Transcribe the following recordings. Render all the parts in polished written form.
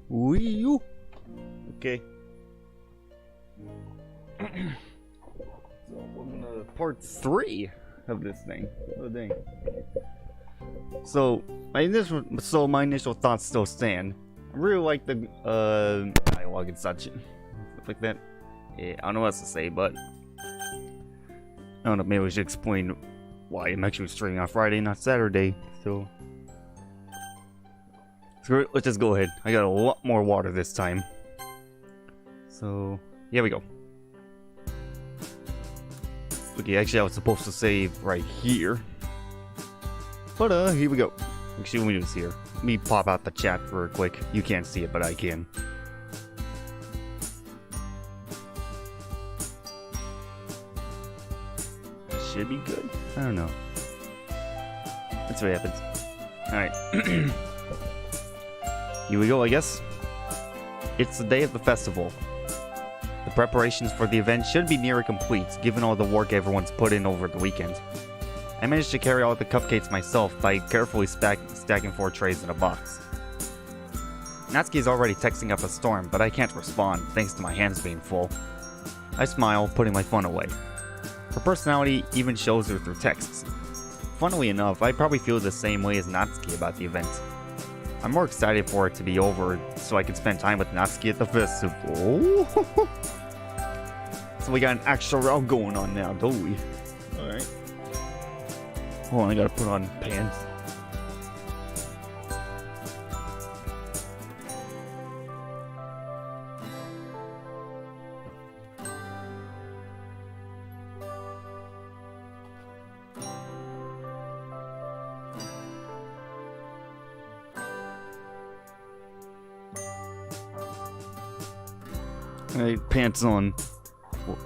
Wee you. Okay. So welcome to part 3 of this thing. Oh dang. So my initial thoughts still stand. I really like the dialogue and such. Stuff like that. Yeah, I don't know what else to say, but I don't know, maybe we should explain why I'm actually streaming on Friday, not Saturday. So let's just go ahead. I got a lot more water this time. So here we go. Okay, actually I was supposed to save right here. But here we go. Actually, let me do this here. Let me pop out the chat real quick. You can't see it, but I can. Should be good. I don't know. That's what happens. Alright. Here we go, I guess. It's the day of the festival. The preparations for the event should be nearly complete, given all the work everyone's put in over the weekend. I managed to carry all the cupcakes myself by carefully stacking 4 trays in a box. Natsuki is already texting up a storm, but I can't respond, thanks to my hands being full. I smile, putting my phone away. Her personality even shows her through texts. Funnily enough, I probably feel the same way as Natsuki about the event. I'm more excited for it to be over so I can spend time with Natsuki at the festival. So we got an actual route going on now, don't we? Alright. Hold on, I gotta put on pants. Alright, pants on.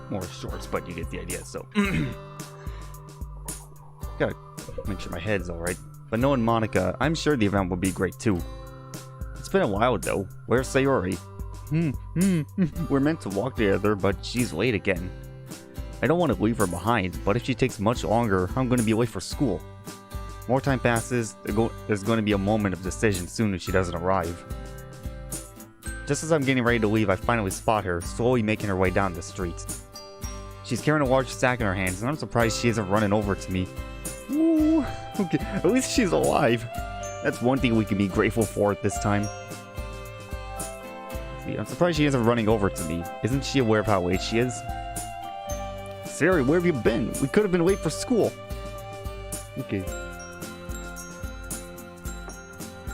More shorts, but you get the idea, so. Gotta make sure my head's alright. But knowing Monica, I'm sure the event will be great too. It's been a while though. Where's Sayori? We're meant to walk together, but she's late again. I don't want to leave her behind, but if she takes much longer, I'm going to be late for school. More time passes, there's going to be a moment of decision soon if she doesn't arrive. Just as I'm getting ready to leave, I finally spot her, slowly making her way down the street. She's carrying a large sack in her hands, and I'm surprised she isn't running over to me. Ooh, okay, at least she's alive. That's one thing we can be grateful for at this time. See, I'm surprised she isn't running over to me. Isn't she aware of how late she is? Sayori, where have you been? We could have been late for school. Okay.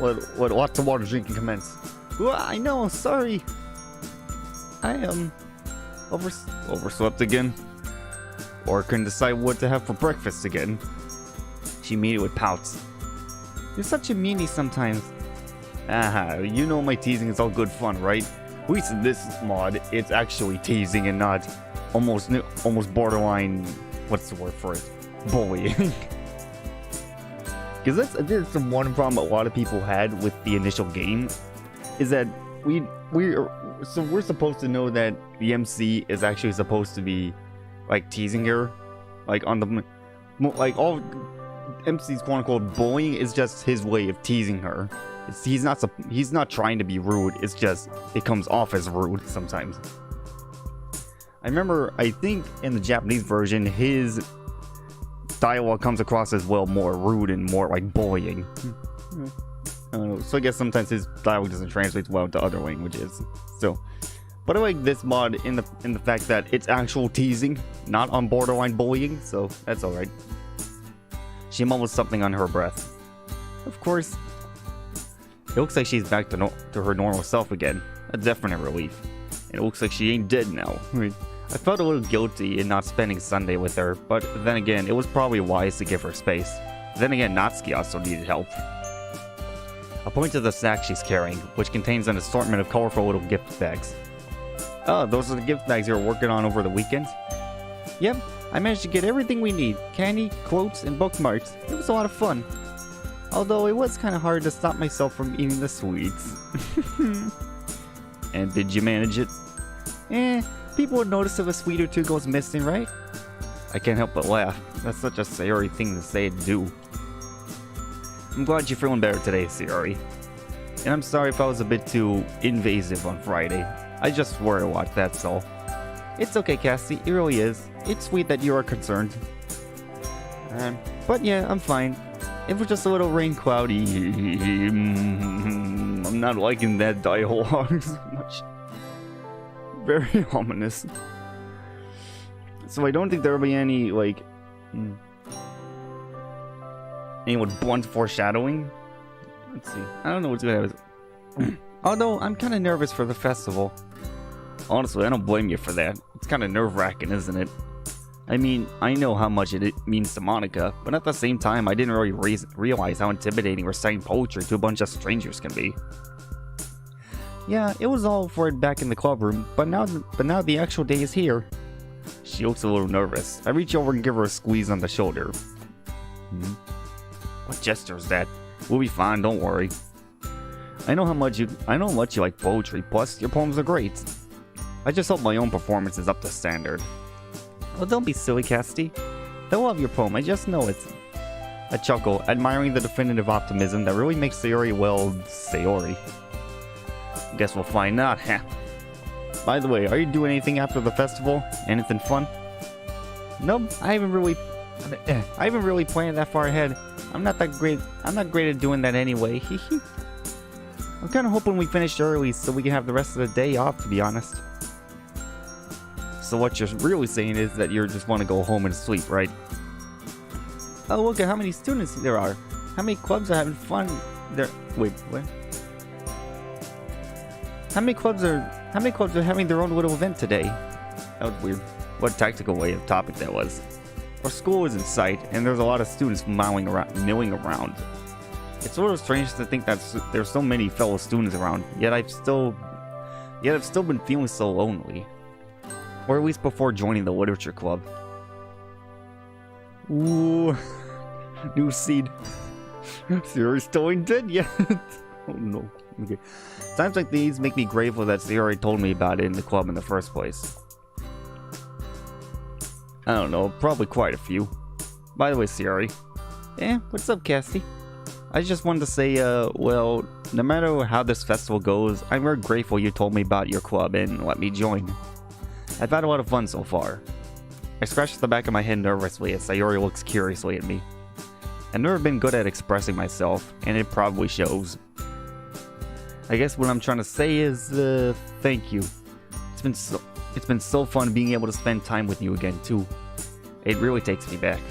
Let lots of water drinking commence. Ooh, I know, sorry. I am overslept again. Or couldn't decide what to have for breakfast again. She immediately pouts. You're such a meanie sometimes. Aha, you know my teasing is all good fun, right? At least in this mod, it's actually teasing and not almost borderline, what's the word for it? Bullying. Because that's the one problem a lot of people had with the initial game. Is that we're supposed to know that the MC is actually supposed to be like teasing her, like on the all MC's quote unquote bullying is just his way of teasing her. He's not trying to be rude. It's just it comes off as rude sometimes. I remember, I think in the Japanese version, his dialogue comes across as well more rude and more like bullying. I don't know. So I guess sometimes his dialogue doesn't translate well to other languages. So, but I like this mod in the fact that it's actual teasing, not on borderline bullying. So that's all right. She mumbles something under her breath. Of course. It looks like she's back to her normal self again. A definite relief. And it looks like she ain't dead now. I felt a little guilty in not spending Sunday with her, but then again, it was probably wise to give her space. Then again, Natsuki also needed help. I point to the sack she's carrying, which contains an assortment of colorful little gift bags. Oh, those are the gift bags you were working on over the weekend? Yep, I managed to get everything we need. Candy, quotes, and bookmarks. It was a lot of fun. Although it was kind of hard to stop myself from eating the sweets. And did you manage it? People would notice if a sweet or two goes missing, right? I can't help but laugh. That's such a Sayori thing to say and do. I'm glad you're feeling better today, Sayori. And I'm sorry if I was a bit too invasive on Friday. I just swore a lot, that's all. It's okay, Cassie, it really is. It's sweet that you are concerned. But yeah, I'm fine. It was just a little rain cloudy. I'm not liking that dialogue so much. Very ominous. So I don't think there'll be any, like... any blunt foreshadowing? Let's see. I don't know what's gonna happen. Although, I'm kind of nervous for the festival. Honestly, I don't blame you for that. It's kind of nerve-wracking, isn't it? I mean, I know how much it means to Monica, but at the same time, I didn't really realize how intimidating reciting poetry to a bunch of strangers can be. Yeah, it was all for it back in the club room, but now the actual day is here. She looks a little nervous. I reach over and give her a squeeze on the shoulder. What gesture is that? We'll be fine, don't worry. I know how much you like poetry, plus your poems are great. I just hope my own performance is up to standard. Oh, don't be silly, Casty. I love your poem, I just know it. I chuckle, admiring the definitive optimism that really makes Sayori, well, Sayori. Guess we'll find out, huh? By the way, are you doing anything after the festival? Anything fun? Nope, I haven't really planned that far ahead. I'm not great at doing that anyway. I'm kind of hoping we finish early so we can have the rest of the day off, to be honest. So what you're really saying is that you just want to go home and sleep, right? Oh, look at how many students there are. How many clubs are having fun there? Wait, what? How many clubs are having their own little event today? That was weird. What tactical way of topic that was. Our school is in sight, and there's a lot of students milling around. It's sort of strange to think that there's so many fellow students around, yet I've still been feeling so lonely. Or at least before joining the literature club. Ooh, new seed. Sayori's still ain't dead yet. Oh no. Okay. Times like these make me grateful that Sayori told me about it in the club in the first place. I don't know, probably quite a few. By the way, Sayori. What's up, Cassie? I just wanted to say, well, no matter how this festival goes, I'm very grateful you told me about your club and let me join. I've had a lot of fun so far. I scratched the back of my head nervously as Sayori looks curiously at me. I've never been good at expressing myself, and it probably shows. I guess what I'm trying to say is, thank you. It's been so fun being able to spend time with you again, too. It really takes me back.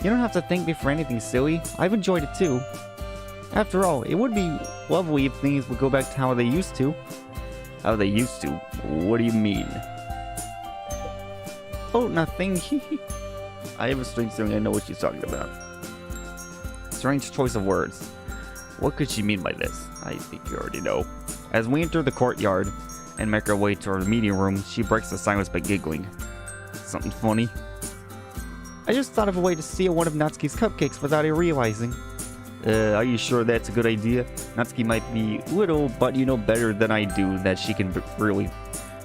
You don't have to thank me for anything, silly. I've enjoyed it, too. After all, it would be lovely if things would go back to how they used to. How they used to? What do you mean? Oh, nothing. I have a strange feeling I know what she's talking about. Strange choice of words. What could she mean by this? I think you already know. As we enter the courtyard and make our way to our meeting room, she breaks the silence by giggling. Something funny? I just thought of a way to steal one of Natsuki's cupcakes without her realizing. Are you sure that's a good idea? Natsuki might be little, but you know better than I do that she can really...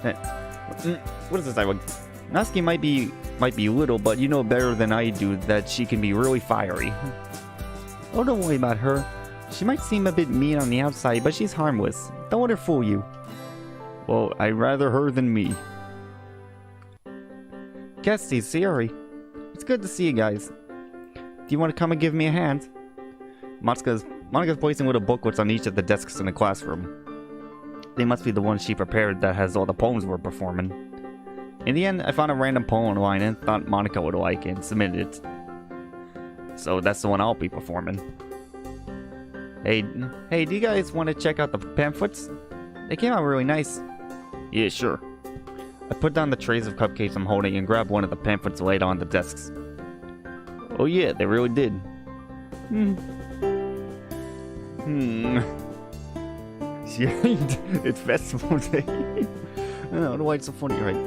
What is this dialogue? Natsuki might be little, but you know better than I do that she can be really fiery. Oh, don't worry about her. She might seem a bit mean on the outside, but she's harmless. Don't let her fool you. Well, I'd rather her than me. Cassie, Sayori. It's good to see you guys. Do you want to come and give me a hand? Monica's placing little booklets on each of the desks in the classroom. They must be the ones she prepared that has all the poems we're performing. In the end, I found a random poem line and thought Monica would like it and submitted it. So that's the one I'll be performing. Hey, do you guys want to check out the pamphlets? They came out really nice. Yeah, sure. I put down the trays of cupcakes I'm holding and grabbed one of the pamphlets laid on the desks. Oh yeah, they really did. It's festival day. I don't know why it's so funny, right?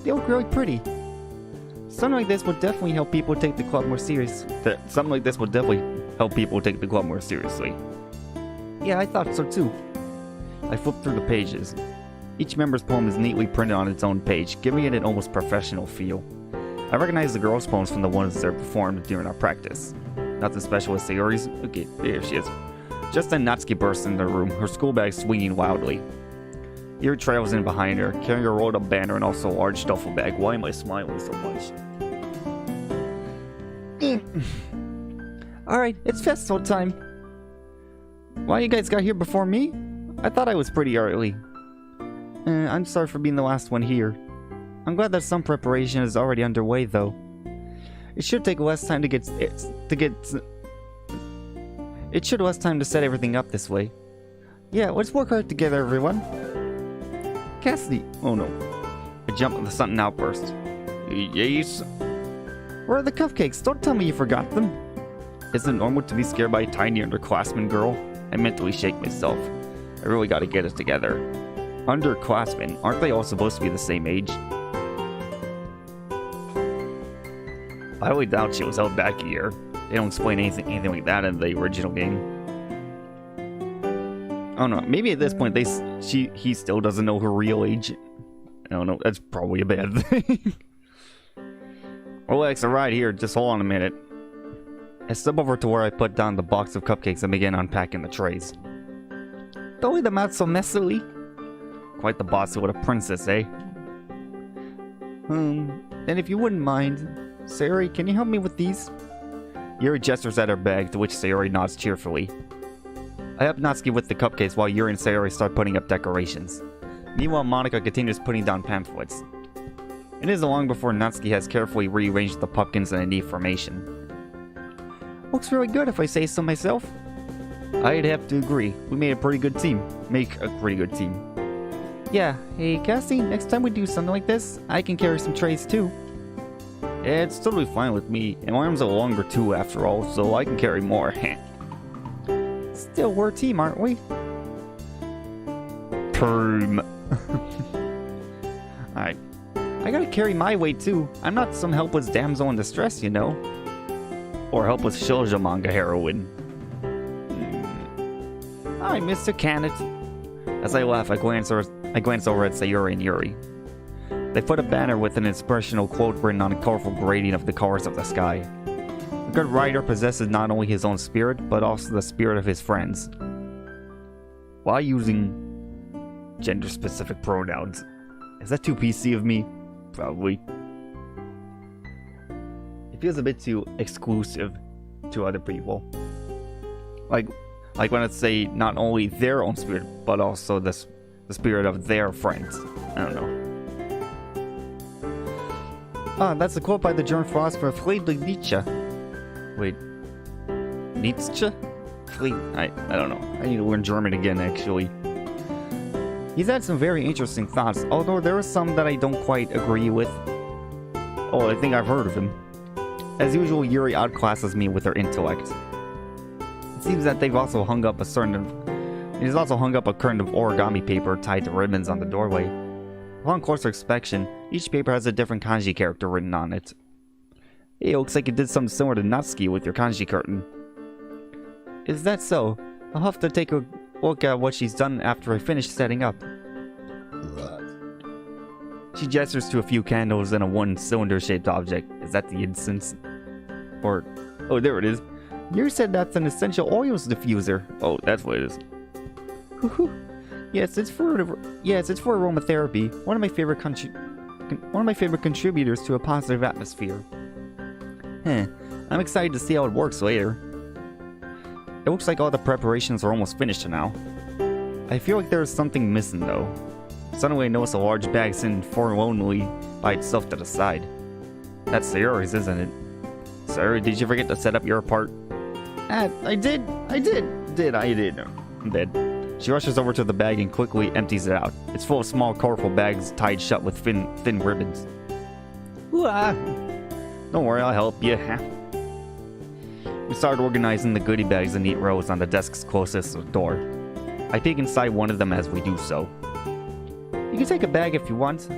They look really pretty. Something like this would definitely help people take the club more seriously. Yeah, I thought so too. I flipped through the pages. Each member's poem is neatly printed on its own page, giving it an almost professional feel. I recognize the girls' poems from the ones that are performed during our practice. Nothing special with Sayori's. Okay, there she is. Just then Natsuki bursts into the room, her school bag swinging wildly. Iri trails in behind her, carrying a rolled up banner and also a large duffel bag. Why am I smiling so much? Alright, it's festival time. Why you guys got here before me? I thought I was pretty early. I'm sorry for being the last one here. I'm glad that some preparation is already underway, though. It should take less time It should less time to set everything up this way. Yeah, let's work hard together, everyone. Cassidy! Oh no. I jump with a sudden outburst. Yes? Where are the cupcakes? Don't tell me you forgot them. Isn't it normal to be scared by a tiny underclassman girl? I mentally shake myself. I really gotta get it together. Underclassmen, aren't they all supposed to be the same age? I really doubt she was held back a year. They don't explain anything like that in the original game. Oh no, maybe at this point he still doesn't know her real age. I don't know, that's probably a bad thing. Relax, right here, just hold on a minute. I step over to where I put down the box of cupcakes and begin unpacking the trays. Don't leave them out so messily. Quite the bossy with a princess, eh? And if you wouldn't mind, Sayori, can you help me with these? Yuri gestures at her bag, to which Sayori nods cheerfully. I help Natsuki with the cupcakes while Yuri and Sayori start putting up decorations. Meanwhile, Monica continues putting down pamphlets. It isn't long before Natsuki has carefully rearranged the pumpkins in a neat formation. Looks really good if I say so myself. I'd have to agree. We made a pretty good team. Make a pretty good team. Yeah, hey Cassie, next time we do something like this, I can carry some trays too. Yeah, it's totally fine with me, and my arms are longer too after all, so I can carry more. Still, we're a team, aren't we? Perm. Alright. I gotta carry my weight too. I'm not some helpless damsel in distress, you know. Or helpless shoujo manga heroine. Hi, Mr. Canet. As I laugh, I glance over at Sayori and Yuri. They put a banner with an inspirational quote written on a colorful grading of the colors of the sky. A good writer possesses not only his own spirit, but also the spirit of his friends. While using gender-specific pronouns. Is that too PC of me? Probably. It feels a bit too exclusive to other people. Like when I say not only their own spirit, but also the spirit of their friends. I don't know. Ah, that's a quote by the German philosopher Friedrich Nietzsche. Wait. Nietzsche? I don't know. I need to learn German again, actually. He's had some very interesting thoughts, although there are some that I don't quite agree with. Oh, I think I've heard of him. As usual, Yuri outclasses me with her intellect. It seems that he's also hung up a curtain of origami paper tied to ribbons on the doorway. Upon closer inspection, each paper has a different kanji character written on it. Hey, it looks like you did something similar to Natsuki with your kanji curtain. Is that so? I'll have to take a look at what she's done after I finish setting up. She gestures to a few candles and a one-cylinder-shaped object. Is that the incense? Or... oh, there it is. You said that's an essential oils diffuser. Oh, that's what it is. Yes, it's for aromatherapy. One of my favorite contributors to a positive atmosphere. I'm excited to see how it works later. It looks like all the preparations are almost finished now. I feel like there is something missing though. Suddenly I notice a large bag sitting forlornly by itself to the side. That's Sayori's, isn't it? Sayori, did you forget to set up your part? I did. I'm dead. She rushes over to the bag and quickly empties it out. It's full of small, colorful bags tied shut with thin ribbons. Don't worry, I'll help you. We started organizing the goodie bags in neat rows on the desks closest to the door. I peek inside one of them as we do so. You can take a bag if you want.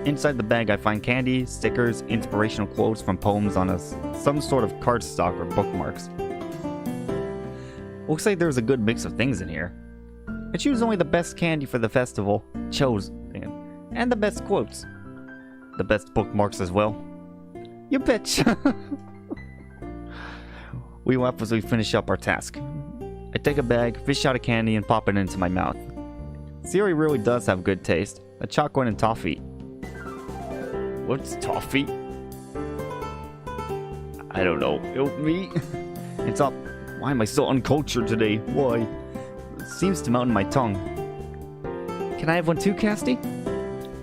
Inside the bag I find candy, stickers, inspirational quotes from poems on some sort of cardstock or bookmarks. Looks like there's a good mix of things in here. I choose only the best candy for the festival. And the best quotes. The best bookmarks as well. You bitch! We laugh as we finish up our task. I take a bag, fish out a candy, and pop it into my mouth. Sayori really does have good taste. A chocolate and toffee. What's toffee? I don't know. Help me. It's up. Why am I so uncultured today? Why? It seems to melt in my tongue. Can I have one too, Casty?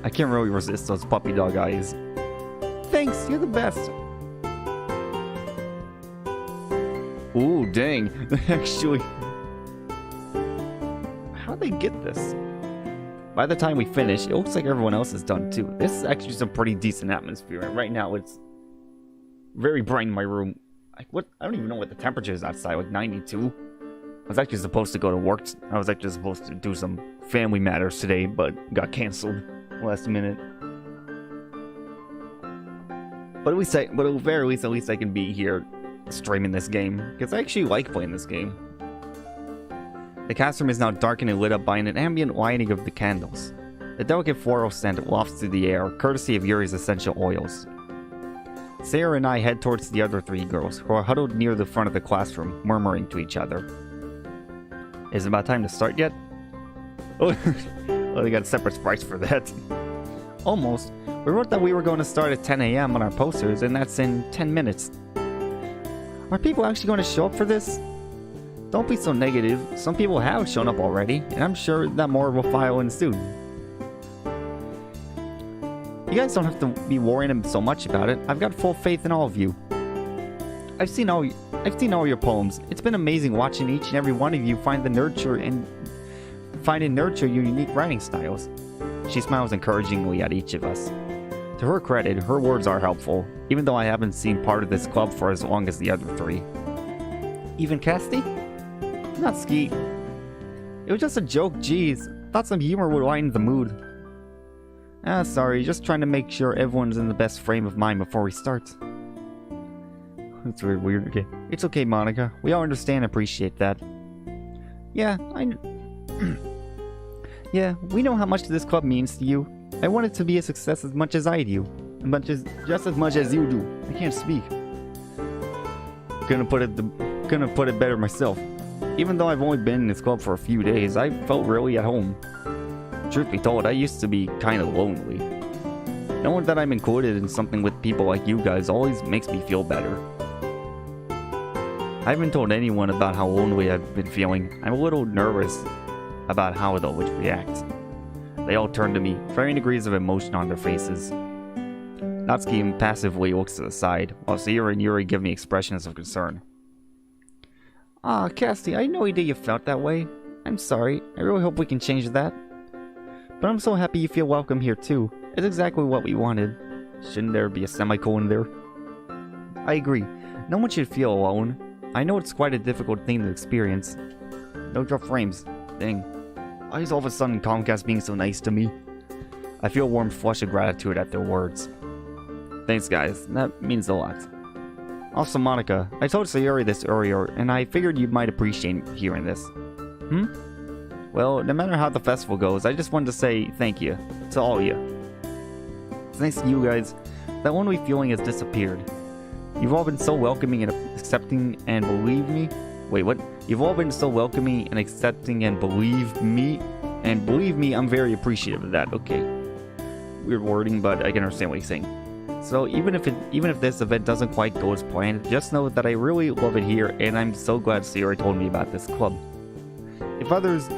I can't really resist those puppy dog eyes. Thanks, you're the best. Ooh, dang. Actually... How'd they get this? By the time we finish, it looks like everyone else is done too. This is actually some pretty decent atmosphere, and right now it's very bright in my room. Like, what? I don't even know what the temperature is outside, like 92? I was actually supposed to go to work. I was actually supposed to do some family matters today, but got canceled last minute. But at the very least, I can be here streaming this game, because I actually like playing this game. The cast room is now darkened and lit up by an ambient lighting of the candles. The delicate floral scent wafts through the air, courtesy of Yuri's essential oils. Sayori and I head towards the other three girls, who are huddled near the front of the classroom, murmuring to each other. Is it about time to start yet? Oh, well, they got separate sprites for that. Almost. We wrote that we were going to start at 10 AM on our posters, and that's in 10 minutes. Are people actually going to show up for this? Don't be so negative. Some people have shown up already, and I'm sure that more will file in soon. You guys don't have to be worrying so much about it. I've got full faith in all of you. I've seen all your poems. It's been amazing watching each and every one of you find nurture your unique writing styles. She smiles encouragingly at each of us. To her credit, her words are helpful, even though I haven't seen part of this club for as long as the other three. Even Casty? Not Skeet. It was just a joke, jeez. Thought some humor would lighten the mood. Sorry, just trying to make sure everyone's in the best frame of mind before we start. That's really weird. Okay. It's okay, Monica. We all understand and appreciate that. Yeah, yeah, we know how much this club means to you. I want it to be a success as much as I do. Just as much as you do. I can't speak. Gonna put it better myself. Even though I've only been in this club for a few days, I felt really at home. Truth be told, I used to be kinda lonely. Knowing that I'm included in something with people like you guys always makes me feel better. I haven't told anyone about how lonely I've been feeling. I'm a little nervous about how they'll react. They all turn to me, varying degrees of emotion on their faces. Natsuki passively looks to the side, while Sayori and Yuri give me expressions of concern. Casty, I had no idea you felt that way. I'm sorry. I really hope we can change that. But I'm so happy you feel welcome here too. It's exactly what we wanted. Shouldn't there be a semicolon there? I agree. No one should feel alone. I know it's quite a difficult thing to experience. No drop frames. Dang. Why is all of a sudden Comcast being so nice to me? I feel a warm flush of gratitude at their words. Thanks guys, that means a lot. Also Monica, I told Sayori this earlier, and I figured you might appreciate hearing this. Well, no matter how the festival goes, I just wanted to say thank you to all of you. Thanks to you guys, that lonely feeling has disappeared. You've all been so welcoming and accepting and believe me. Wait, what? You've all been so welcoming and accepting and believe me. And believe me, I'm very appreciative of that. Okay. Weird wording, but I can understand what he's saying. So even if this event doesn't quite go as planned, just know that I really love it here, and I'm so glad Sayori told me about this club. If others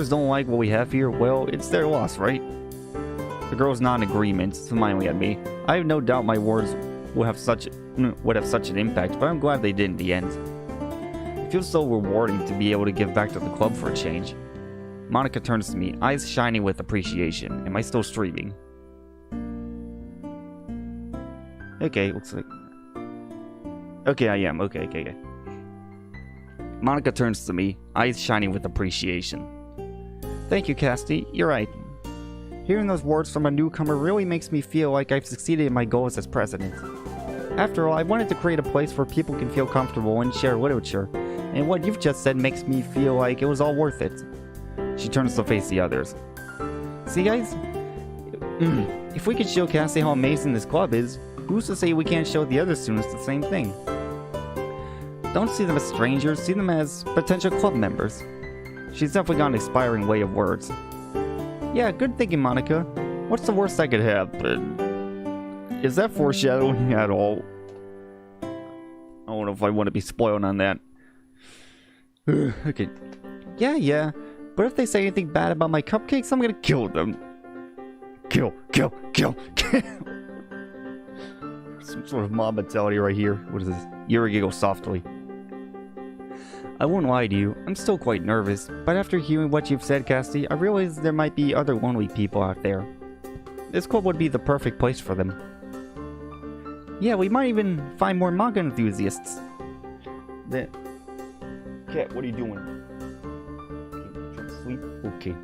don't like what we have here, well, it's their loss, right? The girls nod in agreement, smiling at me. I have no doubt my words would have such an impact, but I'm glad they did in the end. It feels so rewarding to be able to give back to the club for a change. Monica turns to me, eyes shining with appreciation. Am I still streaming? Okay, looks like... Okay, I am. Okay. Monica turns to me, eyes shining with appreciation. Thank you, Casty. You're right. Hearing those words from a newcomer really makes me feel like I've succeeded in my goals as president. After all, I wanted to create a place where people can feel comfortable and share literature, and what you've just said makes me feel like it was all worth it. She turns to face the others. See, guys? If we could show Cassie how amazing this club is, who's to say we can't show the other students the same thing? Don't see them as strangers, see them as potential club members. She's definitely got an inspiring way of words. Yeah, good thinking, Monica. What's the worst that could happen? Is that foreshadowing at all? I don't know if I want to be spoiled on that. Okay. Yeah. But if they say anything bad about my cupcakes, I'm gonna kill them. Kill. Some sort of mob mentality right here. What is this? Yuri giggles softly. I won't lie to you, I'm still quite nervous, but after hearing what you've said, Cassie, I realize there might be other lonely people out there. This club would be the perfect place for them. Yeah, we might even find more manga enthusiasts. Cat, what are you doing? Sleep? Okay.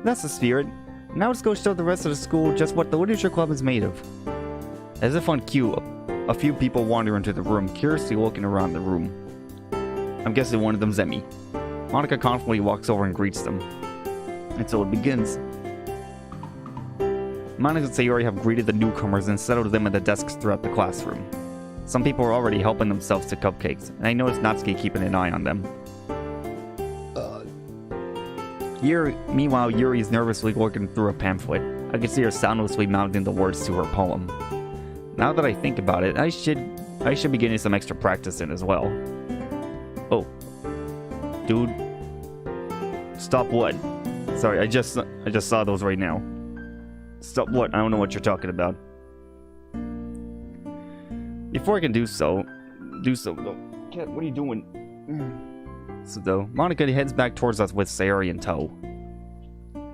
That's the spirit. Now let's go show the rest of the school just what the literature club is made of. As if on cue, a few people wander into the room, curiously looking around the room. I'm guessing one of them's Emmy. Monica confidently walks over and greets them. And so it begins. Monica and Sayori have greeted the newcomers and settled them at the desks throughout the classroom. Some people are already helping themselves to cupcakes, and I noticed Natsuki keeping an eye on them. Meanwhile, Yuri is nervously looking through a pamphlet. I can see her soundlessly mouthing the words to her poem. Now that I think about it, I should be getting some extra practice in as well. Oh. Dude. Stop what? Sorry, I just saw those right now. Stop what? I don't know what you're talking about. Before I can do so, though. Cat, what are you doing? So though, Monica heads back towards us with Sayori in tow.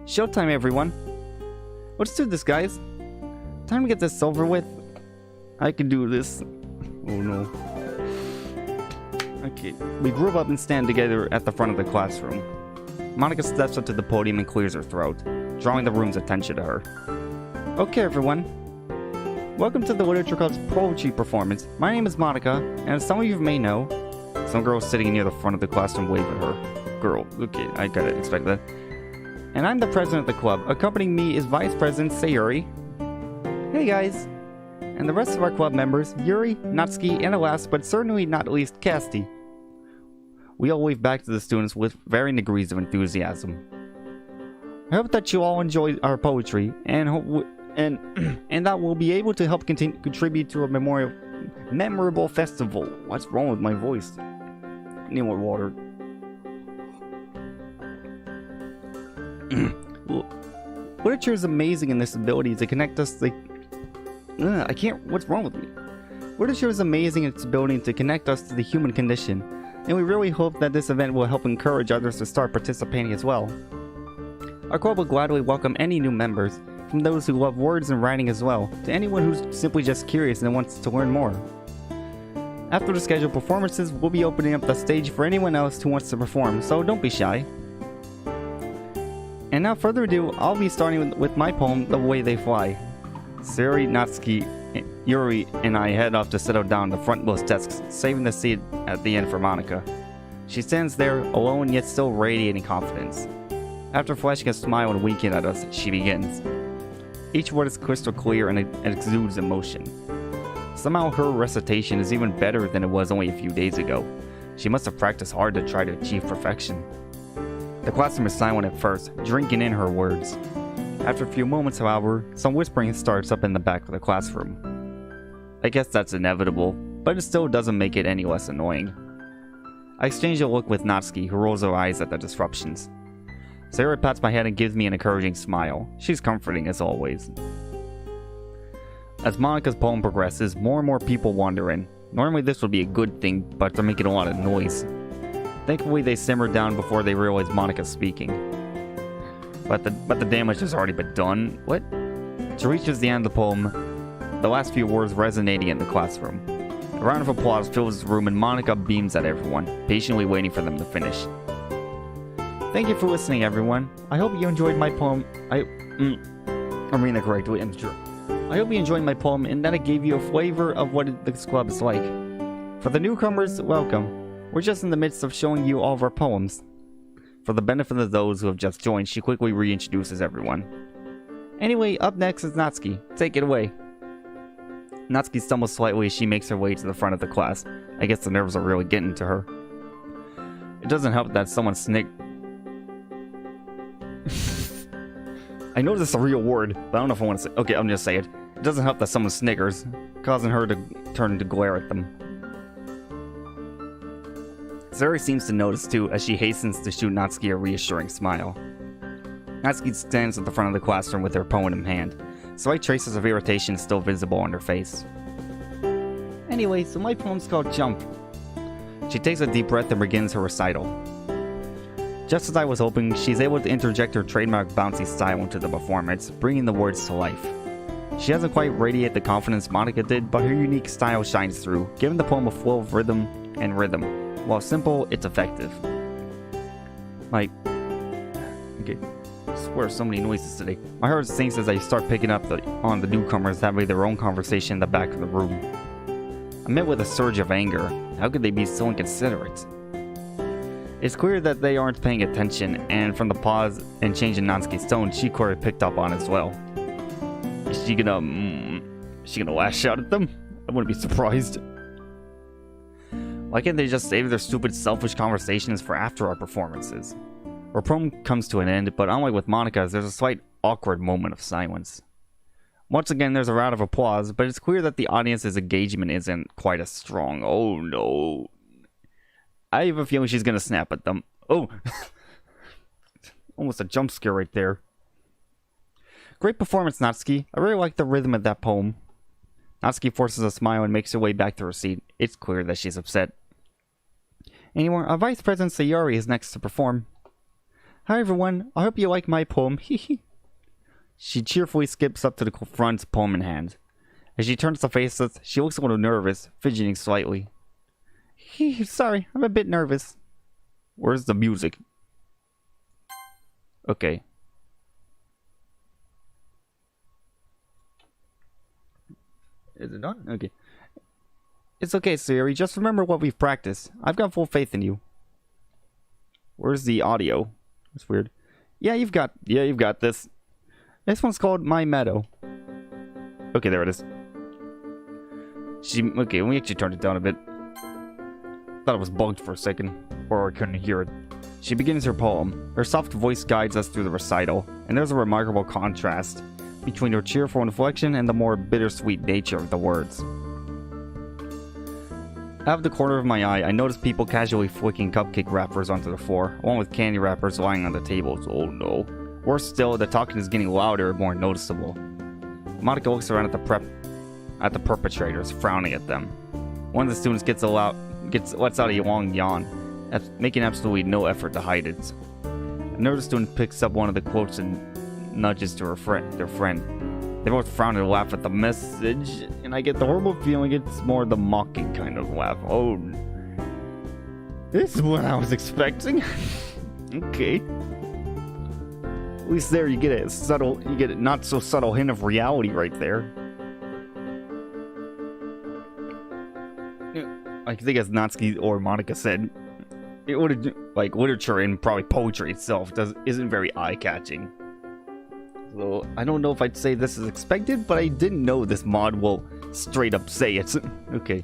Showtime, everyone. Let's do this, guys. Time to get this over with. I can do this. Oh no. Okay, we group up and stand together at the front of the classroom. Monica steps up to the podium and clears her throat, drawing the room's attention to her. Okay, everyone. Welcome to the Literature Club's poetry performance. My name is Monica, and as some of you may know, some girl sitting near the front of the classroom waved at her. Girl, okay, I gotta expect that. And I'm the president of the club. Accompanying me is Vice President Sayori. Hey guys. And the rest of our club members, Yuri, Natsuki, and last but certainly not least, Casty. We all wave back to the students with varying degrees of enthusiasm. I hope that you all enjoy our poetry, and that we'll be able to help contribute to a memorable festival. What's wrong with my voice? I need more water. Literature is amazing in this ability to connect us. I can't. What's wrong with me? Literature is amazing in its ability to connect us to the human condition, and we really hope that this event will help encourage others to start participating as well. Our club will gladly welcome any new members, from those who love words and writing as well, to anyone who's simply just curious and wants to learn more. After the scheduled performances, we'll be opening up the stage for anyone else who wants to perform, so don't be shy. And now further ado, I'll be starting with my poem, The Way They Fly. Sayori, Natsuki, Yuri, and I head off to settle down the frontmost desks, saving the seat at the end for Monica. She stands there, alone yet still radiating confidence. After flashing a smile and winking at us, she begins. Each word is crystal clear and it exudes emotion. Somehow her recitation is even better than it was only a few days ago. She must have practiced hard to try to achieve perfection. The classroom is silent at first, drinking in her words. After a few moments, however, some whispering starts up in the back of the classroom. I guess that's inevitable, but it still doesn't make it any less annoying. I exchange a look with Natsuki, who rolls her eyes at the disruptions. Sayori pats my head and gives me an encouraging smile. She's comforting as always. As Monica's poem progresses, more and more people wander in. Normally this would be a good thing, but they're making a lot of noise. Thankfully they simmer down before they realize Monica's speaking. But the damage has already been done. What? She reaches the end of the poem, the last few words resonating in the classroom. A round of applause fills the room and Monica beams at everyone, patiently waiting for them to finish. Thank you for listening, everyone. I hope you enjoyed my poem. I'm reading it correctly, I'm sure. I hope you enjoyed my poem and that it gave you a flavor of what this club is like. For the newcomers, welcome. We're just in the midst of showing you all of our poems. For the benefit of those who have just joined, she quickly reintroduces everyone. Anyway, up next is Natsuki. Take it away. Natsuki stumbles slightly as she makes her way to the front of the class. I guess the nerves are really getting to her. It doesn't help that someone I know this is a real word, but I don't know if I want to say. Okay, I'm just saying it. It doesn't help that someone sniggers, causing her to turn to glare at them. Sayori seems to notice too, as she hastens to shoot Natsuki a reassuring smile. Natsuki stands at the front of the classroom with her poem in hand. Slight traces of irritation still visible on her face. Anyway, so my poem's called Jump. She takes a deep breath and begins her recital. Just as I was hoping, she's able to interject her trademark bouncy style into the performance, bringing the words to life. She doesn't quite radiate the confidence Monika did, but her unique style shines through, giving the poem a flow of rhythm. While simple, it's effective. Okay. I swear, so many noises today. My heart sinks as I start picking up on the newcomers having their own conversation in the back of the room. I'm met with a surge of anger. How could they be so inconsiderate? It's clear that they aren't paying attention, and from the pause and change in Natsuki's tone, she clearly picked up on as well. Is she gonna lash out at them? I wouldn't be surprised. Why can't they just save their stupid, selfish conversations for after our performances? Our poem comes to an end, but unlike with Monika's, there's a slight awkward moment of silence. Once again, there's a round of applause, but it's clear that the audience's engagement isn't quite as strong. Oh no. I have a feeling she's gonna snap at them. Oh! Almost a jump scare right there. Great performance, Natsuki. I really like the rhythm of that poem. Natsuki forces a smile and makes her way back to her seat. It's clear that she's upset. Anyway, our Vice President Sayori is next to perform. Hi everyone, I hope you like my poem. She cheerfully skips up to the front, poem in hand. As she turns to face us, she looks a little nervous, fidgeting slightly. Sorry, I'm a bit nervous. Where's the music? Okay. Is it done? Okay. It's okay, Sayori. Just remember what we've practiced. I've got full faith in you. Where's the audio? That's weird. Yeah, you've got this. This one's called My Meadow. Okay, there it is. Okay, let me actually turn it down a bit. Thought it was bugged for a second, or I couldn't hear it. She begins her poem. Her soft voice guides us through the recital, and there's a remarkable contrast between her cheerful inflection and the more bittersweet nature of the words. Out of the corner of my eye, I notice people casually flicking cupcake wrappers onto the floor, along with candy wrappers lying on the tables. Oh no. Worse still, the talking is getting louder and more noticeable. Monika looks around at the perpetrators, frowning at them. One of the students lets out a long yawn, making absolutely no effort to hide it. Another student picks up one of the quotes and nudges to their friend. They both frown and laugh at the message, and I get the horrible feeling it's more the mocking kind of laugh. Oh, this is what I was expecting. Okay. At least there you get a not so subtle hint of reality right there. I think as Natsuki or Monika said, it would like literature and probably poetry itself isn't very eye-catching. So I don't know if I'd say this is expected, but I didn't know this mod will straight up say it. Okay.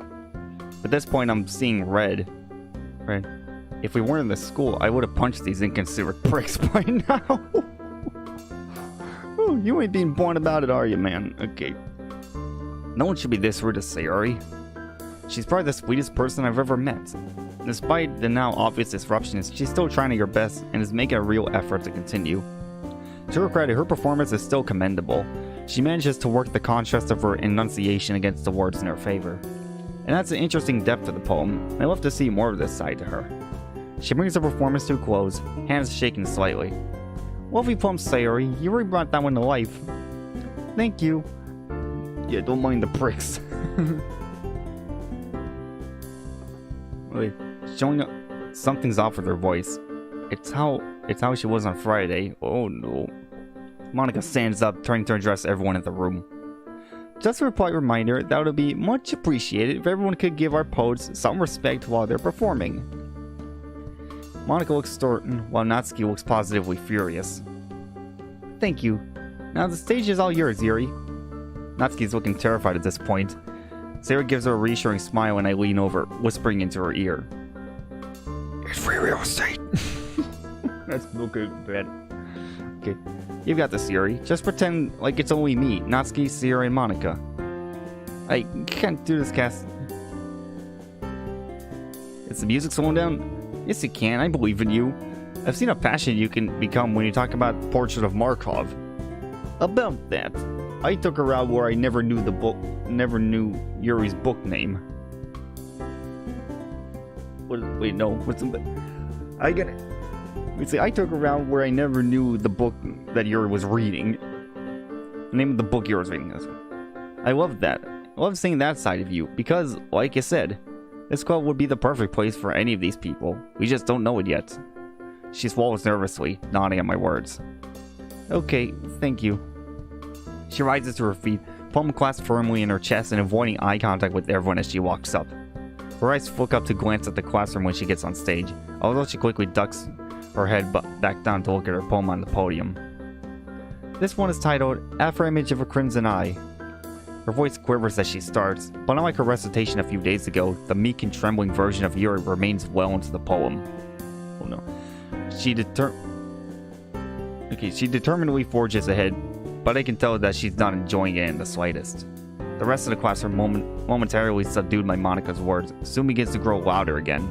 At this point, I'm seeing red. Right. If we weren't in this school, I would have punched these inconsiderate pricks by now. Oh, you ain't being born about it, are you, man? Okay. No one should be this rude to Sayori. She's probably the sweetest person I've ever met. Despite the now obvious disruptions, she's still trying to her best and is making a real effort to continue. To her credit, her performance is still commendable. She manages to work the contrast of her enunciation against the words in her favor. And that's an interesting depth to the poem. I love to see more of this side to her. She brings the performance to a close, hands shaking slightly. Lovely poem, Sayori. You really brought that one to life. Thank you. Yeah, don't mind the pricks. Wait, showing up. Something's off with her voice. It's how she was on Friday. Oh no. Monika stands up, turning to address everyone in the room. Just a polite reminder that would be much appreciated if everyone could give our poets some respect while they're performing. Monika looks certain, while Natsuki looks positively furious. Thank you. Now the stage is all yours, Yuri. Natsuki's looking terrified at this point. Sarah gives her a reassuring smile and I lean over, whispering into her ear. It's free real estate. That's okay, bad. Okay, you've got this, Yuri. Just pretend like it's only me, Natsuki, Sierra, and Monica. I can't do this, Cass. Is the music slowing down? Yes, you can. I believe in you. I've seen how passionate you can become when you talk about Portrait of Markov. About that, I took her out where I never knew Yuri's book name. Wait, no. What's the... I get it. Wait, see, I took her out where I never knew the book that Yuri was reading. The name of the book Yuri was reading. I love that. I love seeing that side of you, because, like you said, this club would be the perfect place for any of these people. We just don't know it yet. She swallows nervously, nodding at my words. Okay, thank you. She rises to her feet, palm clasped firmly in her chest and avoiding eye contact with everyone as she walks up. Her eyes flick up to glance at the classroom when she gets on stage, although she quickly ducks her head back down to look at her poem on the podium. This one is titled, After Image of a Crimson Eye. Her voice quivers as she starts, but unlike her recitation a few days ago, the meek and trembling version of Yuri remains well into the poem. Oh no. She determinedly forges ahead, but I can tell that she's not enjoying it in the slightest. The rest of the class are momentarily subdued by Monica's words, soon begins to grow louder again.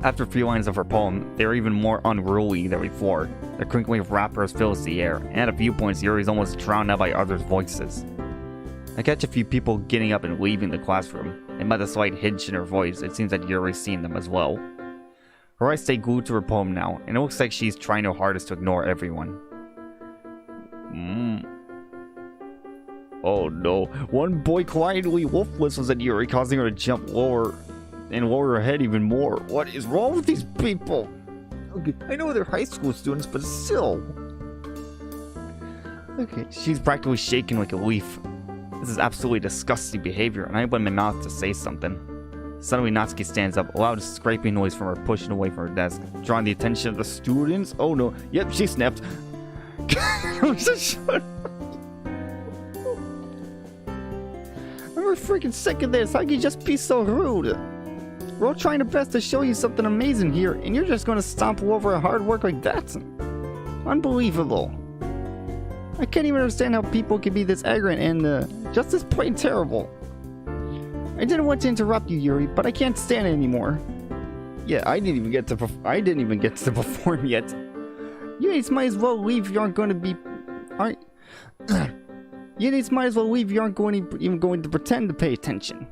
After a few lines of her poem, they are even more unruly than before. The crinkling of wrappers fills the air, and at a few points Yuri is almost drowned out by others' voices. I catch a few people getting up and leaving the classroom, and by the slight hitch in her voice, it seems that Yuri's seen them as well. Her eyes stay glued to her poem now, and it looks like she's trying her hardest to ignore everyone. Oh no. One boy quietly wolf whistles at Yuri, causing her to jump lower and lower her head even more. What is wrong with these people? Okay, I know they're high school students, but still. Okay, she's practically shaking like a leaf. This is absolutely disgusting behavior, and I open my mouth to say something. Suddenly, Natsuki stands up, a loud scraping noise from her pushing away from her desk, drawing the attention of the students. Oh no, yep, she snapped. I'm freaking sick of this. How can you just be so rude? We're all trying our best to show you something amazing here, and you're just going to stomp over our hard work like that? Unbelievable. I can't even understand how people can be this arrogant and just this plain terrible. I didn't want to interrupt you, Yuri, but I can't stand it anymore. Yeah, I didn't even get to perform yet. You might as well leave if you aren't going to be... You might as well leave if you aren't even going to pretend to pay attention.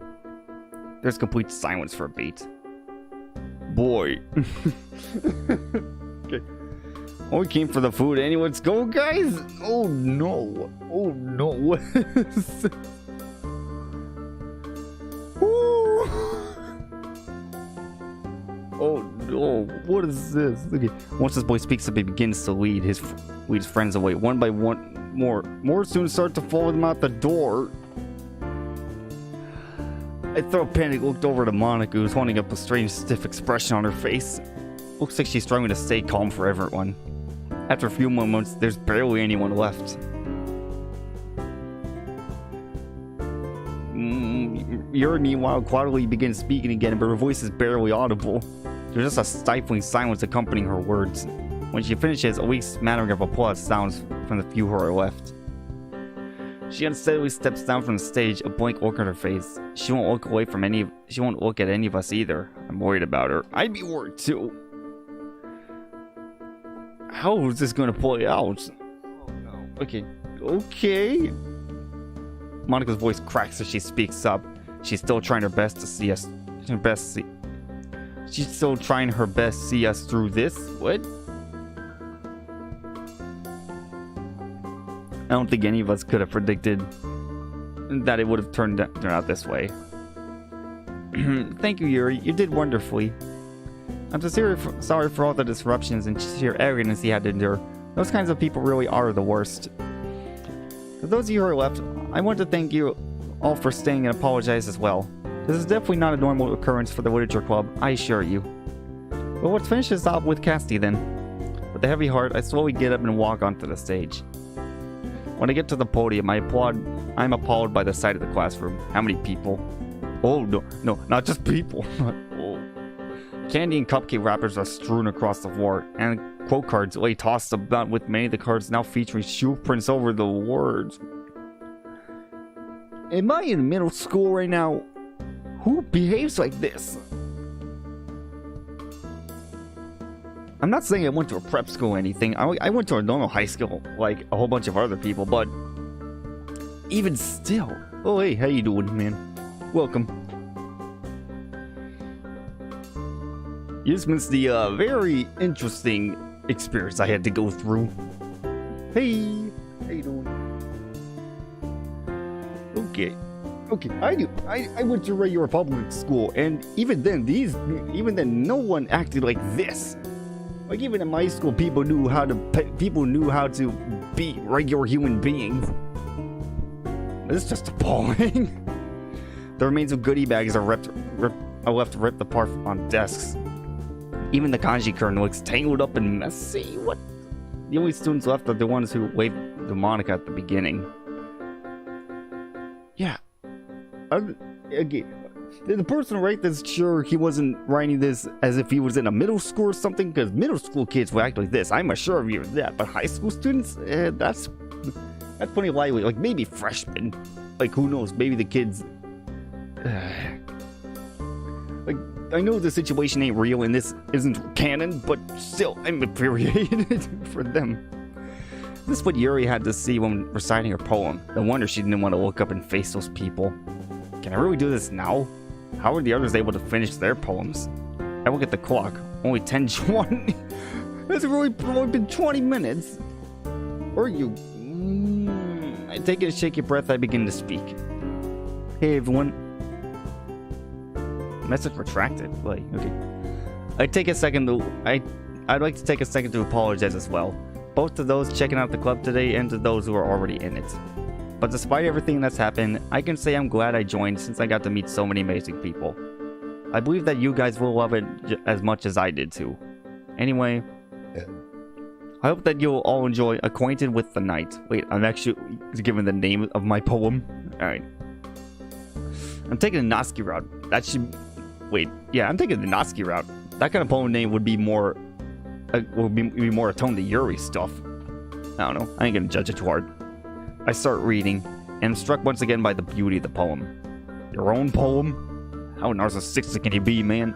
There's complete silence for a beat. Boy. Okay. Oh, we came for the food anyway. Let's go, guys. Oh no. Oh no. Oh no. What is this? Okay. Once this boy speaks up, he begins to lead his friends away. One by one, more students start to follow them out the door. I throw a panic looked over to Monica, who's holding up a strange, stiff expression on her face. Looks like she's struggling to stay calm for everyone. After a few moments, there's barely anyone left. Yuri, meanwhile, quietly begins speaking again, but her voice is barely audible. There's just a stifling silence accompanying her words. When she finishes, a weak smattering of applause sounds from the few who are left. She unsteadily steps down from the stage, a blank look on her face. She won't look at any of us either. I'm worried about her. I'd be worried too. How is this going to play out? Oh no. Okay. Monica's voice cracks as she speaks up. She's still trying her best to see us. She's still trying her best to see us through this. What? I don't think any of us could have predicted that it would have turned out this way. Thank you, Yuri. You did wonderfully. I'm sincerely sorry for all the disruptions and sheer arrogance he had to endure. Those kinds of people really are the worst. For those of you who are left, I want to thank you all for staying and apologize as well. This is definitely not a normal occurrence for the Literature Club, I assure you. Well, let's finish this off with Casti then. With a heavy heart, I slowly get up and walk onto the stage. When I get to the podium, I'm appalled by the sight of the classroom. How many people? Oh, no, not just people. Oh. Candy and cupcake wrappers are strewn across the floor, and quote cards lay tossed about, with many of the cards now featuring shoe prints over the words. Am I in middle school right now? Who behaves like this? I'm not saying I went to a prep school or anything. I went to a normal high school, like a whole bunch of other people, but even still. Oh, hey, how you doing, man? Welcome. You just missed the very interesting experience I had to go through. Hey, how you doing? Okay, I went to a regular public school, and even then, no one acted like this. Like, even in my school, people knew how to be regular human beings. This is just appalling. The remains of goodie bags are left ripped apart on desks. Even the kanji curtain looks tangled up and messy. What? The only students left are the ones who waved to Monica at the beginning. Yeah. Okay. Did the person write this sure he wasn't writing this as if he was in a middle school or something? Because middle school kids will act like this. I'm sure of you of that. But high school students? That's pretty likely. Like, maybe freshmen. Like, who knows? Maybe the kids... like, I know the situation ain't real and this isn't canon, but still, I'm infuriated for them. This is what Yuri had to see when reciting her poem. No wonder she didn't want to look up and face those people. Can I really do this now? How are the others able to finish their poems? I look at the clock. Only 10:20. It's really only been 20 minutes. Or you... I take a shaky breath, I begin to speak. Hey everyone. Message retracted. Like, okay. I'd like to take a second to apologize as well. Both to those checking out the club today and to those who are already in it. But despite everything that's happened, I can say I'm glad I joined since I got to meet so many amazing people. I believe that you guys will love it as much as I did too. Anyway, I hope that you'll all enjoy Acquainted with the Night. Wait, I'm actually giving the name of my poem. Alright. I'm taking the Natsuki route. That should... Wait, yeah, I'm taking the Natsuki route. That kind of poem name would be more... would be more attuned to Yuri stuff. I don't know. I ain't gonna judge it too hard. I start reading, and I'm struck once again by the beauty of the poem. Your own poem? How narcissistic can he be, man?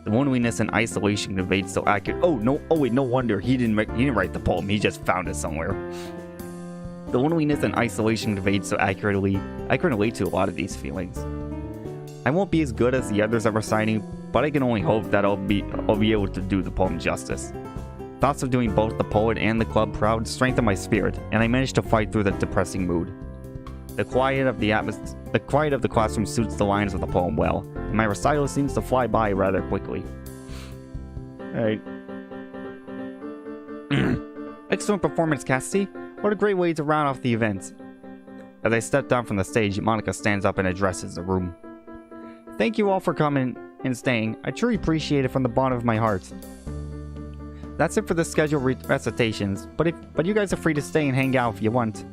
The loneliness and isolation conveyed so accurate. Oh no! Oh wait, no wonder he didn't write the poem. He just found it somewhere. The loneliness and isolation conveyed so accurately. I can relate to a lot of these feelings. I won't be as good as the others at reciting, but I can only hope that I'll be able to do the poem justice. Thoughts of doing both the poet and the club proud strengthened my spirit, and I managed to fight through the depressing mood. The quiet of the classroom suits the lines of the poem well, and my recital seems to fly by rather quickly. Alright. Excellent performance, Cassidy. What a great way to round off the event. As I step down from the stage, Monica stands up and addresses the room. Thank you all for coming and staying. I truly appreciate it from the bottom of my heart. That's it for the scheduled recitations, but you guys are free to stay and hang out if you want.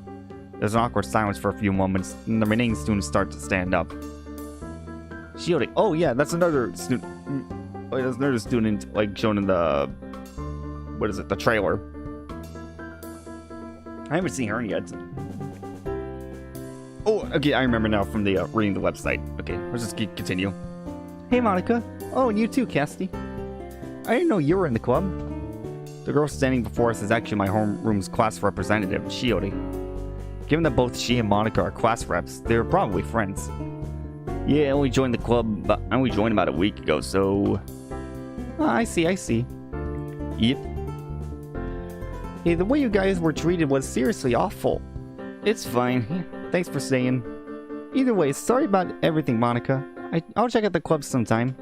There's an awkward silence for a few moments, and the remaining students start to stand up. Shielding. Oh yeah, that's another student. Wait, there's another student like shown in the... What is it? The trailer. I haven't seen her yet. Oh, okay, I remember now from the reading the website. Okay, let's just continue. Hey Monica. Oh, and you too, Cassidy. I didn't know you were in the club. The girl standing before us is actually my homeroom's class representative, Shiori. Given that both she and Monica are class reps, they're probably friends. Yeah, I only joined the club, but I only joined about a week ago, so... Oh, I see. Yep. Hey, the way you guys were treated was seriously awful. It's fine. Thanks for staying. Either way, sorry about everything, Monica. I'll check out the club sometime.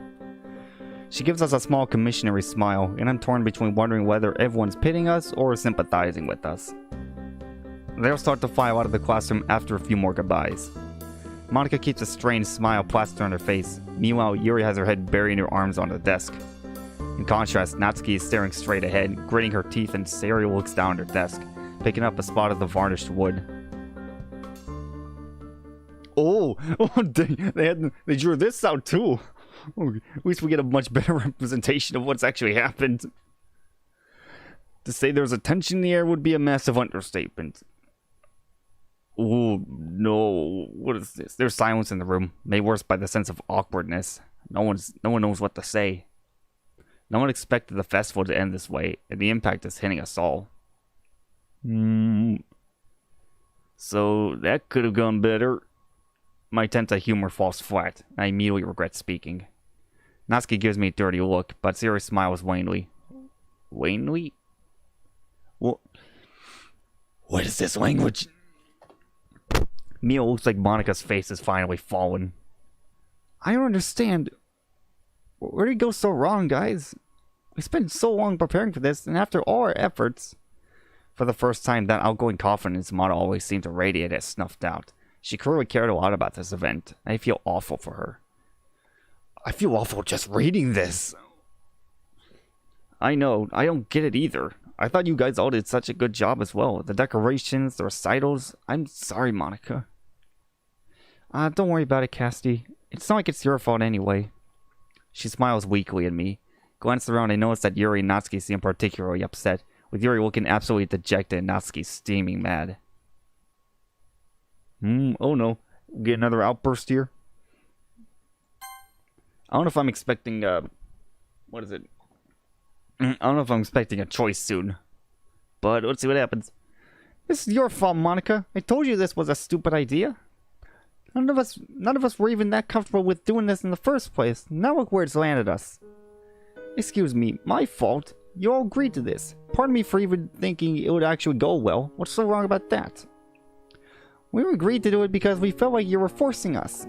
She gives us a small commissionary smile, and I'm torn between wondering whether everyone's pitying us or sympathizing with us. They'll start to file out of the classroom after a few more goodbyes. Monica keeps a strange smile plastered on her face. Meanwhile, Yuri has her head buried in her arms on the desk. In contrast, Natsuki is staring straight ahead, gritting her teeth, and Sari looks down at her desk. picking up a spot of the varnished wood. Oh, dang, they drew this out too. Oh, at least we get a much better representation of what's actually happened. To say there's a tension in the air would be a massive understatement. Oh no, what is this? There's silence in the room, made worse by the sense of awkwardness. No one knows what to say. No one expected the festival to end this way, and the impact is hitting us all. So that could have gone better. My attempt at humor falls flat, and I immediately regret speaking. Natsuki gives me a dirty look, but Ziri smiles wanly. Wanly? What is this language? Mio looks like Monika's face has finally fallen. I don't understand. Where did it go so wrong, guys? We spent so long preparing for this, and after all our efforts... For the first time, that outgoing confidence Mata always seemed to radiate has snuffed out. She clearly cared a lot about this event. I feel awful for her. I feel awful just reading this. I know, I don't get it either. I thought you guys all did such a good job as well. The decorations, the recitals. I'm sorry, Monika. Don't worry about it, Casti. It's not like it's your fault anyway. She smiles weakly at me. Glanced around, I noticed that Yuri and Natsuki seem particularly upset, with Yuri looking absolutely dejected and Natsuki steaming mad. Oh no. We'll get another outburst here. I don't know if I'm expecting, what is it? I don't know if I'm expecting a choice soon. But let's see what happens. This is your fault, Monika. I told you this was a stupid idea. None of us were even that comfortable with doing this in the first place. Now look where it's landed us. Excuse me, my fault. You all agreed to this. Pardon me for even thinking it would actually go well. What's so wrong about that? We agreed to do it because we felt like you were forcing us.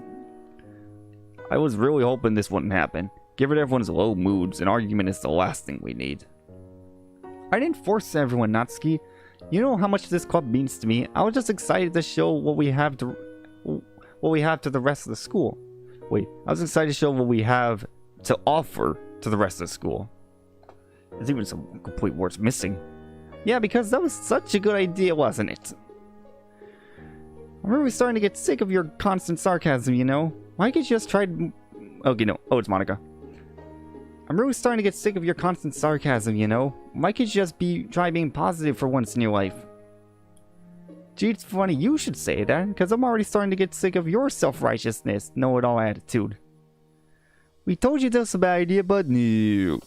I was really hoping this wouldn't happen. Given everyone's low moods, an argument is the last thing we need. I didn't force everyone, Natsuki. You know how much this club means to me. I was just excited to show what we have to the rest of the school. Wait, I was excited to show what we have to offer to the rest of the school. There's even some complete words missing. Yeah, because that was such a good idea, wasn't it? I'm really starting to get sick of your constant sarcasm, you know? Why could you just try... Okay, no. Oh, it's Monika. I'm really starting to get sick of your constant sarcasm, you know? Why could you just try being positive for once in your life? Gee, it's funny you should say that, because I'm already starting to get sick of your self-righteousness, know-it-all attitude. We told you this was a bad idea, but no.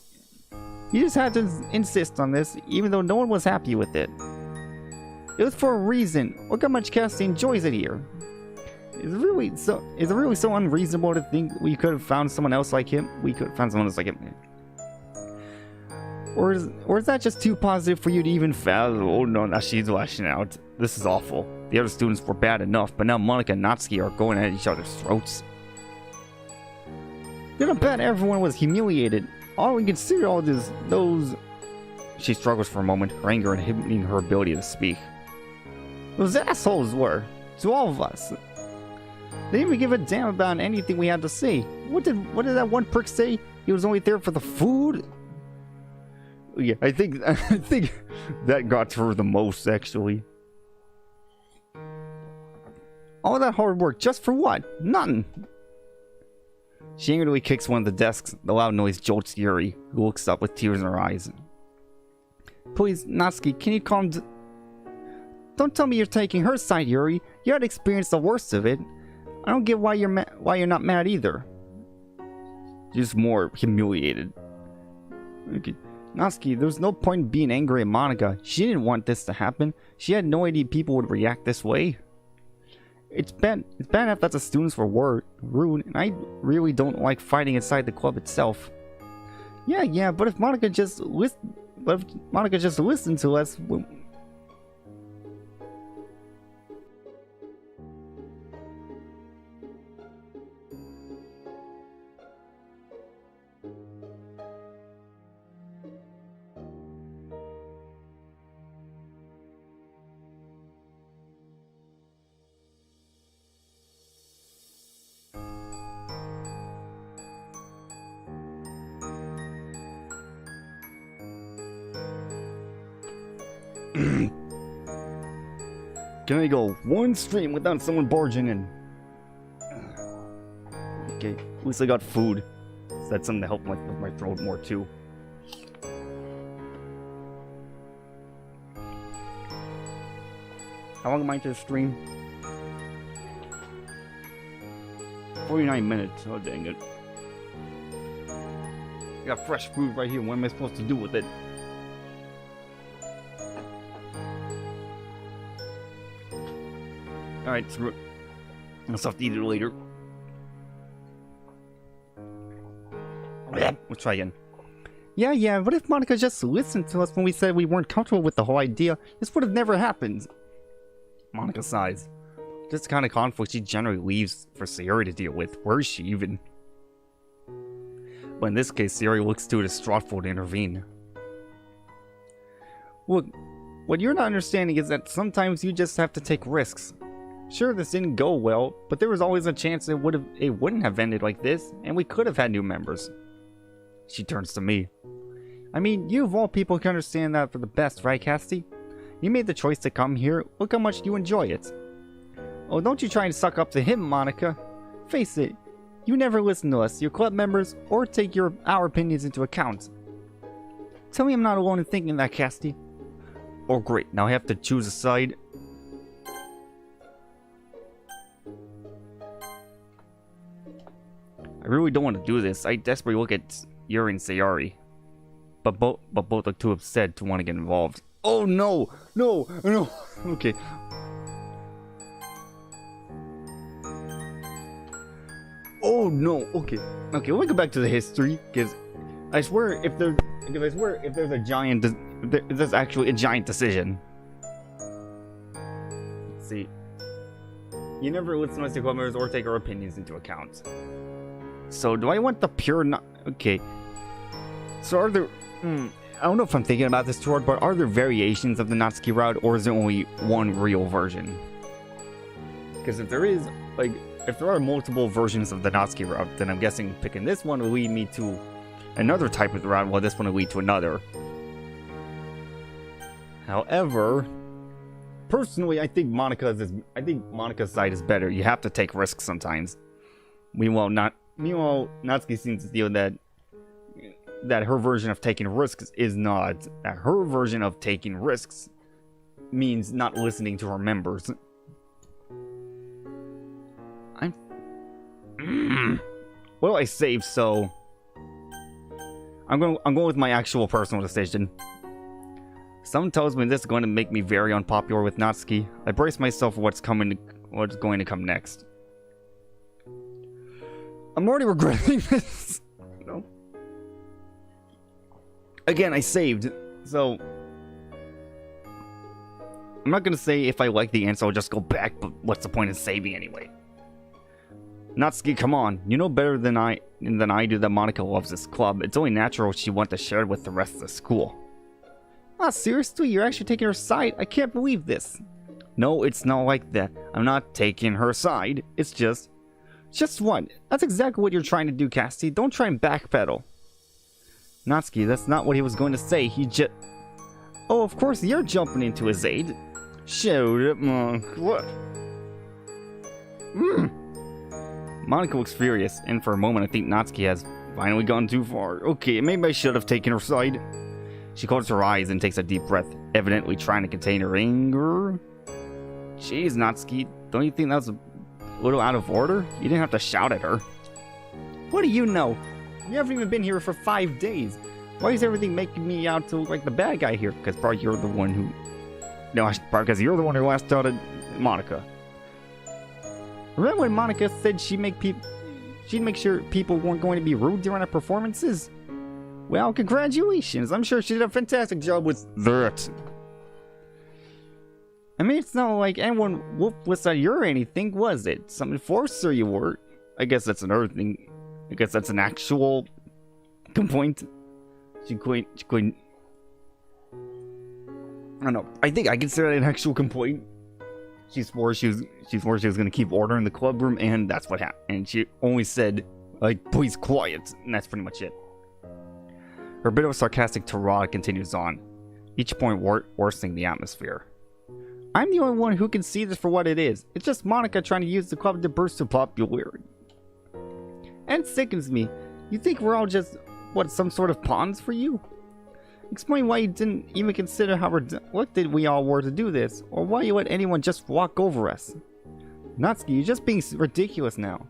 You just had to insist on this, even though no one was happy with it. It was for a reason. Look how much Casti enjoys it here. Is it really so unreasonable to think we could have found someone else like him? We could have found someone else like him. Or is that just too positive for you to even fathom? Oh no, now she's lashing out. This is awful. The other students were bad enough, but now Monika and Natsuki are going at each other's throats. Gonna bet everyone was humiliated. All we consider all those... She struggles for a moment, her anger inhibiting her ability to speak. Those assholes were. To all of us. They didn't even give a damn about anything we had to say. What did that one prick say? He was only there for the food? Yeah, I think that got to her the most, actually. All that hard work just for what? Nothing. She angrily kicks one of the desks. The loud noise jolts Yuri, who looks up with tears in her eyes. Please, Natsuki, can you calm down? Don't tell me you're taking her side, Yuri. You had experienced the worst of it. I don't get why you're not mad either. Just more humiliated. Okay. Natsuki, there's no point in being angry at Monika. She didn't want this to happen. She had no idea people would react this way. It's bad enough that the students were rude, and I really don't like fighting inside the club itself. Yeah, but if Monika just listened to us... Can I go one stream without someone barging in? Okay, at least I got food. So that's something to help with my throat more too. How long am I to stream? 49 minutes. Oh dang it. I got fresh food right here. What am I supposed to do with it? Alright, screw it. I'll have to eat it later. We'll try again. Yeah, what if Monica just listened to us when we said we weren't comfortable with the whole idea? This would have never happened. Monica sighs. This is the kind of conflict she generally leaves for Sayori to deal with. Where is she even? But in this case, Sayori looks too distraught to intervene. Look, what you're not understanding is that sometimes you just have to take risks. Sure, this didn't go well, but there was always a chance it wouldn't have ended like this, and we could have had new members. She turns to me. I mean, you of all people can understand that for the best, right, Casty? You made the choice to come here. Look how much you enjoy it. Oh, don't you try and suck up to him, Monica. Face it, you never listen to us, your club members, or take our opinions into account. Tell me I'm not alone in thinking that, Casty. Oh, great. Now I have to choose a side. I really don't want to do this. I desperately look at Yuri and Sayori. But both are too upset to want to get involved. Oh no! No! Okay. Oh no! Okay, let me go back to the history, because I swear if there's a giant, there's actually a giant decision. Let's see. You never listen to us club members or take our opinions into account. So do I want the pure? Okay. So are there? I don't know if I'm thinking about this too hard, but are there variations of the Natsuki route, or is there only one real version? Because if there is, if there are multiple versions of the Natsuki route, then I'm guessing picking this one will lead me to another type of route, while this one will lead to another. However, personally, I think Monica's side is better. You have to take risks sometimes. Meanwhile, Natsuki seems to feel that her version of taking risks is not. That her version of taking risks means not listening to her members. Well, I saved, so I'm going with my actual personal decision. Something tells me this is going to make me very unpopular with Natsuki. I brace myself for what's going to come next. I'm already regretting this. No. Again, I saved, so I'm not gonna say if I like the answer, I'll just go back, but what's the point of saving anyway? Natsuki, come on. You know better than I do that Monica loves this club. It's only natural she wants to share it with the rest of the school. Ah, seriously? You're actually taking her side? I can't believe this. No, it's not like that. I'm not taking her side. It's just what? That's exactly what you're trying to do, Casty. Don't try and backpedal. Natsuki, that's not what he was going to say. He just... Oh, of course you're jumping into his aid. Showed up, monk. What? Monica looks furious, and for a moment I think Natsuki has finally gone too far. Okay, maybe I should have taken her side. She closes her eyes and takes a deep breath, evidently trying to contain her anger. Jeez, Natsuki, don't you think that was a little out of order? You didn't have to shout at her. What do you know? You haven't even been here for 5 days. Why is everything making me out to look like the bad guy here? Because probably you're the one who... No, probably because you're the one who asked out at Monica. Remember when Monica said she'd make sure people weren't going to be rude during her performances? Well, congratulations. I'm sure she did a fantastic job with that. I mean, it's not like anyone whooped with you or anything, was it? Some enforcer you were. I guess that's another thing. I guess that's an actual complaint. She couldn't. I don't know. I think I consider it an actual complaint. She swore she was gonna keep order in the club room, and that's what happened. And she only said, like, please quiet, and that's pretty much it. Her bit of sarcastic tirade continues on, each point worsening the atmosphere. I'm the only one who can see this for what it is. It's just Monica trying to use the club to burst to popularity. And it sickens me. You think we're all just, what, some sort of pawns for you? Explain why you didn't even consider how what did we all were to do this, or why you let anyone just walk over us. Natsuki, you're just being ridiculous now.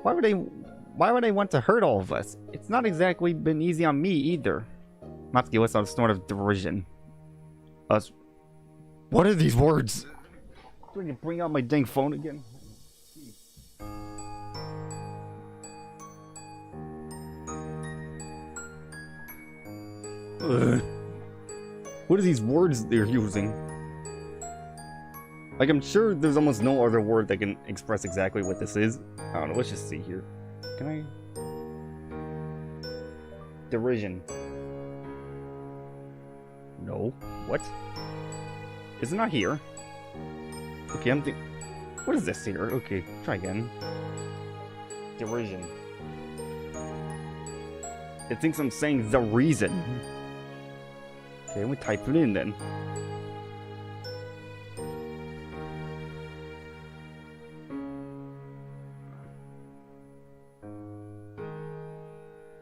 Why would they want to hurt all of us? It's not exactly been easy on me either. Natsuki lets out a snort of derision. Us. What are these words? Do I need to bring out my dang phone again? What are these words they're using? Like, I'm sure there's almost no other word that can express exactly what this is. I don't know, let's just see here. Can I? Derision. No. What? Is it not here? Okay, I'm thinking... What is this here? Okay, try again. Derision. It thinks I'm saying the reason. Okay, let me type it in then.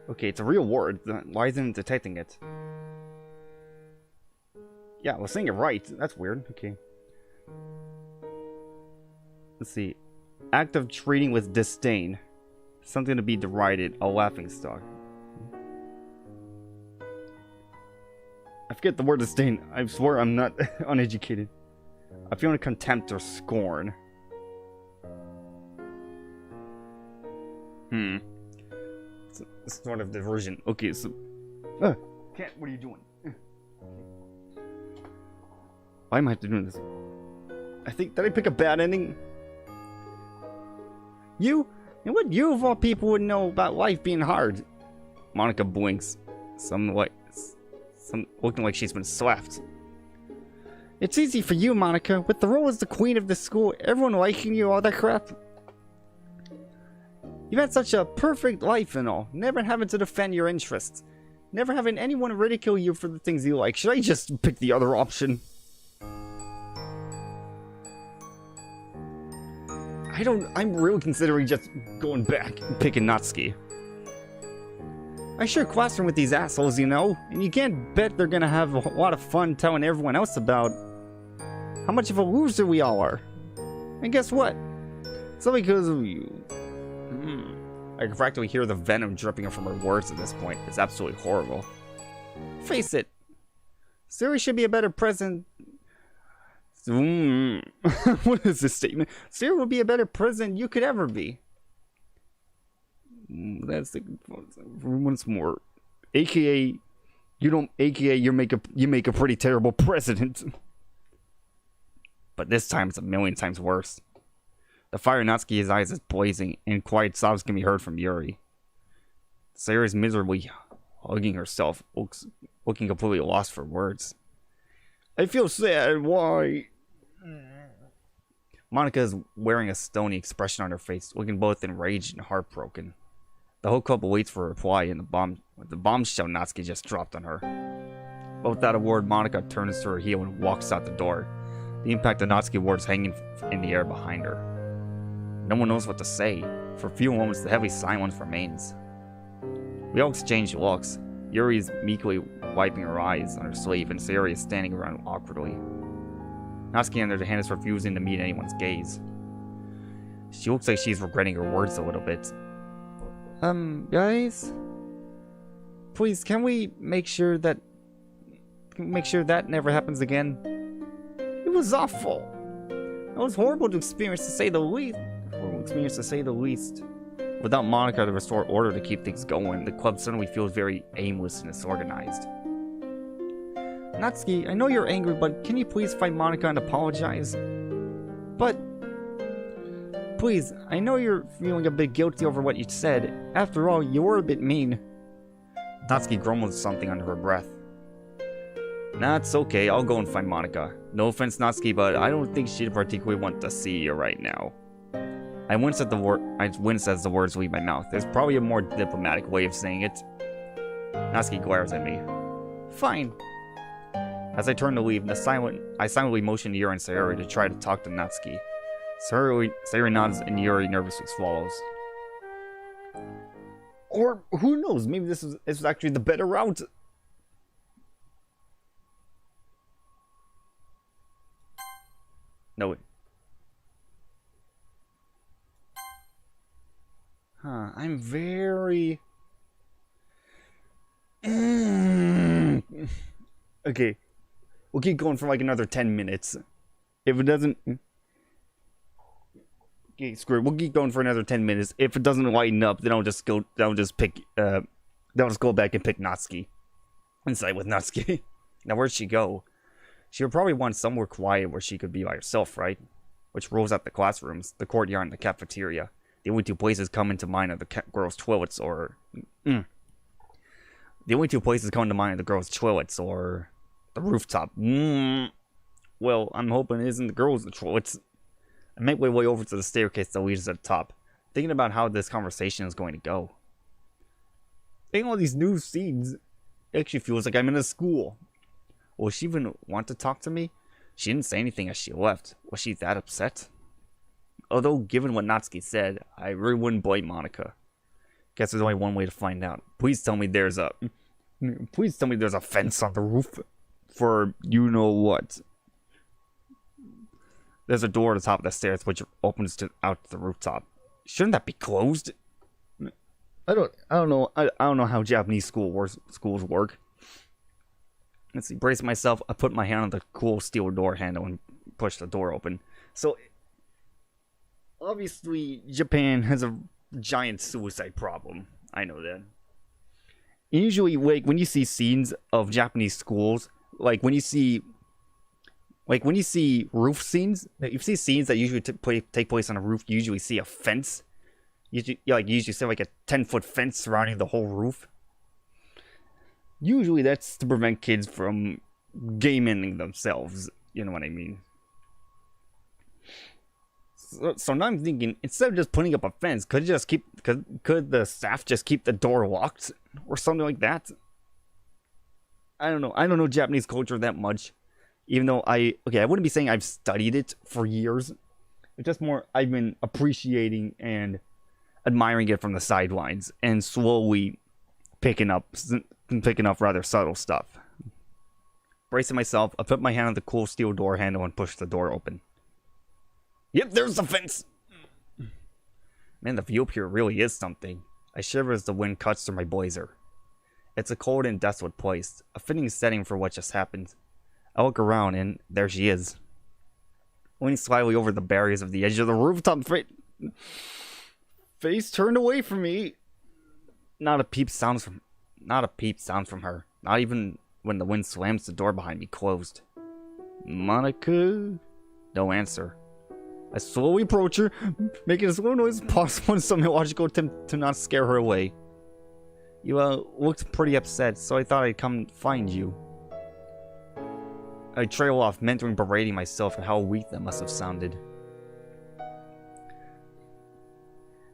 Okay, it's a real word. Why isn't it detecting it? Yeah, I was saying it right. That's weird. Okay. Let's see. Act of treating with disdain. Something to be derided. A laughingstock. I forget the word disdain. I swear I'm not uneducated. I feel contempt or scorn. It's sort of diversion. Okay, so... Cat, what are you doing? Why am I have to do this? I think... Did I pick a bad ending? You? And what you of all people would know about life being hard? Monica blinks. Looking like she's been slapped. It's easy for you, Monica. With the role as the queen of the school, everyone liking you, all that crap. You've had such a perfect life and all. Never having to defend your interests. Never having anyone ridicule you for the things you like. Should I just pick the other option? I'm really considering just going back and picking Natsuki. I share a classroom with these assholes, you know, and you can't bet they're gonna have a lot of fun telling everyone else about how much of a loser we all are. And guess what? It's all because of you. I can practically hear the venom dripping from her words at this point. It's absolutely horrible. Face it, Siri should be a better president. What is this statement? Siri would be a better president you could ever be. That's the once more. AKA, you make a pretty terrible president. But this time it's a million times worse. The fire in Natsuki's eyes is blazing, and quiet sobs can be heard from Yuri. Sarah is miserably hugging herself, looking completely lost for words. I feel sad, why? Monica is wearing a stony expression on her face, looking both enraged and heartbroken. The whole couple waits for a reply, and the bombshell Natsuki just dropped on her. But without a word, Monica turns to her heel and walks out the door, the impact of Natsuki's words hanging in the air behind her. No one knows what to say. For a few moments, the heavy silence remains. We all exchange looks. Yuri is meekly wiping her eyes on her sleeve, and Sayori is standing around awkwardly. Natsuki, on the other hand, is refusing to meet anyone's gaze. She looks like she's regretting her words a little bit. Guys? Please, can we make sure that never happens again? It was awful. It was horrible to experience, to say the least. Without Monica to restore order to keep things going, the club suddenly feels very aimless and disorganized. Natsuki, I know you're angry, but can you please find Monica and apologize? But... please, I know you're feeling a bit guilty over what you said. After all, you were a bit mean. Natsuki grumbled something under her breath. Nah, it's okay. I'll go and find Monica. No offense, Natsuki, but I don't think she'd particularly want to see you right now. I wince as the words leave my mouth. There's probably a more diplomatic way of saying it. Natsuki glares at me. Fine. As I turn to leave, I silently motion to Yuri and Sayori to try to talk to Natsuki. Sayori nods and Yuri nervously swallows. Or, who knows, maybe this is actually the better route. No. Huh, I'm very... Okay. We'll keep going for like another 10 minutes. If it doesn't... Okay, screw it. We'll keep going for another 10 minutes. If it doesn't lighten up, then I'll just go back and pick Natsuki. And side with Natsuki. Now, where'd she go? She would probably want somewhere quiet where she could be by herself, right? Which rolls out the classrooms, the courtyard, and the cafeteria. The only two places coming to mind are the girls' toilets or... The only two places coming to mind are the girls' toilets or... the rooftop. Well, I'm hoping it isn't the girls' toilets. I make my way over to the staircase that leads to the top, thinking about how this conversation is going to go. Thinking all these new scenes, it actually feels like I'm in a school. Will she even want to talk to me? She didn't say anything as she left. Was she that upset? Although, given what Natsuki said, I really wouldn't blame Monica. Guess there's only one way to find out. Please tell me there's a fence on the roof. For you know what. There's a door at the top of the stairs which opens out to the rooftop. Shouldn't that be closed? I don't know how Japanese schools work. Let's see, brace myself. I put my hand on the cool steel door handle and push the door open. So, obviously, Japan has a giant suicide problem. I know that. Usually, like, when you see scenes of Japanese schools, like when you see roof scenes, if you see scenes that usually take place on a roof, you usually see a fence. You usually see like a 10-foot fence surrounding the whole roof. Usually that's to prevent kids from gaming themselves. You know what I mean? So now I'm thinking, instead of just putting up a fence, could the staff just keep the door locked or something like that? I don't know. I don't know Japanese culture that much. Even though I wouldn't be saying I've studied it for years. It's just more I've been appreciating and admiring it from the sidelines and slowly picking up rather subtle stuff. Bracing myself, I put my hand on the cool steel door handle and push the door open. Yep, there's the fence! Man, the view up here really is something. I shiver as the wind cuts through my blazer. It's a cold and desolate place, a fitting setting for what just happened. I look around and there she is. Leaning slightly over the barriers of the edge of the rooftop, face turned away from me. Not a peep sounds from her. Not even when the wind slams the door behind me closed. Monica? No answer. I slowly approach her, making as low noise as possible in some illogical attempt to not scare her away. You looked pretty upset, so I thought I'd come find you. I trail off, mentally berating myself for how weak that must have sounded.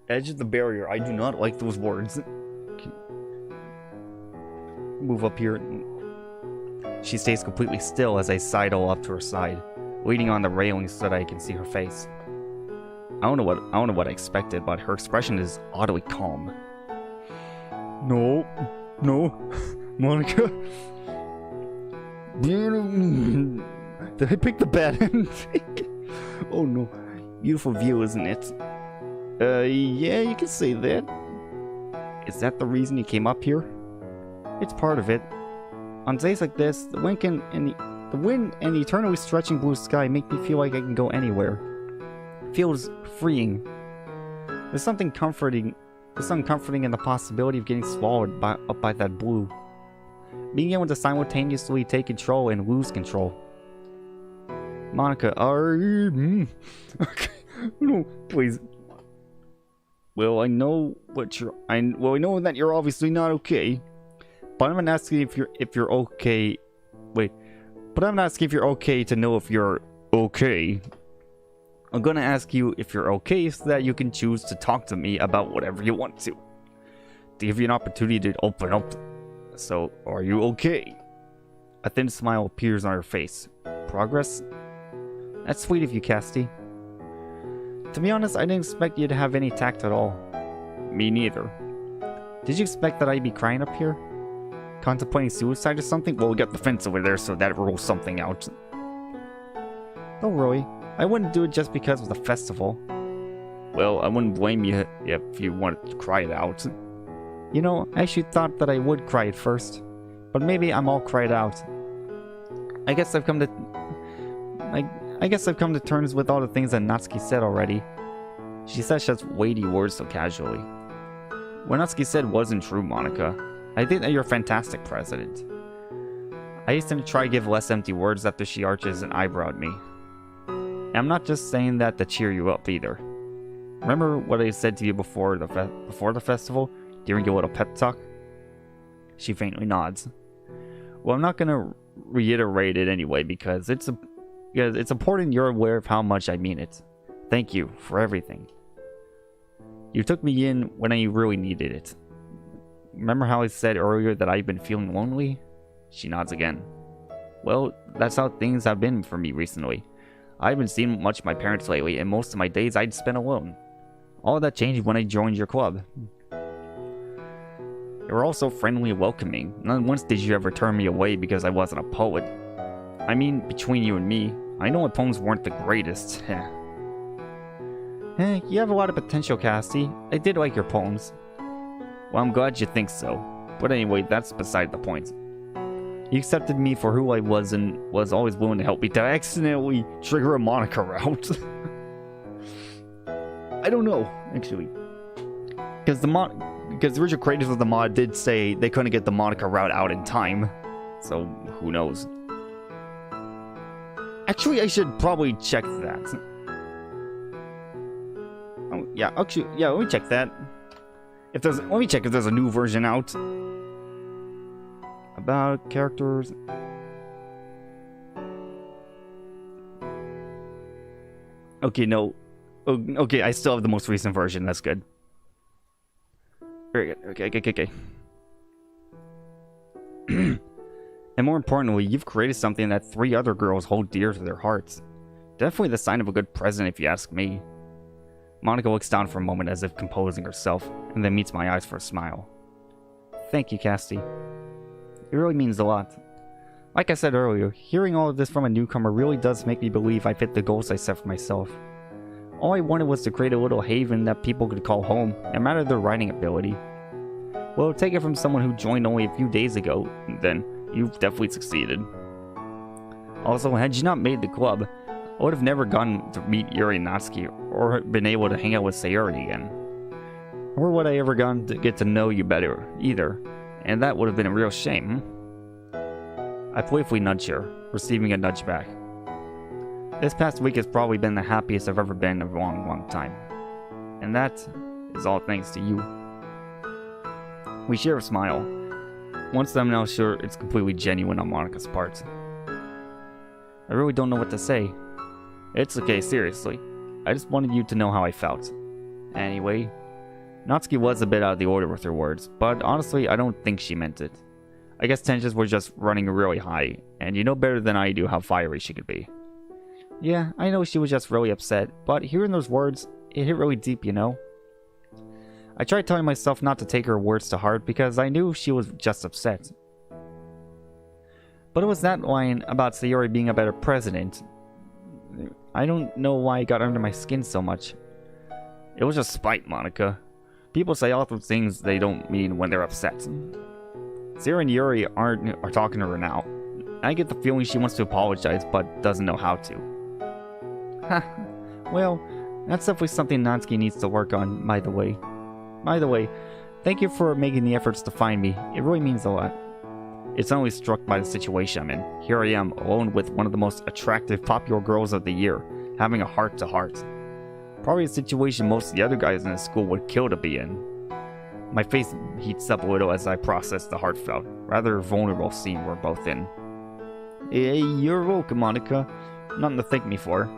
Edge of the barrier. I do not like those words. Move up here. She stays completely still as I sidle up to her side, leaning on the railing so that I can see her face. I don't know what I expected, but her expression is oddly calm. No, Monica. Did I pick the bad end? Oh no, beautiful view, isn't it? Yeah, you can say that. Is that the reason you came up here? It's part of it. On days like this, the wind and the eternally stretching blue sky make me feel like I can go anywhere. It feels freeing. There's something comforting in the possibility of getting swallowed up by that blue. Being able to simultaneously take control and lose control. Monica, okay, no, please. Well, I know I know that you're obviously not okay. But I'm gonna ask you if you're okay. Wait. But I'm not asking if you're okay to know if you're okay. I'm gonna ask you if you're okay so that you can choose to talk to me about whatever you want to give you an opportunity to open up. So, are you okay? A thin smile appears on her face. Progress? That's sweet of you, Casty. To be honest, I didn't expect you to have any tact at all. Me neither. Did you expect that I'd be crying up here? Contemplating suicide or something? Well, we got the fence over there, so that rules something out. Don't worry. I wouldn't do it just because of the festival. Well, I wouldn't blame you if you wanted to cry it out. You know, I actually thought that I would cry at first. But maybe I'm all cried out. I guess I've come to terms with all the things that Natsuki said already. She said such weighty words so casually. What Natsuki said wasn't true, Monica. I think that you're a fantastic president. I used to try to give less empty words after she arches an eyebrow at me. And I'm not just saying that to cheer you up either. Remember what I said to you before the festival, during your little pep talk? She faintly nods. Well, I'm not gonna reiterate it anyway because it's important you're aware of how much I mean it. Thank you for everything. You took me in when I really needed it. Remember how I said earlier that I've been feeling lonely? She nods again. Well, that's how things have been for me recently. I haven't seen much of my parents lately, and most of my days I'd spent alone. All of that changed when I joined your club. You were all so friendly and welcoming. Not once did you ever turn me away because I wasn't a poet. I mean, between you and me, I know my poems weren't the greatest. You have a lot of potential, Cassie. I did like your poems. Well, I'm glad you think so. But anyway, that's beside the point. You accepted me for who I was and was always willing to help me to accidentally trigger a Monica route. I don't know, actually. Because the original creators of the mod did say they couldn't get the Monica route out in time. So, who knows? Actually, I should probably check that. Oh, yeah, actually, yeah, let me check that. Let me check if there's a new version out. About characters. Okay, no. Oh, okay, I still have the most recent version. That's good. Very good. Okay. And more importantly, you've created something that 3 other girls hold dear to their hearts. Definitely the sign of a good president, if you ask me. Monica looks down for a moment as if composing herself, and then meets my eyes for a smile. Thank you, Casty. It really means a lot. Like I said earlier, hearing all of this from a newcomer really does make me believe I've hit the goals I set for myself. All I wanted was to create a little haven that people could call home, no matter their writing ability. Well, take it from someone who joined only a few days ago, then you've definitely succeeded. Also, had you not made the club, I would have never gotten to meet Yuri and Natsuki, or been able to hang out with Sayori again. Or would I ever gotten to get to know you better, either, and that would have been a real shame. I playfully nudge her, receiving a nudge back. This past week has probably been the happiest I've ever been in a long time. And that is all thanks to you. We share a smile. Once I'm now sure it's completely genuine on Monica's part. I really don't know what to say. It's okay, seriously. I just wanted you to know how I felt. Anyway, Natsuki was a bit out of the order with her words, but honestly, I don't think she meant it. I guess tensions were just running really high, and you know better than I do how fiery she could be. Yeah, I know she was just really upset, but hearing those words, it hit really deep, you know? I tried telling myself not to take her words to heart because I knew she was just upset. But it was that line about Sayori being a better president. I don't know why it got under my skin so much. It was just spite, Monica. People say awful things they don't mean when they're upset. Sayori and Yuri are talking to her now. I get the feeling she wants to apologize, but doesn't know how to. Well, that's definitely something Natsuki needs to work on, by the way. By the way, thank you for making the efforts to find me. It really means a lot. It's only struck by the situation I'm in. Here I am, alone with one of the most attractive popular girls of the year, having a heart-to-heart. Probably a situation most of the other guys in the school would kill to be in. My face heats up a little as I process the heartfelt, rather vulnerable scene we're both in. Hey, you're welcome, Monica. Nothing to thank me for.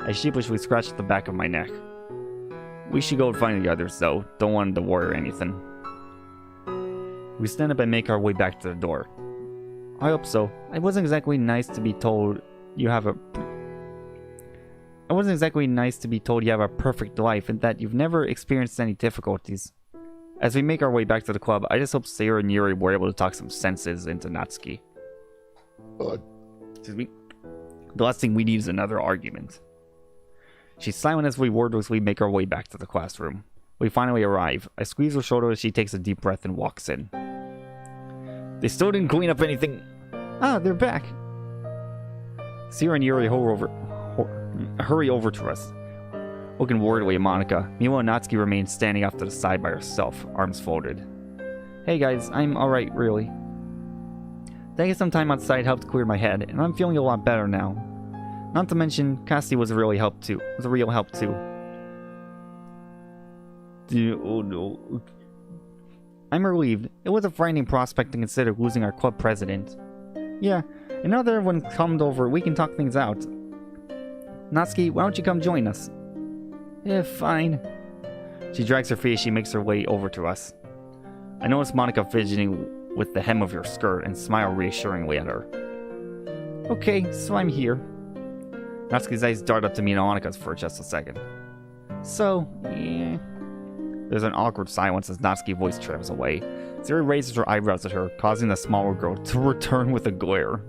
I sheepishly scratched the back of my neck. We should go and find the others, though. Don't want them to worry or anything. We stand up and make our way back to the door. I hope so. It wasn't exactly nice to be told you have a... It wasn't exactly nice to be told you have a perfect life and that you've never experienced any difficulties. As we make our way back to the club, I just hope Sayori and Yuri were able to talk some senses into Natsuki. Excuse me. The last thing we need is another argument. She's silent as we wordlessly make our way back to the classroom. We finally arrive. I squeeze her shoulder as she takes a deep breath and walks in. They still didn't clean up anything. Ah, they're back. Sayori and Yuri hurry over to us, looking worriedly at Monika. Meanwhile, Natsuki remains standing off to the side by herself, arms folded. Hey guys, I'm alright, really. Taking some time outside helped clear my head, and I'm feeling a lot better now. Not to mention, Cassie was a real help too. Oh no. I'm relieved. It was a frightening prospect to consider losing our club president. Yeah, and now that everyone's calmed over, we can talk things out. Natsuki, why don't you come join us? Yeah, fine. She drags her feet as she makes her way over to us. I notice Monika fidgeting with the hem of your skirt and smile reassuringly at her. Okay, so I'm here. Natsuki's eyes dart up to me and Monika's for just a second. So, yeah. There's an awkward silence as Natsuki's voice trembles away. Sayori raises her eyebrows at her, causing the smaller girl to return with a glare.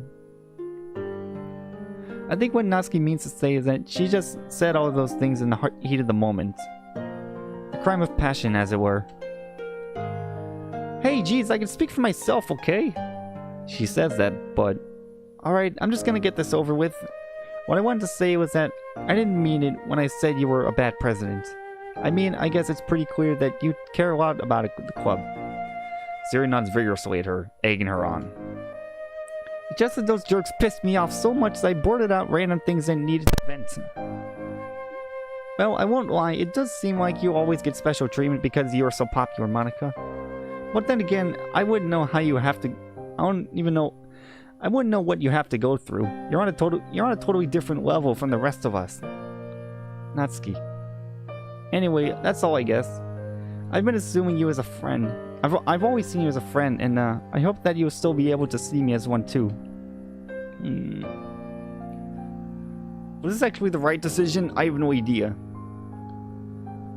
I think what Natsuki means to say is that she just said all of those things in the heat of the moment. A crime of passion, as it were. Hey, geez, I can speak for myself, okay? She says that, but... Alright, I'm just gonna get this over with. What I wanted to say was that I didn't mean it when I said you were a bad president. I mean, I guess it's pretty clear that you care a lot about the club. Sayori nods vigorously at her, egging her on. Just that those jerks pissed me off so much that I blurted out random things and needed to vent. Well, I won't lie, it does seem like you always get special treatment because you're so popular, Monika. But then again, I wouldn't know how you have to... I wouldn't know what you have to go through. You're on a totally different level from the rest of us. Natsuki. Anyway, that's all I guess. I've been assuming you as a friend. I've always seen you as a friend, and I hope that you'll still be able to see me as one too. Was this actually the right decision? I have no idea.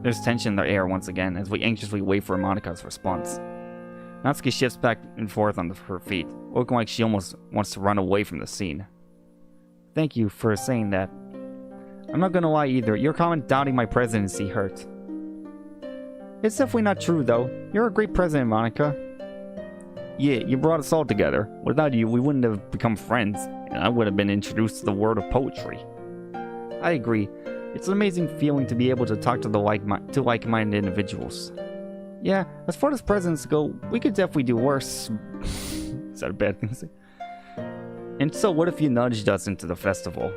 There's tension in the air once again as we anxiously wait for Monika's response. Natsuki shifts back and forth on her feet, looking like she almost wants to run away from the scene. Thank you for saying that. I'm not gonna lie either, your comment doubting my presidency hurt. It's definitely not true though. You're a great president, Monika. Yeah, you brought us all together. Without you, we wouldn't have become friends, and I would have been introduced to the world of poetry. I agree. It's an amazing feeling to be able to talk to like-minded individuals. Yeah, as far as presidents go, we could definitely do worse. Is that a bad thing to say? And so what if you nudged us into the festival?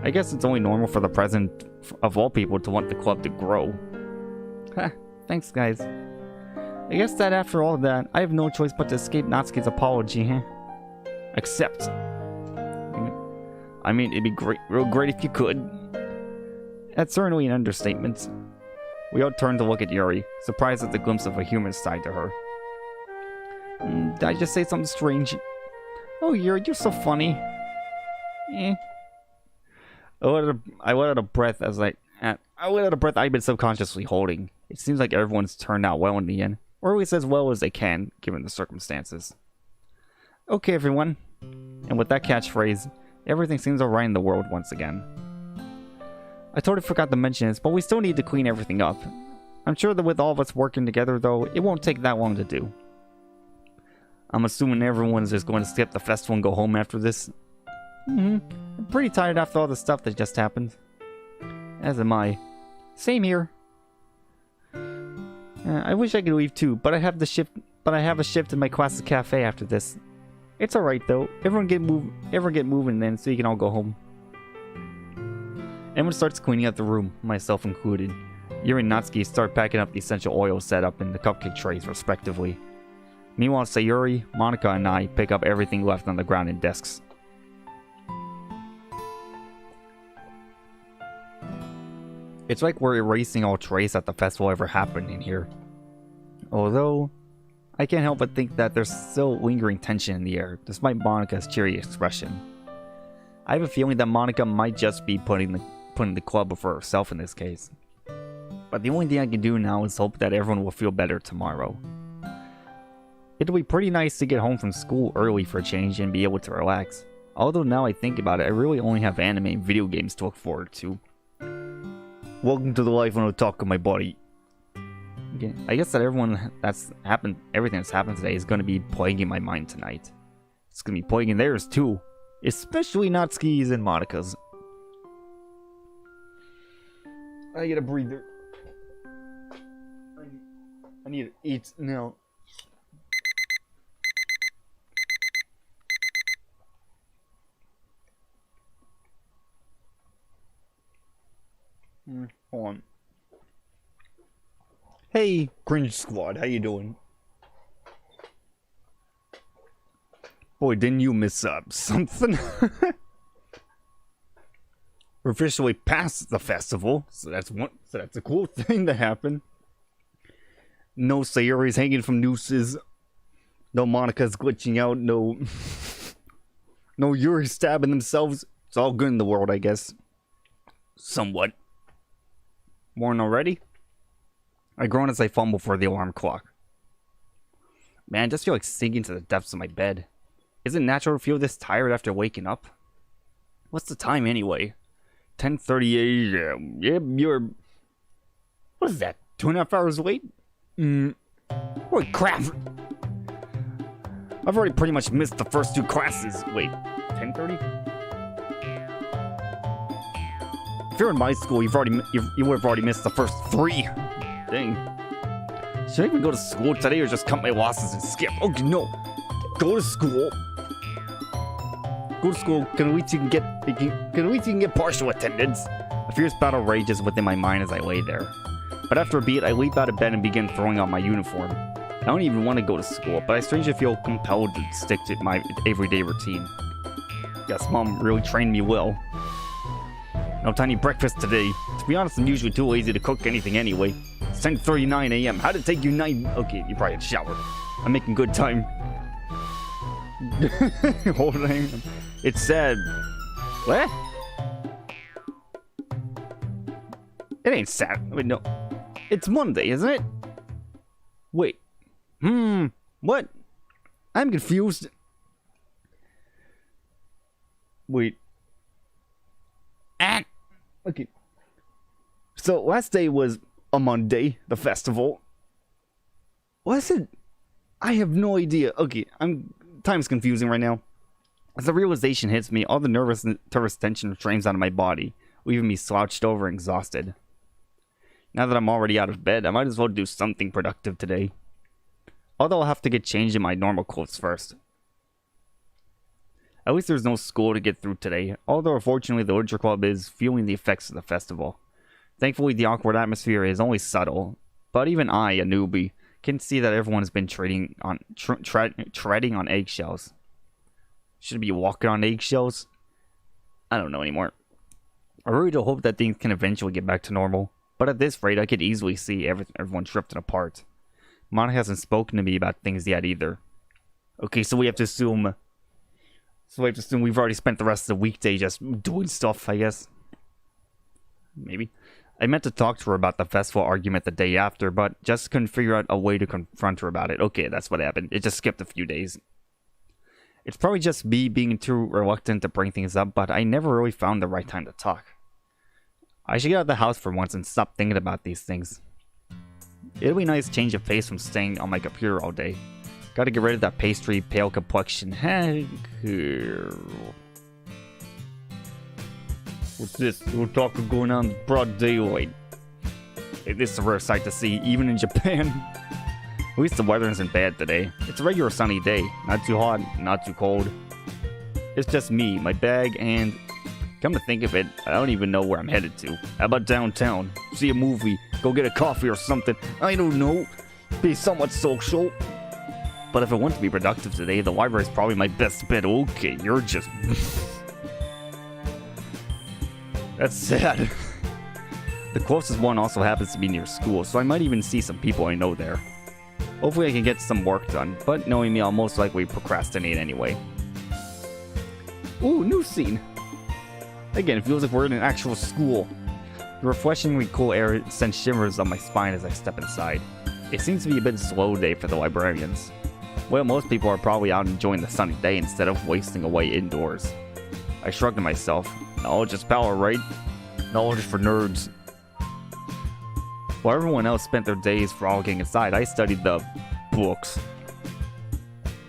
I guess it's only normal for the president of all people to want the club to grow. Ha, thanks guys. I guess that after all of that, I have no choice but to escape Natsuki's apology, huh? Accept. I mean, it'd be real great if you could. That's certainly an understatement. We all turn to look at Yuri, surprised at the glimpse of a human side to her. Did I just say something strange? Oh, Yuri, you're so funny. Eh. I let out a breath I've been subconsciously holding. It seems like everyone's turned out well in the end, or at least as well as they can, given the circumstances. Okay, everyone. And with that catchphrase, everything seems alright in the world once again. I totally forgot to mention this, but we still need to clean everything up. I'm sure that with all of us working together, though, it won't take that long to do. I'm assuming everyone's just going to skip the festival and go home after this. I'm pretty tired after all the stuff that just happened. As am I. Same here. I wish I could leave too, but I have a shift in my class's cafe after this. It's alright though. Everyone get moving then, so you can all go home. Everyone starts cleaning up the room, myself included. Yuri and Natsuki start packing up the essential oils set up in the cupcake trays, respectively. Meanwhile, Sayori, Monika, and I pick up everything left on the ground and desks. It's like we're erasing all trace that the festival ever happened in here. Although, I can't help but think that there's still lingering tension in the air, despite Monica's cheery expression. I have a feeling that Monica might just be putting the club before herself in this case. But the only thing I can do now is hope that everyone will feel better tomorrow. It'll be pretty nice to get home from school early for a change and be able to relax. Although now I think about it, I really only have anime and video games to look forward to. Welcome to the life on Otaku, my buddy. Okay, I guess that everything that's happened today is going to be plaguing my mind tonight. It's going to be plaguing theirs too. Especially Natsuki's and Monica's. I get a breather. I need to eat now. Hold on. Hey, Cringe Squad, how you doing? Boy, didn't you miss something? We're officially past the festival, so that's a cool thing that happened. No Sayori's hanging from nooses. No Monica's glitching out. No Yuri stabbing themselves. It's all good in the world, I guess. Somewhat. Morning already? I groan as I fumble for the alarm clock. Man, I just feel like sinking to the depths of my bed. Is it natural to feel this tired after waking up? What's the time anyway? 10:30 a.m. Yep, you're... What is that? 2.5 hours late? Holy crap! I've already pretty much missed the first 2 classes. Wait, 10:30? If you're in my school, you would have already missed the first 3. Dang. Should I even go to school today or just cut my losses and skip? Oh no! Go to school. Go to school. Can at least you can get partial attendance. A fierce battle rages within my mind as I lay there. But after a beat, I leap out of bed and begin throwing on my uniform. I don't even want to go to school, but I strangely feel compelled to stick to my everyday routine. Guess Mom really trained me well. No tiny breakfast today. To be honest, I'm usually too lazy to cook anything anyway. It's 10:39 a.m. How'd it take you 9? Okay, you probably had showered. I'm making good time. Hold on. It said... What? It ain't Saturday. Wait, no. It's Monday, isn't it? Wait. What? I'm confused. Wait. Okay. So last day was a Monday, the festival. Was it? I have no idea. Okay, time's confusing right now. As the realization hits me, all the nervous tension drains out of my body, leaving me slouched over and exhausted. Now that I'm already out of bed, I might as well do something productive today. Although I'll have to get changed in my normal clothes first. At least there's no school to get through today, although unfortunately the Literature Club is feeling the effects of the festival. Thankfully the awkward atmosphere is only subtle, but even I, a newbie, can see that everyone has been treading on eggshells. Should be walking on eggshells? I don't know anymore. I really do hope that things can eventually get back to normal, but at this rate I could easily see everyone drifting apart. Monica hasn't spoken to me about things yet either. Okay, so we have to assume... we've already spent the rest of the weekday just doing stuff, I guess. Maybe. I meant to talk to her about the festival argument the day after, but just couldn't figure out a way to confront her about it. Okay, that's what happened. It just skipped a few days. It's probably just me being too reluctant to bring things up, but I never really found the right time to talk. I should get out of the house for once and stop thinking about these things. It'll be a nice change of pace from staying on my computer all day. Gotta get rid of that pastry, pale complexion. Heck. What's this? We're talking going on in broad daylight. Hey, this is a rare sight to see, even in Japan. At least the weather isn't bad today. It's a regular sunny day. Not too hot, not too cold. It's just me, my bag, and... Come to think of it, I don't even know where I'm headed to. How about downtown? See a movie, go get a coffee or something. I don't know. Be somewhat social. But if I want to be productive today, the library is probably my best bet. Okay, you're just... That's sad. The closest one also happens to be near school, so I might even see some people I know there. Hopefully I can get some work done, but knowing me, I'll most likely procrastinate anyway. Ooh, new scene! Again, it feels like we're in an actual school. The refreshingly cool air sends shivers on my spine as I step inside. It seems to be a bit slow day for the librarians. Well, most people are probably out enjoying the sunny day instead of wasting away indoors. I shrugged to myself. Knowledge is power, right? Knowledge is for nerds. While everyone else spent their days frolicking inside, I studied the books.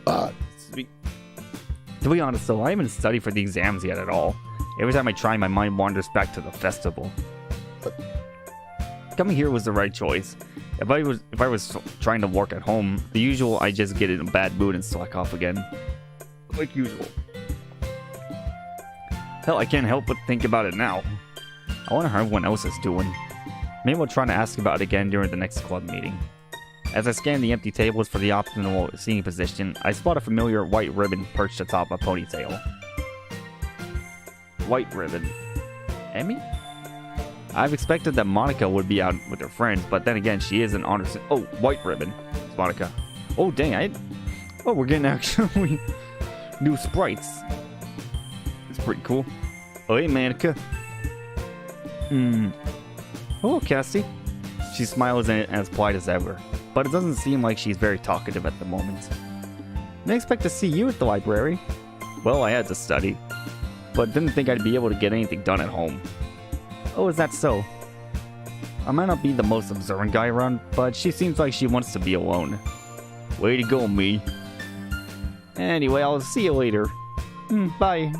To be honest though, I haven't studied for the exams yet at all. Every time I try, my mind wanders back to the festival. Coming here was the right choice. If I was trying to work at home, the usual, I just get in a bad mood and slack off again. Like usual. Hell, I can't help but think about it now. I wonder how everyone else is doing. Maybe we'll try to ask about it again during the next club meeting. As I scan the empty tables for the optimal seating position, I spot a familiar white ribbon perched atop a ponytail. White ribbon. Emmy? I've expected that Monica would be out with her friends, but then again, she is an honors. Oh, white ribbon. It's Monica. Oh, dang, oh, we're getting actually new sprites. It's pretty cool. Oh, hey, Monica. Hello, Cassie. She smiles and as polite as ever, but it doesn't seem like she's very talkative at the moment. Didn't expect to see you at the library. Well, I had to study, but didn't think I'd be able to get anything done at home. Oh, is that so? I might not be the most observant guy around, but she seems like she wants to be alone. Way to go, me. Anyway, I'll see you later. Bye.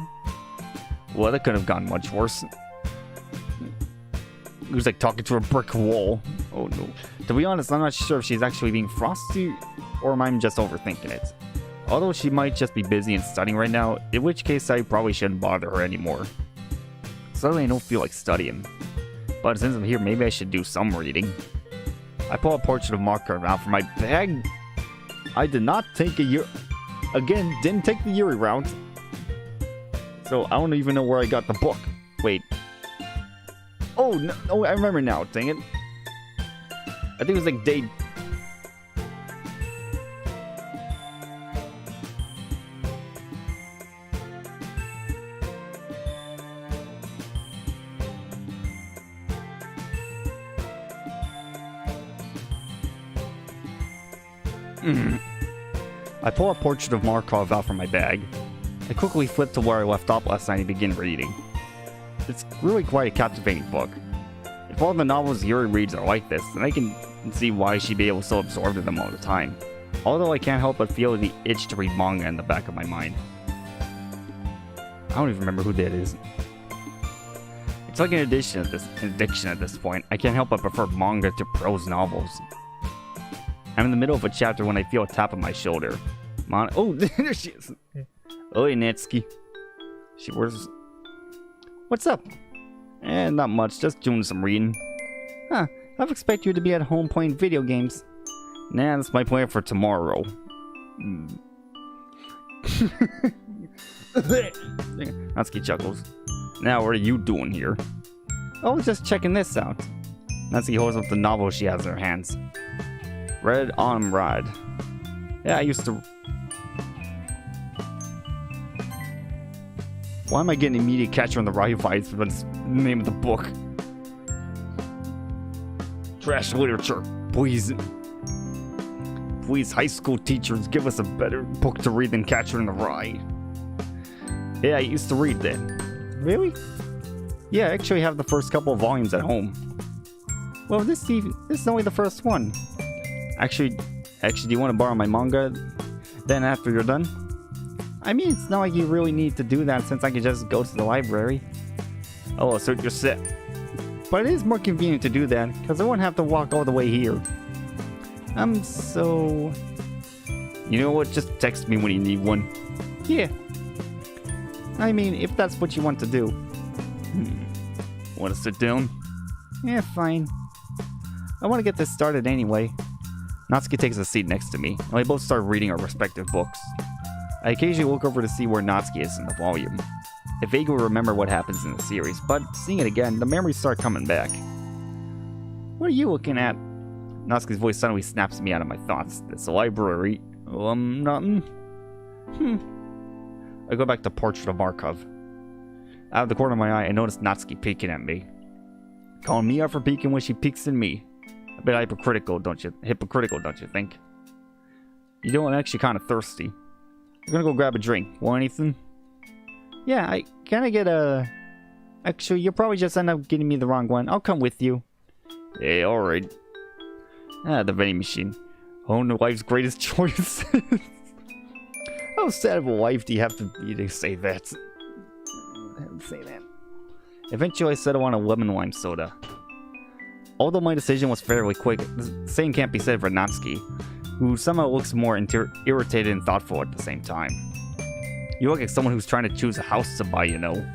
Well, that could have gone much worse. It was like talking to a brick wall. Oh no. To be honest, I'm not sure if she's actually being frosty or am I just overthinking it. Although she might just be busy and studying right now, in which case I probably shouldn't bother her anymore. Suddenly I don't feel like studying. But since I'm here, maybe I should do some reading. I pull a portrait of marker out from my bag. I did not take a year. Again, didn't take the Yuri route. So I don't even know where I got the book. Wait. Oh, no, oh, I remember now, dang it. I think it was like day... I pull a portrait of Markov out from my bag. I quickly flip to where I left off last night and begin reading. It's really quite a captivating book. If all the novels Yuri reads are like this, then I can see why she'd be able to so absorbed in them all the time. Although I can't help but feel the itch to read manga in the back of my mind. I don't even remember who that is. It's like an addiction at this point. I can't help but prefer manga to prose novels. I'm in the middle of a chapter when I feel a tap on my shoulder. Oh, there she is. Oh, hey, Natsuki. She wears... What's up? Not much, just doing some reading. Huh, I've expected you to be at home playing video games. Nah, that's my plan for tomorrow. Natsuki chuckles. Now, what are you doing here? Oh, just checking this out. Natsuki holds up the novel she has in her hands. Red on Rod. Yeah, I used to... Why am I getting immediate Catcher in the Rye vibes for the name of the book? Trash literature, please. Please, high school teachers, give us a better book to read than Catcher in the Rye. Yeah, I used to read that. Really? Yeah, I actually have the first couple of volumes at home. Well, this is only the first one. Actually, do you want to borrow my manga then after you're done? I mean, it's not like you really need to do that since I can just go to the library. Oh, so you're set. But it is more convenient to do that, because I won't have to walk all the way here. So... You know what? Just text me when you need one. Yeah. I mean, if that's what you want to do. Want to sit down? Yeah, fine. I want to get this started anyway. Natsuki takes a seat next to me, and we both start reading our respective books. I occasionally look over to see where Natsuki is in the volume. I vaguely remember what happens in the series, but seeing it again, the memories start coming back. What are you looking at? Natsuki's voice suddenly snaps me out of my thoughts. This library. Nothing. I go back to Portrait of Markov. Out of the corner of my eye, I notice Natsuki peeking at me. Calling me out for peeking when she peeks in me. A bit hypocritical, don't you think? You know, I'm actually kind of thirsty. I'm gonna go grab a drink. Want anything? Yeah, can I get a... Actually, you'll probably just end up getting me the wrong one. I'll come with you. Hey, alright. The vending machine. Own life's greatest choice. How sad of a wife do you have to be to say that? Eventually, I said I want a lemon lime soda. Although my decision was fairly quick, the same can't be said for Natsuki, who somehow looks more irritated and thoughtful at the same time. You look like someone who's trying to choose a house to buy, you know.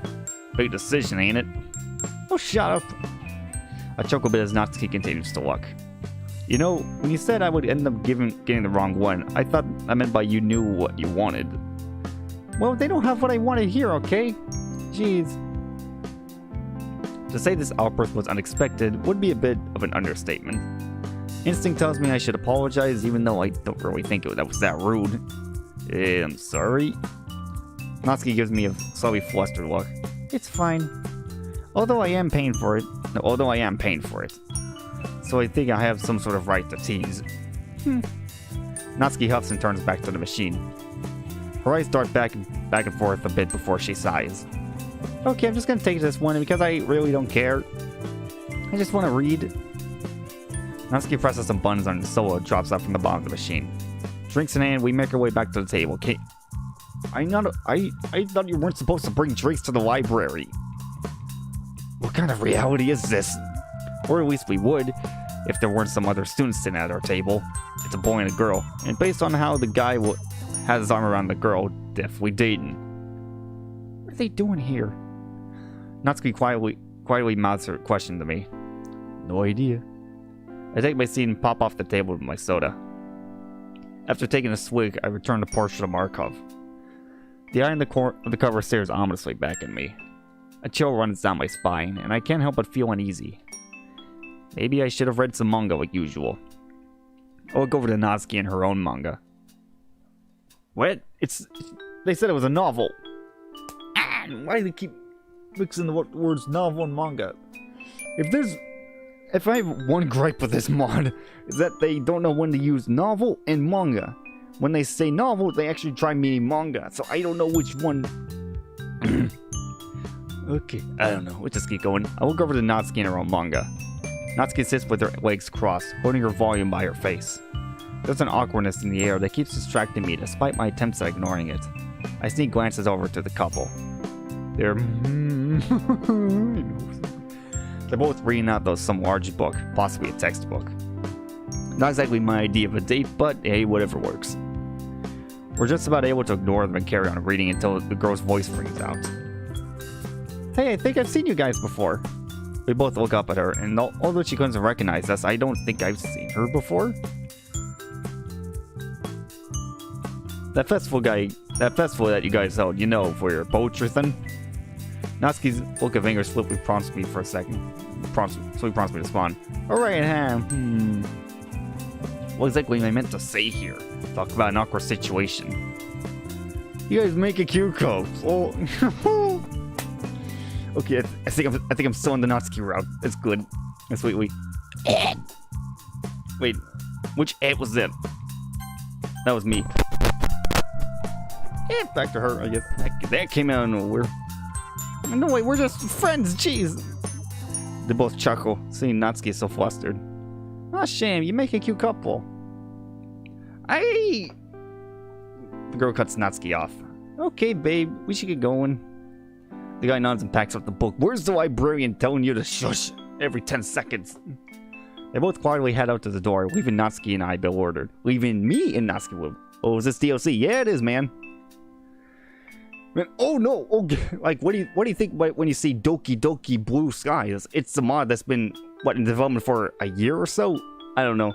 Big decision, ain't it? Oh, shut up. I chuckle a bit as Natsuki continues to look. You know, when you said I would end up getting the wrong one, I thought I meant by you knew what you wanted. Well, they don't have what I wanted here, okay? Jeez. To say this outburst was unexpected would be a bit of an understatement. Instinct tells me I should apologize, even though I don't really think that was that rude. I'm sorry. Natsuki gives me a slightly flustered look. It's fine. Although I am paying for it. So I think I have some sort of right to tease. Natsuki huffs and turns back to the machine. Her eyes dart back and forth a bit before she sighs. Okay, I'm just gonna take this one because I really don't care. I just want to read. Natsuki presses some buttons on the soda and drops out from the bottom of the machine. Drinks in hand, we make our way back to the table. Okay. I thought you weren't supposed to bring drinks to the library. What kind of reality is this? Or at least we would, if there weren't some other students sitting at our table. It's a boy and a girl, and based on how the guy has his arm around the girl, definitely dating. What are they doing here? Natsuki quietly mouths her question to me. No idea. I take my seat and pop off the table with my soda. After taking a swig, I return to Portrait of Markov. The eye in the cover stares ominously back at me. A chill runs down my spine, and I can't help but feel uneasy. Maybe I should have read some manga like usual. I look over to Natsuki and her own manga. What? They said it was a novel. Why do they keep mixing the words novel and manga? If I have one gripe with this mod, is that they don't know when to use novel and manga. When they say novel, they actually try meaning manga, so I don't know which one. Okay, I don't know. Let's just keep going. I look over to Natsuki and her own manga. Natsuki sits with her legs crossed, holding her volume by her face. There's an awkwardness in the air that keeps distracting me despite my attempts at ignoring it. I sneak glances over to the couple. They're both reading out some large book, possibly a textbook. Not exactly my idea of a date, but hey, whatever works. We're just about able to ignore them and carry on reading until the girl's voice rings out. Hey, I think I've seen you guys before. We both look up at her, and although she couldn't recognize us, I don't think I've seen her before. That festival that you guys held, you know, for your poetry thing? Natsuki's look of anger swiftly prompts me for a second. Prompts me to respond. Alright, what exactly am I meant to say here? Talk about an awkward situation. You guys make a cute couple. Oh. Okay, I think I'm still on the Natsuki route. It's good. That's wait. Wait, which Ed was that? That was me. Yeah, back to her, I guess. That came out of nowhere. No, wait, we're just friends, jeez. They both chuckle, seeing Natsuki so flustered. Oh, shame, you make a cute couple. The girl cuts Natsuki off. Okay, babe, we should get going. The guy nods and packs up the book. Where's the librarian telling you to shush every 10 seconds? They both quietly head out to the door, leaving Natsuki and I bewildered. Leaving me and Natsuki. Oh, is this DLC? Yeah, it is, man. Oh no! Oh, like, what do you think when you see Doki Doki Blue Skies? It's a mod that's been in development for a year or so. I don't know.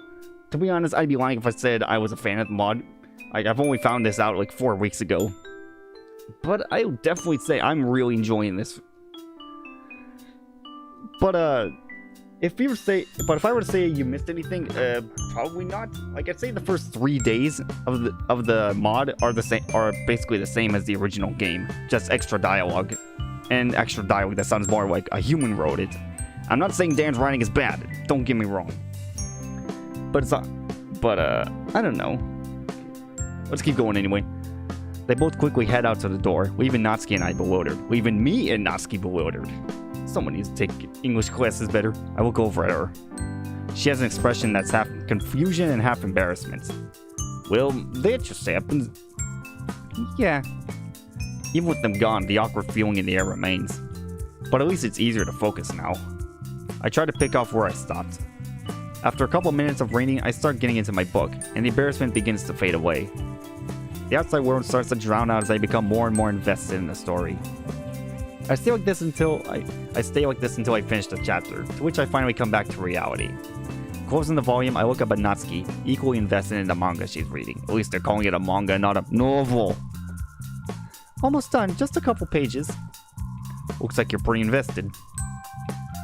To be honest, I'd be lying if I said I was a fan of the mod. Like, I've only found this out like 4 weeks ago. But I would definitely say I'm really enjoying this. But if I were to say you missed anything, probably not. Like I'd say the first 3 days of the mod are basically the same as the original game, just extra dialogue, and extra dialogue that sounds more like a human wrote it. I'm not saying Dan's writing is bad. Don't get me wrong. But I don't know. Let's keep going anyway. They both quickly head out to the door, leaving Natsuki and I bewildered. Leaving me and Natsuki bewildered. Someone needs to take English classes better. I look over at her. She has an expression that's half confusion and half embarrassment. Well, that just happens. Yeah. Even with them gone, the awkward feeling in the air remains. But at least it's easier to focus now. I try to pick off where I stopped. After a couple minutes of reading, I start getting into my book, and the embarrassment begins to fade away. The outside world starts to drown out as I become more and more invested in the story. I stay like this until I finish the chapter, to which I finally come back to reality. Closing the volume, I look up at Natsuki, equally invested in the manga she's reading. At least they're calling it a manga, not a novel. Almost done, just a couple pages. Looks like you're pretty invested.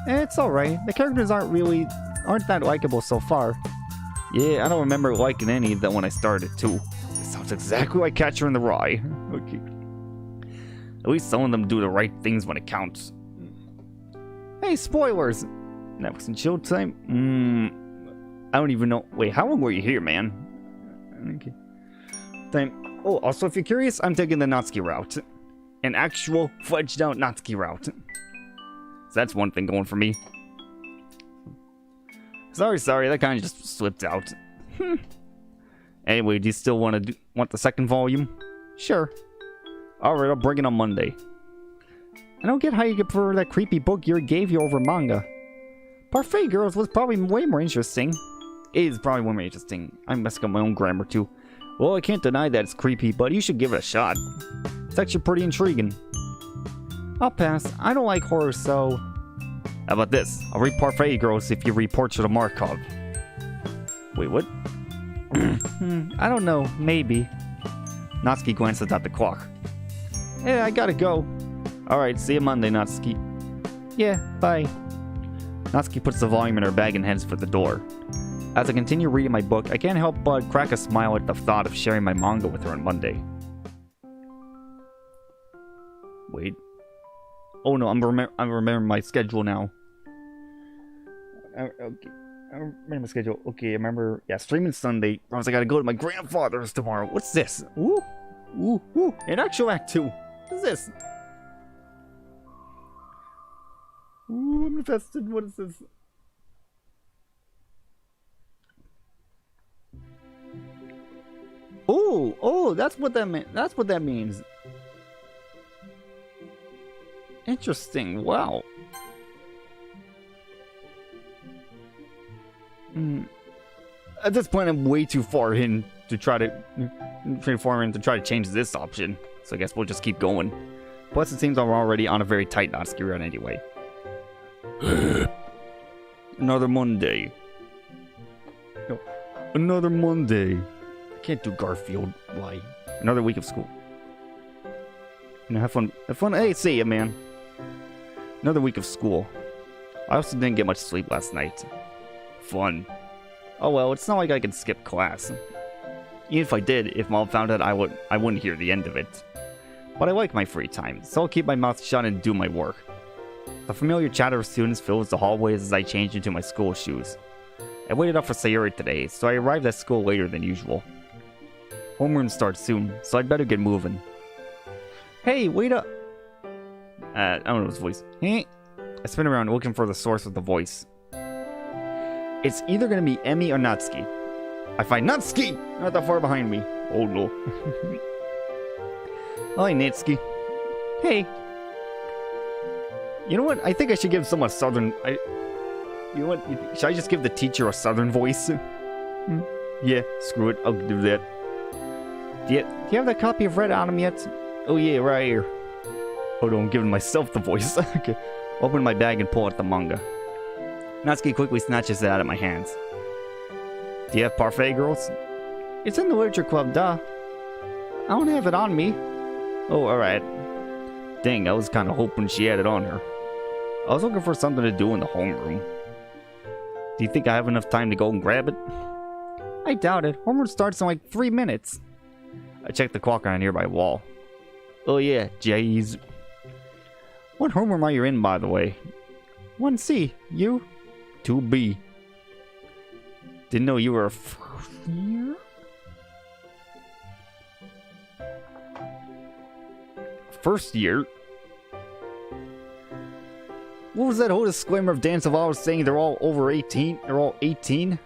It's alright, the characters aren't that likable so far. Yeah, I don't remember liking any of them when I started too. It sounds exactly like Catcher in the Rye. Okay. At least some of them do the right things when it counts. Hey, spoilers! Netflix and chill time? I don't even know. Wait, how long were you here, man? Okay. Time. Oh, also, if you're curious, I'm taking the Natsuki route. An actual, fledged out Natsuki route. So that's one thing going for me. Sorry, that kind of just slipped out. Anyway, do you still want the second volume? Sure. Alright, I'll bring it on Monday. I don't get how you could prefer that creepy book Yuri gave you over manga. Parfait Girls was probably way more interesting. It is probably way more interesting. I'm messing up my own grammar too. Well, I can't deny that it's creepy, but you should give it a shot. It's actually pretty intriguing. I'll pass. I don't like horror, so... How about this? I'll read Parfait Girls if you read Portrait of Markov. Wait, what? I don't know. Maybe. Natsuki glances at the clock. Yeah, I gotta go. Alright, see you Monday, Natsuki. Yeah, bye. Natsuki puts the volume in her bag and heads for the door. As I continue reading my book, I can't help but crack a smile at the thought of sharing my manga with her on Monday. Wait. Oh no, I'm remembering my schedule now. Okay. I remember my schedule. Okay, I remember. Yeah, streaming Sunday. I gotta go to my grandfather's tomorrow. What's this? Ooh. An actual act 2. What is this? Ooh, I'm infested. What is this? Oh, that's what that meant. That's what that means. Interesting. Wow. At this point, I'm way too far in to try to change this option. So I guess we'll just keep going. Plus, it seems I'm already on a very tight Natsuki run anyway. Another Monday. No, another Monday. I can't do Garfield. Why? Another week of school. You know, have fun. Have fun. Hey, see ya, man. Another week of school. I also didn't get much sleep last night. Fun. Oh well, it's not like I can skip class. Even if I did, if Mom found out, I wouldn't hear the end of it. But I like my free time, so I'll keep my mouth shut and do my work. The familiar chatter of students fills the hallways as I change into my school shoes. I waited up for Sayuri today, so I arrived at school later than usual. Homeroom starts soon, so I'd better get moving. Hey, wait up! I don't know his voice. I spin around looking for the source of the voice. It's either gonna be Emmy or Natsuki. I find Natsuki! Not that far behind me. Oh no. Hi, Natsuki. Hey. You know what? I think I should give someone a southern... You know what? Should I just give the teacher a southern voice? Yeah, screw it. I'll do that. Do you have that copy of Red Autumn yet? Oh yeah, right here. Hold on, I'm giving myself the voice. Okay. Open my bag and pull out the manga. Natsuki quickly snatches it out of my hands. Do you have Parfait Girls? It's in the Literature Club, duh. I don't have it on me. Oh, alright. Dang, I was kind of hoping she had it on her. I was looking for something to do in the homeroom. Do you think I have enough time to go and grab it? I doubt it. Homework starts in like 3 minutes. I checked the clock on a nearby wall. Oh yeah, Jays. What homeroom are you in, by the way? 1C. You? 2B. Didn't know you were a first year? First year? What was that whole disclaimer of Dance of Hours saying they're all over 18? They're all 18?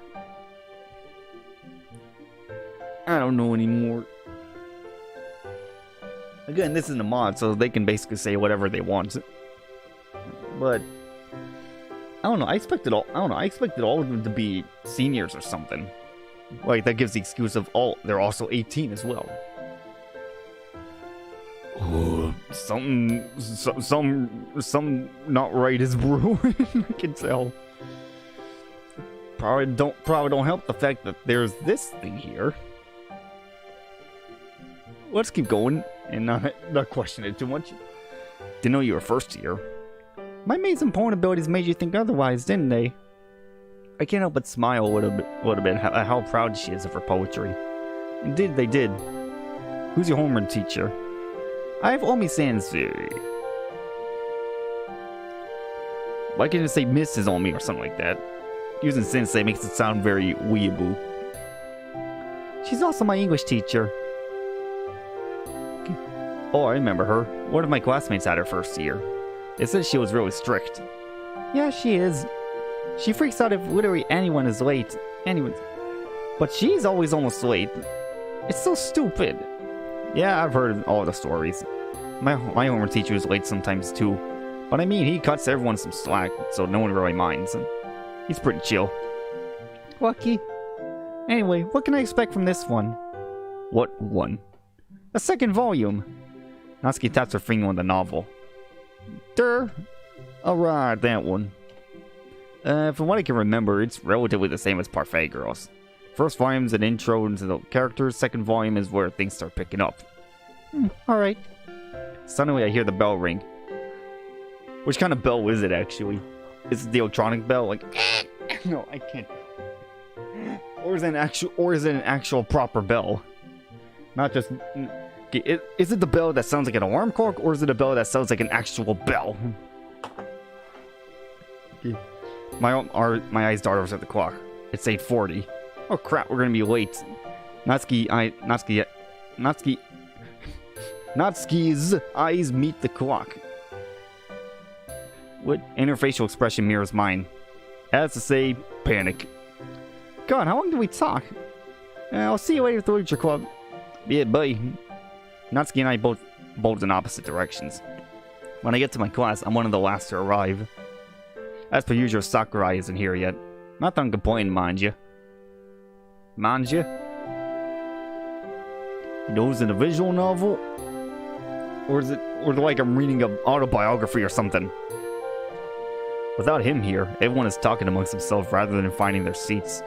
I don't know anymore. Again, this is a mod, so they can basically say whatever they want. But I don't know. I expected all of them to be seniors or something. Like that gives the excuse of they're also 18 as well. Oh, something not right is brewing. I can tell. Probably don't help the fact that there's this thing here. Let's keep going and not question it too much. Didn't know you were first year. My amazing poem abilities made you think otherwise, didn't they? I can't help but smile a little bit at how proud she is of her poetry. Indeed, they did. Who's your homeroom teacher? I have Omi Sensei. Why can't you say Mrs. Omi or something like that? Using Sensei makes it sound very weeaboo. She's also my English teacher. Oh, I remember her. One of my classmates had her first year. They said she was really strict. Yeah, she is. She freaks out if literally anyone is late. But she's always almost late. It's so stupid. Yeah, I've heard all the stories. My homeroom teacher is late sometimes too. But I mean, he cuts everyone some slack, so no one really minds. He's pretty chill. Lucky. Anyway, what can I expect from this one? What one? A second volume. Natsuki taps her finger on the novel. Alright, that one. From what I can remember, it's relatively the same as Parfait Girls. First volume is an intro into the characters, second volume is where things start picking up. Alright. Suddenly I hear the bell ring. Which kind of bell is it actually? Is it the electronic bell? Like, no, I can't. Or is it an actual proper bell? Not just... Is it the bell that sounds like an alarm clock, or is it a bell that sounds like an actual bell? My eyes dart over at the clock. It's 8:40. Oh crap, we're gonna be late. Natsuki's eyes meet the clock. What interfacial expression mirrors mine? As to say, panic. God, how long did we talk? I'll see you later at the Literature Club. Yeah, bye. Natsuki and I bolt in opposite directions. When I get to my class, I'm one of the last to arrive. As per usual, Sakurai isn't here yet. Not that I'm complaining, mind you. Mind you? He knows in a visual novel? Or like I'm reading an autobiography or something? Without him here, everyone is talking amongst themselves rather than finding their seats.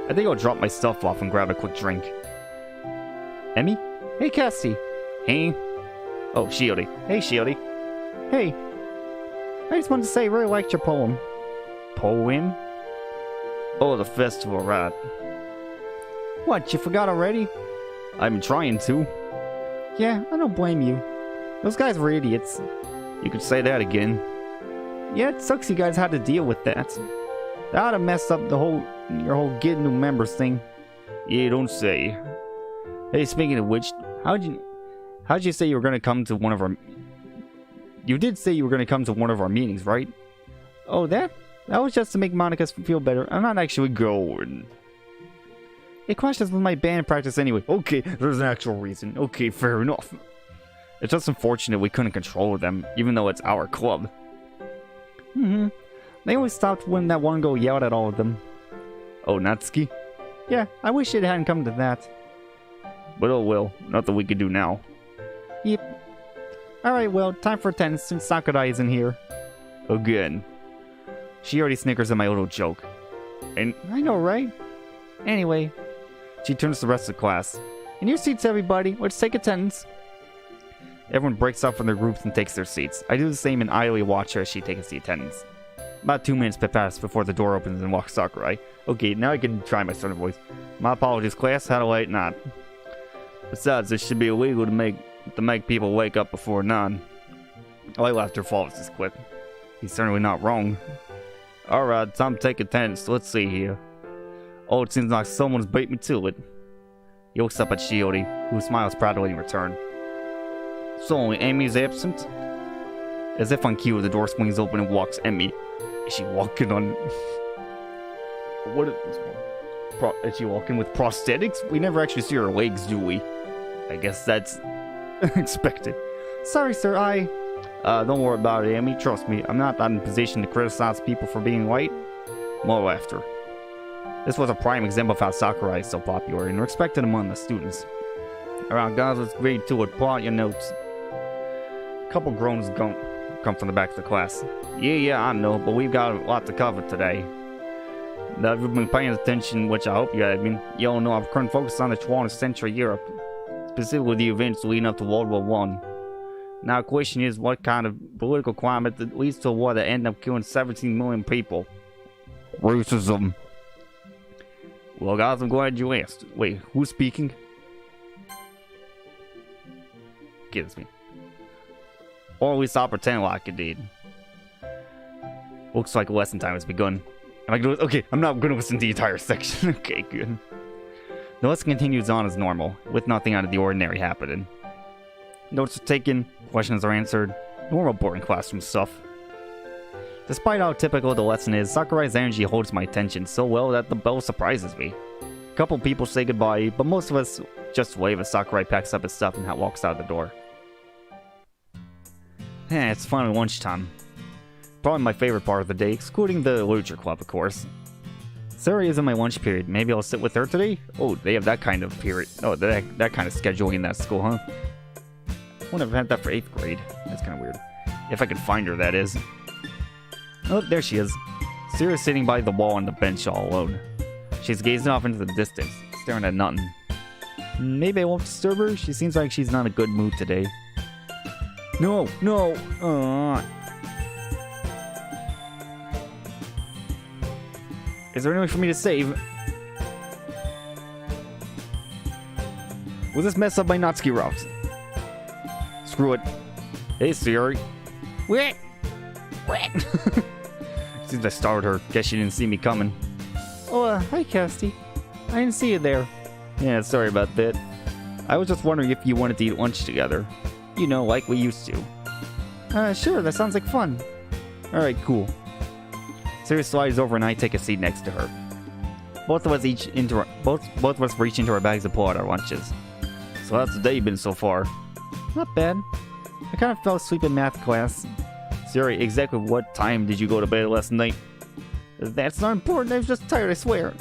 I think I'll drop my stuff off and grab a quick drink. Emmy? Hey, Cassie. Hey. Oh, Shiori. Hey, Shiori. Hey. I just wanted to say I really liked your poem. Poem? Oh, the festival, right. What, you forgot already? I've been trying to. Yeah, I don't blame you. Those guys were idiots. You could say that again. Yeah, it sucks you guys had to deal with that. That would have messed up your whole get new members thing. Yeah, don't say. Hey, speaking of which, how'd you say you were gonna come to one of our... You did say you were gonna come to one of our meetings, right? Oh, that was just to make Monica feel better. I'm not actually going. It clashes with my band practice anyway. Okay, there's an actual reason. Okay, fair enough. It's just unfortunate we couldn't control them, even though it's our club. They always stopped when that one girl yelled at all of them. Oh, Natsuki? Yeah, I wish it hadn't come to that. But oh well, nothing we can do now. Yep. Alright, well, time for attendance since Sakurai isn't here. Again. She already snickers at my little joke. And I know, right? Anyway, she turns to the rest of the class. In your seats, everybody. Let's take attendance. Everyone breaks up from their groups and takes their seats. I do the same and idly watch her as she takes the attendance. About 2 minutes pass before the door opens and walks Sakurai. Okay, now I can try my southern voice. My apologies, class. Had a late night. Besides, it should be illegal to make people wake up before 9. Light laughter follows this clip. He's certainly not wrong. Alright, time to take attendance. Let's see here. Oh, it seems like someone's beat me to it. He looks up at Shiori, who smiles proudly in return. So only Amy's absent? As if on cue, the door swings open and walks Amy. Is she walking on... What is this one? Is she walking with prosthetics? We never actually see her legs, do we? I guess that's expected. Sorry, sir, don't worry about it, Amy. Trust me, I'm not in a position to criticize people for being late. More laughter. This was a prime example of how Sakurai is so popular and respected among the students. Alright, guys, let's read to it. Pull out your notes. A couple groans come from the back of the class. Yeah, I know, but we've got a lot to cover today. Now, if you've been paying attention, which I hope you have been, you'll know I've currently focused on the 20th century Europe, specifically the events leading up to World War I. Now, the question is, what kind of political climate that leads to a war that ended up killing 17 million people? Racism. Well, guys, I'm glad you asked. Wait, who's speaking? Kidding me. Or at least I'll pretend like it did. Looks like lesson time has begun. Am I gonna... Okay, I'm not gonna listen to the entire section. Okay, good. The lesson continues on as normal, with nothing out of the ordinary happening. Notes are taken, questions are answered, normal boring classroom stuff. Despite how typical the lesson is, Sakurai's energy holds my attention so well that the bell surprises me. A couple people say goodbye, but most of us just wave as Sakurai packs up his stuff and walks out the door. It's finally lunchtime. Probably my favorite part of the day, excluding the Literature Club, of course. Sari is in my lunch period. Maybe I'll sit with her today? Oh, they have that kind of period. Oh, that kind of scheduling in that school, huh? I wouldn't have had that for 8th grade. That's kind of weird. If I could find her, that is. Oh, there she is. Siri's sitting by the wall on the bench all alone. She's gazing off into the distance, staring at nothing. Maybe I won't disturb her? She seems like she's not in a good mood today. No! Is there anyone for me to save? Will this mess up my Natsuki rocks? Screw it. Hey, Siri. What? Seems I startled her. Guess she didn't see me coming. Oh, hi, Casty. I didn't see you there. Yeah, sorry about that. I was just wondering if you wanted to eat lunch together. You know, like we used to. Sure, that sounds like fun. Alright, cool. Siri slides over and I take a seat next to her. Both of us reach into our bags and pull out our lunches. So how's the day been so far? Not bad. I kind of fell asleep in math class. Siri, exactly what time did you go to bed last night? That's not important, I was just tired, I swear.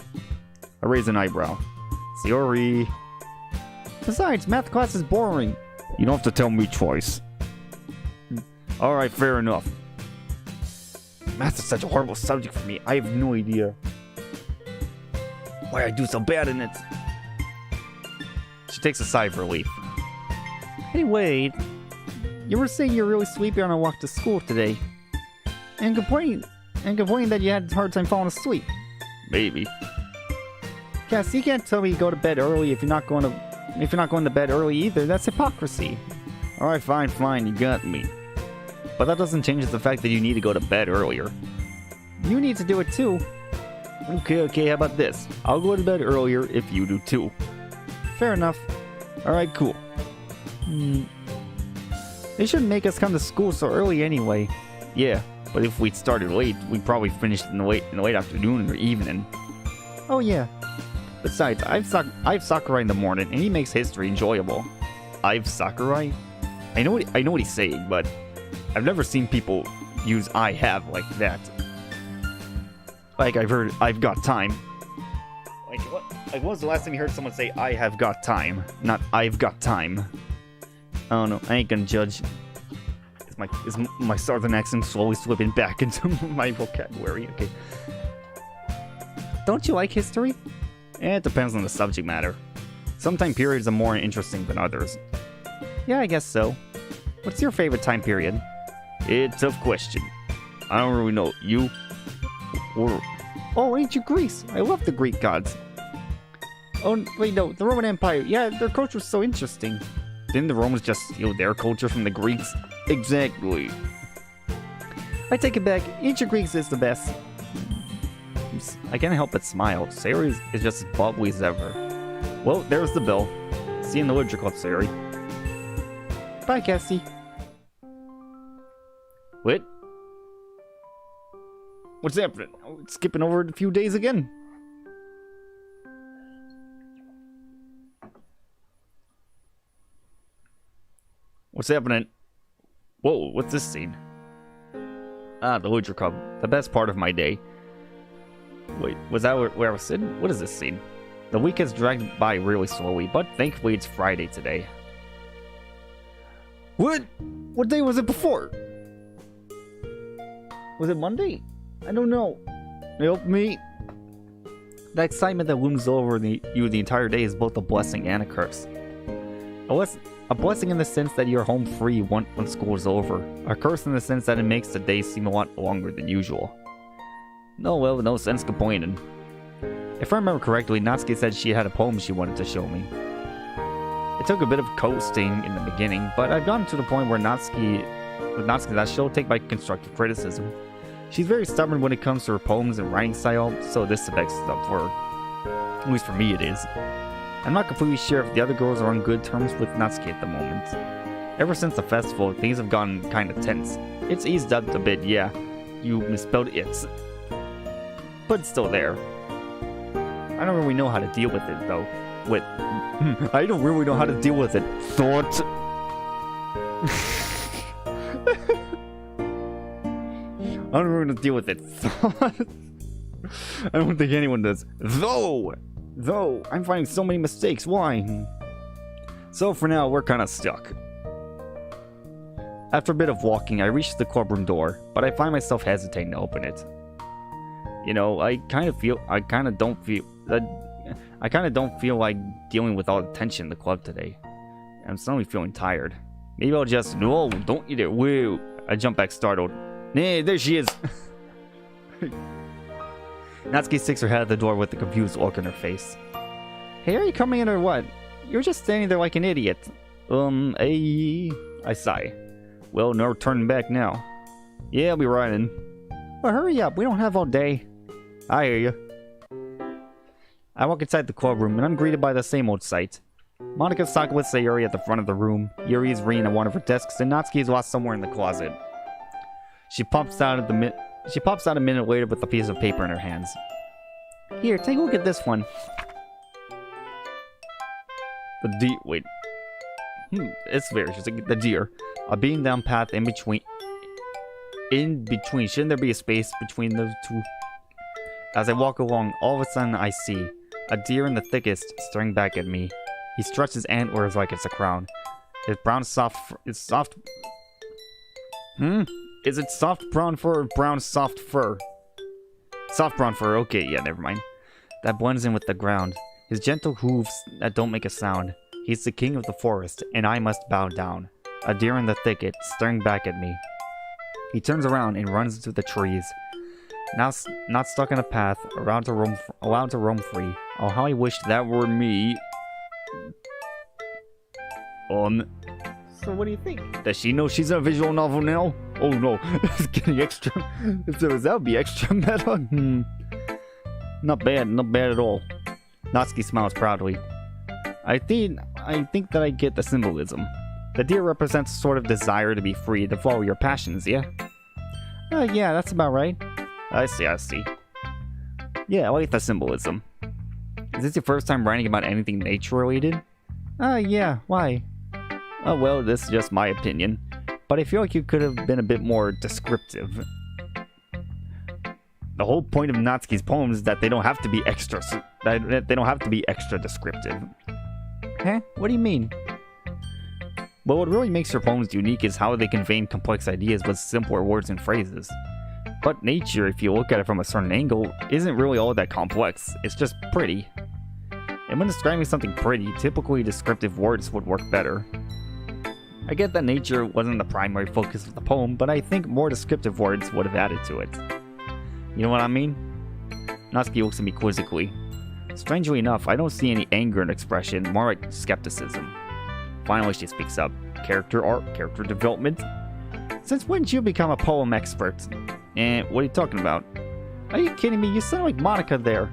I raise an eyebrow. Siri. Besides, math class is boring. You don't have to tell me twice. Alright, fair enough. Math is such a horrible subject for me. I have no idea why I do so bad in it. She takes a sigh of relief. Hey, wait. You were saying you're really sleepy on our walk to school today. And complaining that you had a hard time falling asleep. Maybe. Cass, you can't tell me you go to bed early if you're not going to bed early either. That's hypocrisy. Alright, fine, you got me. But that doesn't change the fact that you need to go to bed earlier. You need to do it too. Okay, how about this? I'll go to bed earlier if you do too. Fair enough. Alright, cool. They shouldn't make us come to school so early anyway. Yeah, but if we'd started late, we'd probably finish in the late afternoon or evening. Oh yeah. Besides, I've Sakurai in the morning, and he makes history enjoyable. I've Sakurai? I know what he's saying, but I've never seen people use I have like that. Like I've heard I've got time. Like what? Like when was the last time you heard someone say I have got time? Not I've got time. I don't know. I ain't gonna judge. Is my southern accent slowly slipping back into my vocabulary? Okay. Don't you like history? It depends on the subject matter. Some time periods are more interesting than others. Yeah, I guess so. What's your favorite time period? It's a tough question. I don't really know. You? Or... Oh, ancient Greece! I love the Greek gods. Oh, wait, no. The Roman Empire. Yeah, their culture was so interesting. Didn't the Romans just steal their culture from the Greeks? Exactly. I take it back. Ancient Greeks is the best. I can't help but smile. Sayori is just as bubbly as ever. Well, there's the bell. See you in the literature club, Sayori. Bye, Cassie. What? What's happening? Oh, it's skipping over a few days again. What's happening? Whoa, what's this scene? Ah, the literature club. The best part of my day. Wait, was that where I was sitting? What is this scene? The week has dragged by really slowly, but thankfully it's Friday today. What? What day was it before? Was it Monday? I don't know. Help me. The excitement that looms over you the entire day is both a blessing and a curse. A blessing in the sense that you're home free when school is over. A curse in the sense that it makes the day seem a lot longer than usual. No, well, no sense complaining. If I remember correctly, Natsuki said she had a poem she wanted to show me. It took a bit of coasting in the beginning, but I've gotten to the point where Natsuki that she'll take my constructive criticism. She's very stubborn when it comes to her poems and writing style, so this affects it up for her. At least for me it is. I'm not completely sure if the other girls are on good terms with Natsuki at the moment. Ever since the festival, things have gotten kinda tense. It's eased up a bit, yeah. You misspelled it. But it's still there. I don't really know how to deal with it, though. I don't really know how to deal with it. Thought. I don't really know how to deal with it. Thought. I don't think anyone does. Though, I'm finding so many mistakes. Why? So for now, we're kind of stuck. After a bit of walking, I reach the clubroom door, but I find myself hesitating to open it. You know, I kind of don't feel like dealing with all the tension in the club today. I'm suddenly feeling tired. Maybe I'll just, no, don't you dare, woo. I jump back startled. Nah, there she is. Natsuki sticks her head at the door with a confused look on her face. Hey, are you coming in or what? You're just standing there like an idiot. I sigh. Well, no turning back now. Yeah, I'll be right in. Well, hurry up, we don't have all day. I hear you. I walk inside the clubroom and I'm greeted by the same old sight. Monika's talking with Sayori at the front of the room. Yuri is reading at one of her desks and Natsuki is lost somewhere in the closet. She pops out a minute later with a piece of paper in her hands. Here, take a look at this one. Wait. It's very interesting. The deer. A beaten down path in between. Shouldn't there be a space between those two? As I walk along, all of a sudden I see a deer in the thickest staring back at me. He stretches antlers like it's a crown. His brown soft... Is it soft brown fur or brown soft fur? Soft brown fur, okay, yeah, never mind. That blends in with the ground. His gentle hooves that don't make a sound. He's the king of the forest, and I must bow down. A deer in the thicket, staring back at me. He turns around and runs into the trees. Now not stuck in a path, allowed to roam free. Oh, how I wish that were me. So what do you think? Does she know she's in a visual novel now? Oh no, it's getting extra. If there was, that would be extra meta. Not bad at all. Natsuki smiles proudly. I think that I get the symbolism. The deer represents a sort of desire to be free, to follow your passions, yeah? Yeah, that's about right. I see. Yeah, I like the symbolism. Is this your first time writing about anything nature-related? Yeah, why? Oh, well, this is just my opinion. But I feel like you could have been a bit more descriptive. The whole point of Natsuki's poems is that they don't have to be extra descriptive. Huh? What do you mean? Well, what really makes her poems unique is how they convey complex ideas with simpler words and phrases. But nature, if you look at it from a certain angle, isn't really all that complex. It's just pretty. And when describing something pretty, typically descriptive words would work better. I get that nature wasn't the primary focus of the poem, but I think more descriptive words would have added to it. You know what I mean? Natsuki looks at me quizzically. Strangely enough, I don't see any anger in expression, more like skepticism. Finally, she speaks up. Character art, character development? Since when did you become a poem expert? What are you talking about? Are you kidding me? You sound like Monica there.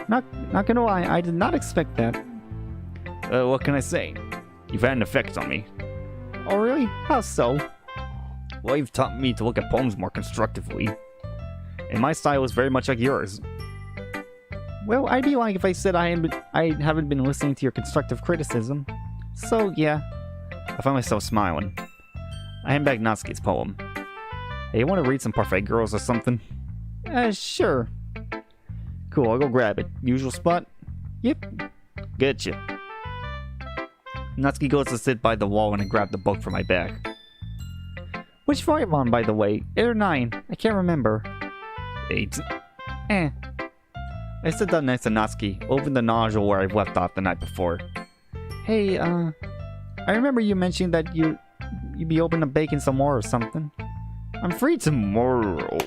Not gonna lie, I did not expect that. What can I say? You've had an effect on me. Oh really? How so? Well, you've taught me to look at poems more constructively. And my style is very much like yours. Well, I'd be lying if I said I haven't been listening to your constructive criticism. So, yeah. I find myself smiling. I hand back Natsuki's poem. Hey, you want to read some Parfait Girls or something? Sure. Cool, I'll go grab it. Usual spot? Yep. Getcha. Natsuki goes to sit by the wall and I grab the book from my back. Which floor are you on, by the way? 8 or 9? I can't remember. 8. I sit down next to Natsuki, over the nodule where I've left off the night before. Hey, I remember you mentioning that you'd be open to baking some more or something. I'm free tomorrow.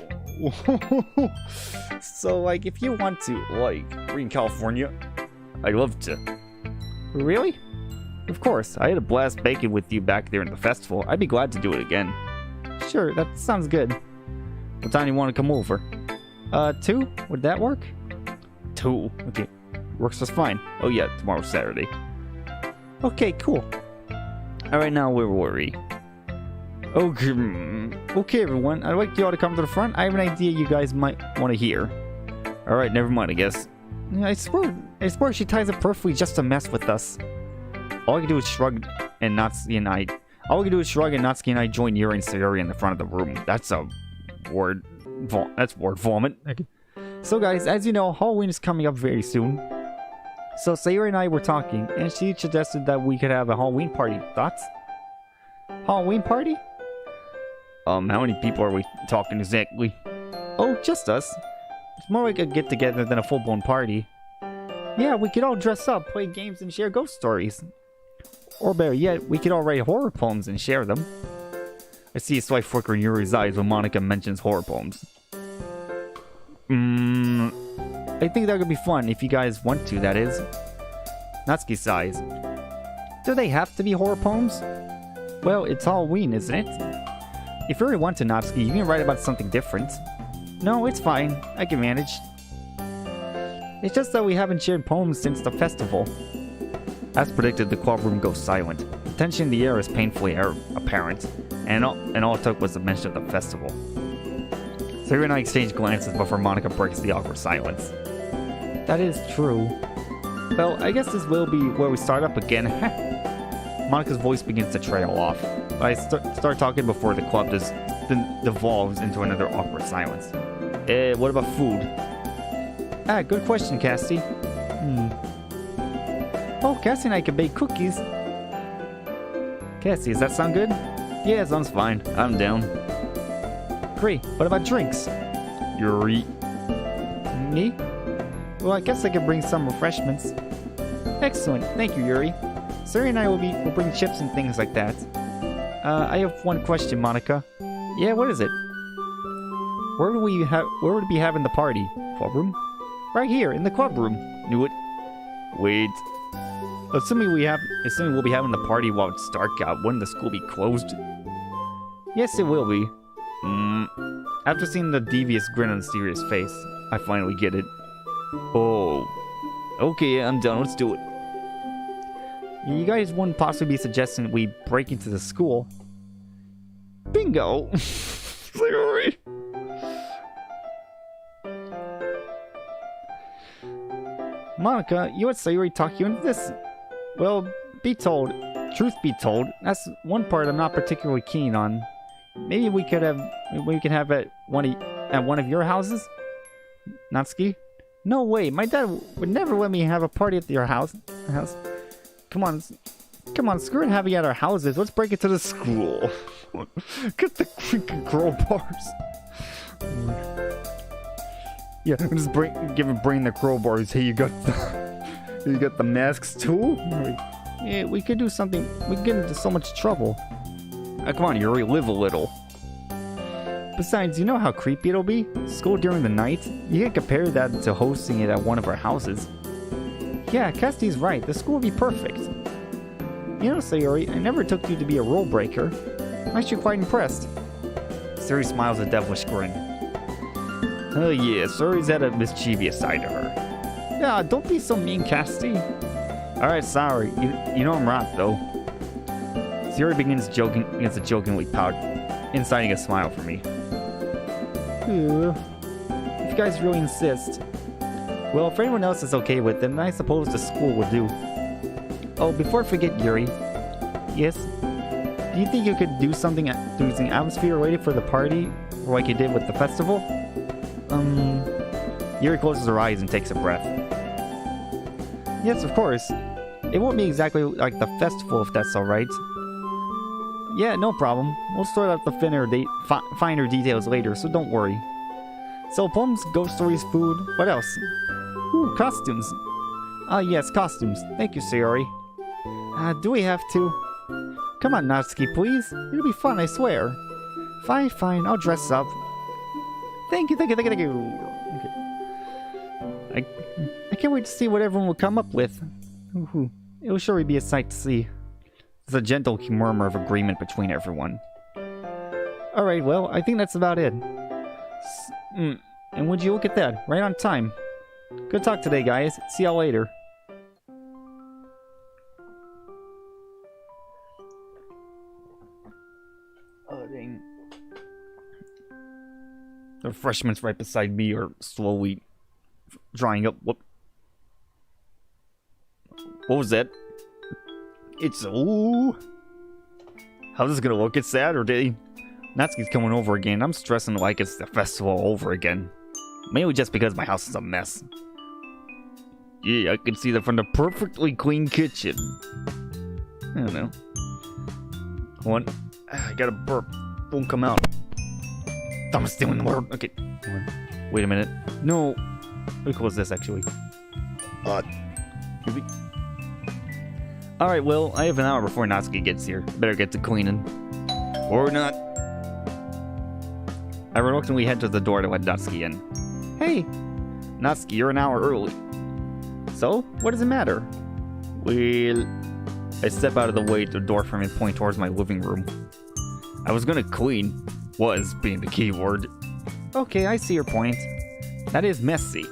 So, like, if you want to, like, free in California, I'd love to. Really? Of course, I had a blast baking with you back there in the festival. I'd be glad to do it again. Sure, that sounds good. What time do you want to come over? 2? Would that work? 2? Okay, works just fine. Oh yeah, tomorrow's Saturday. Okay, cool. Alright, now where were we? Okay, everyone, I'd like you all to come to the front. I have an idea you guys might want to hear. Alright, never mind, I guess. I swear she ties it perfectly just to mess with us. All I can do is shrug, and Natsuki and I join Yuri and Sayuri in the front of the room. That's a word. That's word vomit. Okay. So guys, as you know, Halloween is coming up very soon. So Sayuri and I were talking, and she suggested that we could have a Halloween party. Thoughts? Halloween party? How many people are we talking exactly? Oh, just us. It's more like a get-together than a full-blown party. Yeah, we could all dress up, play games, and share ghost stories. Or better yet, we could all write horror poems and share them. I see a slight flicker in Yuri's eyes when Monica mentions horror poems. I think that could be fun if you guys want to, that is. Natsuki sighs. Do they have to be horror poems? Well, it's Halloween, isn't it? If you really want to, Natsuki, you can write about something different. No, it's fine. I can manage. It's just that we haven't shared poems since the festival. As predicted, the clubroom goes silent. The tension in the air is painfully apparent, and all it took was the mention of the festival. Sayuri and I exchange glances before Monica breaks the awkward silence. That is true. Well, I guess this will be where we start up again. Monica's voice begins to trail off. I start talking before the club just devolves into another awkward silence. What about food? Good question, Cassie. Oh, Cassie and I can bake cookies. Cassie, does that sound good? Yeah, it sounds fine. I'm down. Great. What about drinks? Yuri. Me? Well, I guess I could bring some refreshments. Excellent. Thank you, Yuri. Sayuri and I will bring chips and things like that. I have one question, Monica. Yeah, what is it? Where would we be having the party? Club room? Right here, in the club room. Knew it. Wait. Assuming we'll be having the party while it's dark out, wouldn't the school be closed? Yes, it will be. After seeing the devious grin on Sirius' face, I finally get it. Oh. Okay, I'm done. Let's do it. You guys wouldn't possibly be suggesting we break into the school. Bingo! Sorry. Monica, you and Sayuri talk you into this. Well, truth be told, that's one part I'm not particularly keen on. Maybe we could have at one of your houses? Natsuki? No way, my dad would never let me have a party at your house. Come on, screw it having it at our houses. Let's break it to the school. Get the freaking crowbars. Yeah, just bring the crowbars. Hey, you got the masks too? Yeah, we could do something. We get into so much trouble. Come on, Yuri, live a little. Besides, you know how creepy it'll be? School during the night? You can't compare that to hosting it at one of our houses. Yeah, Casti's right. The school will be perfect. You know, Sayori, I never took you to be a rule breaker. I'm actually quite impressed. Sayori smiles a devilish grin. Oh yeah, Sayori's had a mischievous side to her. Yeah, don't be so mean, Casti. Alright, sorry. You know I'm right, though. Sayori begins a jokingly pout, inciting a smile for me. Ooh. If you guys really insist. Well, if anyone else is okay with it, then I suppose the school will do. Oh, before I forget, Yuri. Yes? Do you think you could do something atmosphere related for the party? Or like you did with the festival? Yuri closes her eyes and takes a breath. Yes, of course. It won't be exactly like the festival if that's alright. Yeah, no problem. We'll sort out the finer details later, so don't worry. So, poems, ghost stories, food, what else? Ooh, costumes. Ah, yes, costumes. Thank you, Sayori. Do we have to? Come on, Natsuki, please. It'll be fun, I swear. Fine, fine, I'll dress up. Thank you. Okay. I can't wait to see what everyone will come up with. Ooh, it'll surely be a sight to see. There's a gentle murmur of agreement between everyone. Alright, well, I think that's about it. And would you look at that? Right on time. Good talk today, guys. See y'all later. Oh, dang. The refreshments right beside me are slowly drying up. What was that? It's ooh. How's this gonna look? It's Saturday. Natsuki's coming over again. I'm stressing like it's the festival all over again. Mainly just because my house is a mess. Yeah, I can see that from the perfectly clean kitchen. I don't know. One. I gotta burp. Won't come out. I'm stealing the word. Okay. Wait a minute. No. Let me close this actually. Alright, well, I have an hour before Natsuki gets here. Better get to cleaning. Or not. I reluctantly head to the door to let Natsuki in. Hey! Natsuki, you're an hour early. So? What does it matter? Well... I step out of the way to the door frame and point towards my living room. I was gonna clean. Was being the key word. Okay, I see your point. That is messy.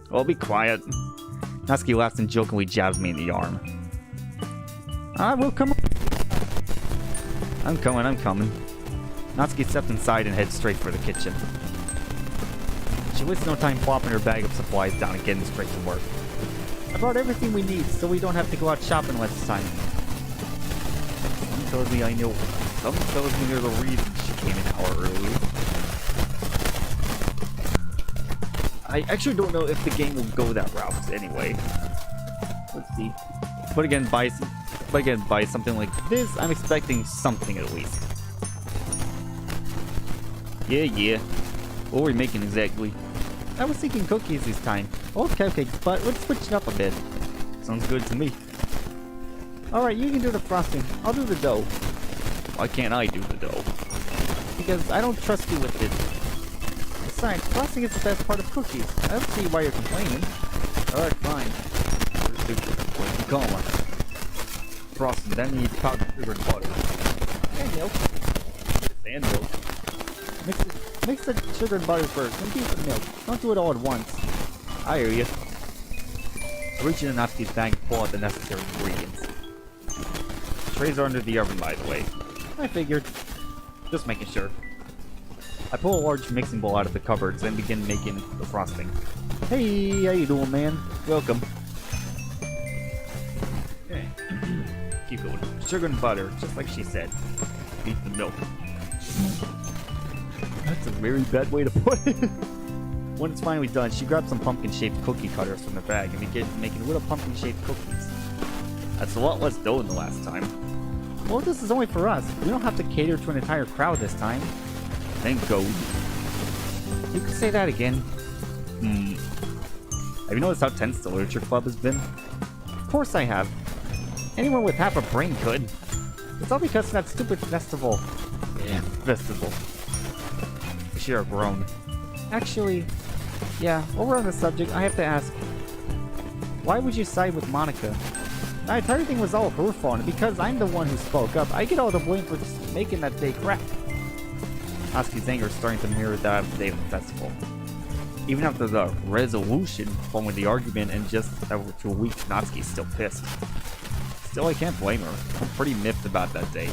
Well, be quiet. Natsuki laughs and jokingly jabs me in the arm. I will come. I'm coming. Natsuki steps inside and heads straight for the kitchen. She wastes no time plopping her bag of supplies down and getting straight to work. I brought everything we need so we don't have to go out shopping last time. Some tells me I know. Some tells me there's a reason she came an hour early. I actually don't know if the game will go that route anyway. Let's see. But again, by something like this, I'm expecting something at least. Yeah. What are we making exactly? I was thinking cookies this time. Okay, but let's switch it up a bit. Sounds good to me. Alright, you can do the frosting. I'll do the dough. Why can't I do the dough? Because I don't trust you with it. Besides, frosting is the best part of cookies. I don't see why you're complaining. Alright, fine. What do you call it? Frosting, then you need powdered sugar and butter. And milk. And milk. Mix the sugar and butter first, then beat the milk. Don't do it all at once. I hear you. I reach into Natsuki's bag and pull out the necessary ingredients. The trays are under the oven, by the way. I figured. Just making sure. I pull a large mixing bowl out of the cupboards and begin making the frosting. Hey, how you doing, man? Welcome. Okay. Keep going. Sugar and butter, just like she said. Beat the milk. That's a very bad way to put it. When it's finally done, she grabs some pumpkin-shaped cookie cutters from the bag and begins making little pumpkin-shaped cookies. That's a lot less dough than the last time. Well, this is only for us. We don't have to cater to an entire crowd this time. Thank God. You could say that again. Have you noticed how tense the literature club has been? Of course I have. Anyone with half a brain could. It's all because of that stupid festival. Yeah, festival. She are grown. Actually, yeah, while we're on the subject, I have to ask, why would you side with Monica? My entire thing was all her fault, and because I'm the one who spoke up, I get all the blame for just making that day crap. Natsuki's anger is starting to mirror that of the day of the festival. Even after the resolution following the argument and just over 2 weeks, Natsuki's still pissed. Still, I can't blame her. I'm pretty miffed about that day,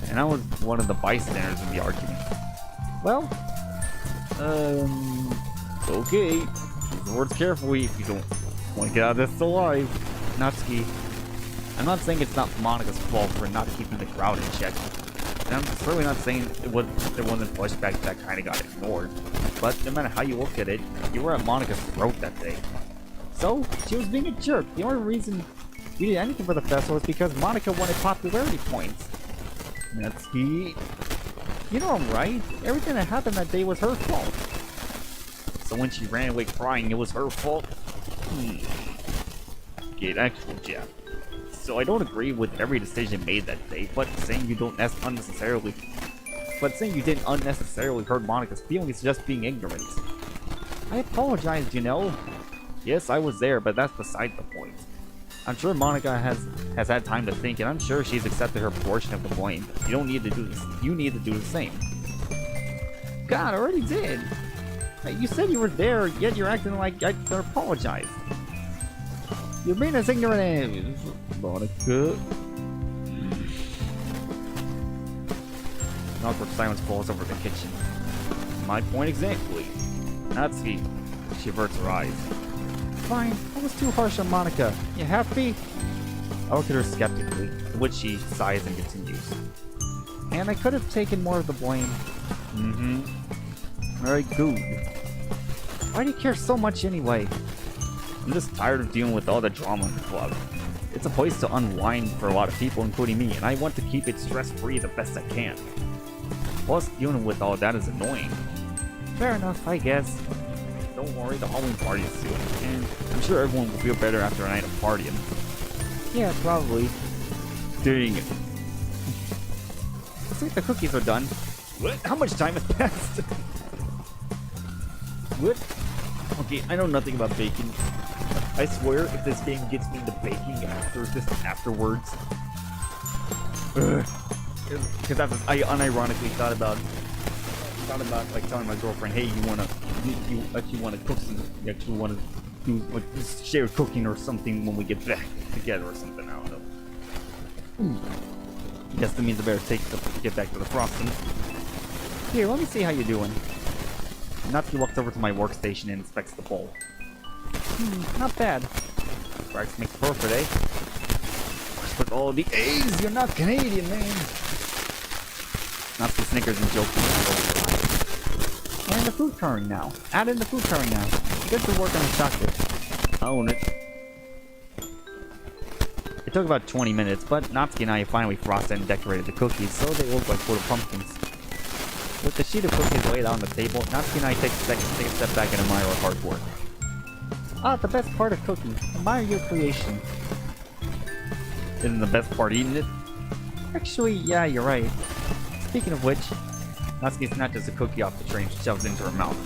and I was one of the bystanders in the argument. Well, okay. Use the words carefully if you don't want to get out of this alive. Natsuki, I'm not saying it's not Monica's fault for not keeping the crowd in check. And I'm certainly not saying there wasn't flashbacks that kind of got ignored. But no matter how you look at it, you were at Monica's throat that day. So, she was being a jerk. The only reason we did anything for the festival was because Monica wanted popularity points. Natsuki, you know I'm right. Everything that happened that day was her fault. So when she ran away crying, it was her fault? Get actual Jeff. So I don't agree with every decision made that day, but saying you didn't unnecessarily hurt Monica's feelings is just being ignorant. I apologize, you know. Yes, I was there, but that's beside the point. I'm sure Monica has had time to think, and I'm sure she's accepted her portion of the blame. You don't need to do this. You need to do the same. God, I already did. You said you were there, yet you're acting like I apologize. You're being as ignorant as Monica. An awkward silence falls over the kitchen. My point exactly. Natsuki. She averts her eyes. Fine, I was too harsh on Monica. You happy? I look at her skeptically, to which she sighs and continues. And I could have taken more of the blame. Very good. Why do you care so much anyway? I'm just tired of dealing with all the drama in the club. It's a place to unwind for a lot of people, including me, and I want to keep it stress-free the best I can. Plus, dealing with all that is annoying. Fair enough, I guess. Don't worry, the Halloween party is soon, and I'm sure everyone will feel better after a night of partying. Yeah, probably. Dang it. Looks like the cookies are done. What? How much time has passed? What? Okay, I know nothing about baking. I swear, if this game gets me into baking afterwards. Because I unironically thought about like telling my girlfriend, hey, you actually wanna cook some, you actually wanna do like shared cooking or something when we get back together or something. I don't know. Guess that means I better get back to the frosting. Here, let me see how you're doing. Natsuki walks over to my workstation and inspects the bowl. Not bad. Practice makes perfect, eh? With all the A's, you're not Canadian, man. Natsuki snickers and jokes. And the food coloring now. Add in the food coloring now. You get to work on the chocolate. I own it. It took about 20 minutes, but Natsuki and I finally frosted and decorated the cookies so they look like little pumpkins. With the sheet of cookies laid out on the table, Natsuki and I take a step back and admire our hard work. Ah, the best part of cooking. Admire your creation. Isn't the best part eating it? Actually, yeah, you're right. Speaking of which, Natsuki snatches a cookie off the tray and shoves it into her mouth.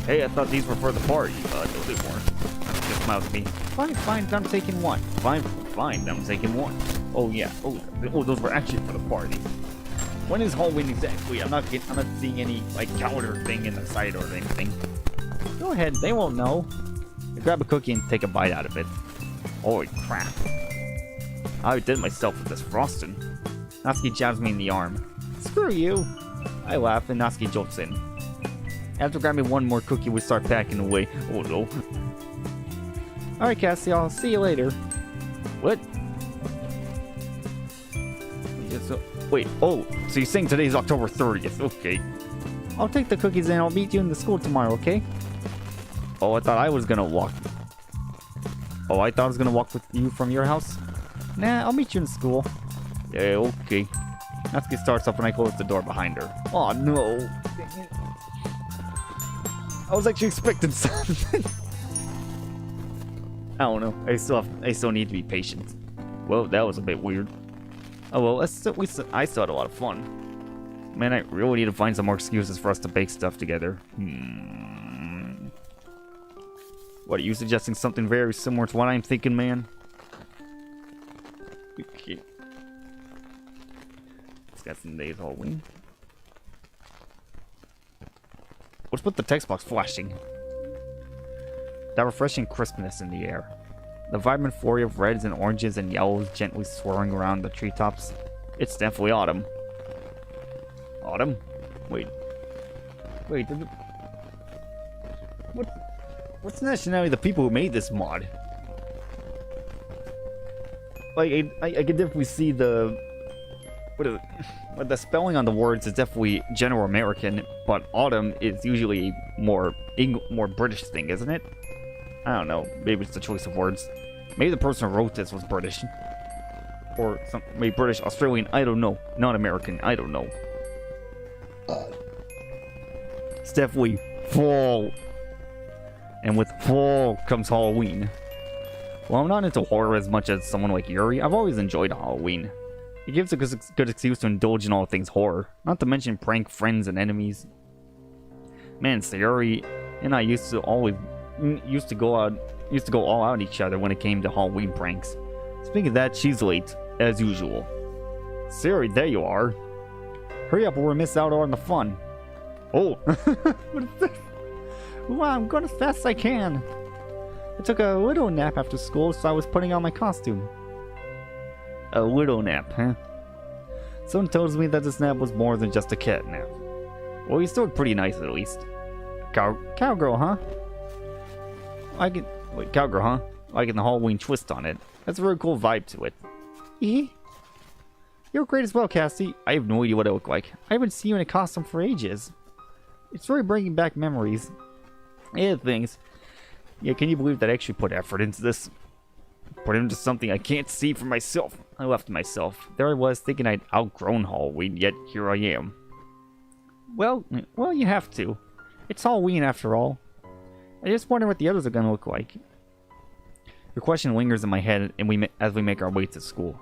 Hey, I thought these were for the party. No, they weren't. Natsuki smiles at me. Fine, I'm taking one. Fine, I'm taking one. Oh yeah, oh, those were actually for the party. When is Halloween exactly? I'm not seeing any like calendar thing in the site or anything. Go ahead, they won't know. I grab a cookie and take a bite out of it. Holy crap. I did myself with this frosting. Natsuki jabs me in the arm. Screw you. I laugh and Natsuki jolts in. After grabbing one more cookie, we start packing away. Oh no. Alright Cassie, I'll see you later. What? Wait, oh, so you're saying today's October 30th, okay. I'll take the cookies and I'll meet you in the school tomorrow, okay? Oh, I thought I was gonna walk with you from your house? Nah, I'll meet you in school. Yeah, okay. Natsuki starts up and I close the door behind her. Oh no. I was actually expecting something. I don't know. I still need to be patient. Well, that was a bit weird. Oh well, I still had a lot of fun. Man, I really need to find some more excuses for us to bake stuff together. What, are you suggesting something very similar to what I'm thinking, man? Okay. Let's get some days Halloween. What's with the text box flashing? That refreshing crispness in the air. The vibrant flurry of reds and oranges and yellows gently swirling around the treetops. It's definitely autumn. Autumn? Wait. What's the nationality of the people who made this mod? Like, I can definitely see the... What is it? But the spelling on the words is definitely general American, but autumn is usually more British thing, isn't it? I don't know. Maybe it's the choice of words. Maybe the person who wrote this was British. Or maybe British, Australian, I don't know. Not American, I don't know. It's definitely fall. And with fall comes Halloween. Well, I'm not into horror as much as someone like Yuri. I've always enjoyed Halloween. It gives a good excuse to indulge in all things horror, not to mention prank friends and enemies. Man, Sayuri and I used to go all out each other when it came to Halloween pranks. Speaking of that, she's late, as usual. Sayuri, there you are. Hurry up or we'll miss out on the fun. Oh, what is this? Wow, I'm going as fast as I can. I took a little nap after school, so I was putting on my costume. A little nap, huh? Someone tells me that this nap was more than just a cat nap. Well, you still look pretty nice at least. Cowgirl, huh? Cowgirl, huh? Liking the Halloween twist on it. That's a really cool vibe to it. You're great as well, Cassie. I have no idea what I look like. I haven't seen you in a costume for ages. It's really bringing back memories. Yeah, things. Yeah, can you believe that I actually put effort into this? Put into something I can't see for myself. I left myself. There I was, thinking I'd outgrown Halloween, yet here I am. Well, you have to. It's Halloween after all. I just wonder what the others are gonna look like. The question lingers in my head as we make our way to school.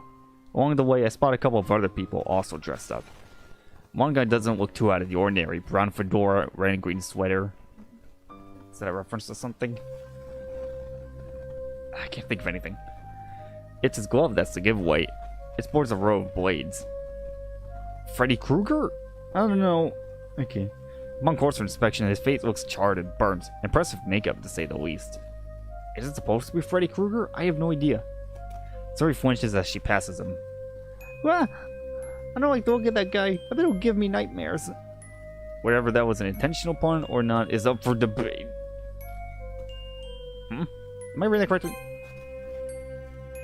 Along the way, I spot a couple of other people also dressed up. One guy doesn't look too out of the ordinary. Brown fedora, red and green sweater. Is that a reference to something? I can't think of anything. It's his glove that's the giveaway. It sports a row of blades. Freddy Krueger? I don't know. Okay. Upon closer inspection, his face looks charred and burnt. Impressive makeup, to say the least. Is it supposed to be Freddy Krueger? I have no idea. Suri flinches as she passes him. Ah, I don't like the look at that guy. I bet it'll give me nightmares. Whether that was an intentional pun or not is up for debate. Am I reading that correctly?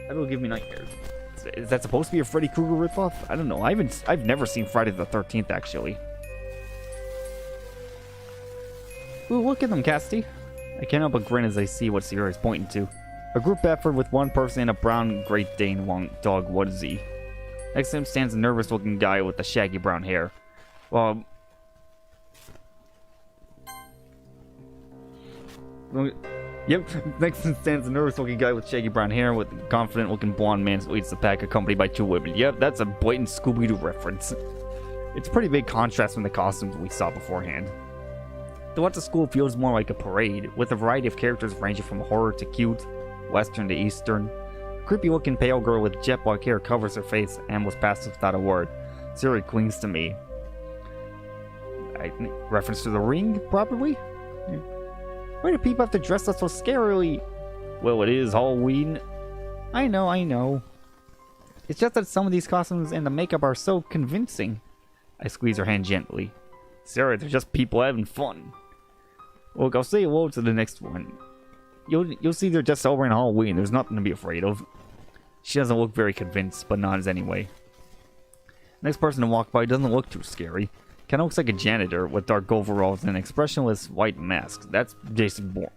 That'll give me nightmares. Is that supposed to be a Freddy Krueger ripoff? I don't know. I've never seen Friday the 13th actually. Ooh, look at them, Casty. I can't help but grin as I see what Sierra is pointing to. A group effort with one person in a brown Great Dane dog onesie. Next to him stands a nervous-looking guy with the shaggy brown hair. Well, yep, next to him stands a nervous-looking guy with shaggy brown hair with a confident-looking blonde man who leads the pack accompanied by two women. Yep, that's a blatant Scooby-Doo reference. It's a pretty big contrast from the costumes we saw beforehand. The what to school feels more like a parade, with a variety of characters ranging from horror to cute, western to eastern. A creepy-looking pale girl with jet black hair covers her face and was passed without a word. Siri clings to me. I think reference to The Ring, probably? Why do people have to dress up so scarily? Well, it is Halloween. I know. It's just that some of these costumes and the makeup are so convincing. I squeeze her hand gently. Sarah, they're just people having fun. Look, I'll say hello to the next one. You'll see they're just celebrating Halloween. There's nothing to be afraid of. She doesn't look very convinced, but nods anyway. Next person to walk by doesn't look too scary. Kinda looks like a janitor with dark overalls and an expressionless white mask. That's Jason Bourne.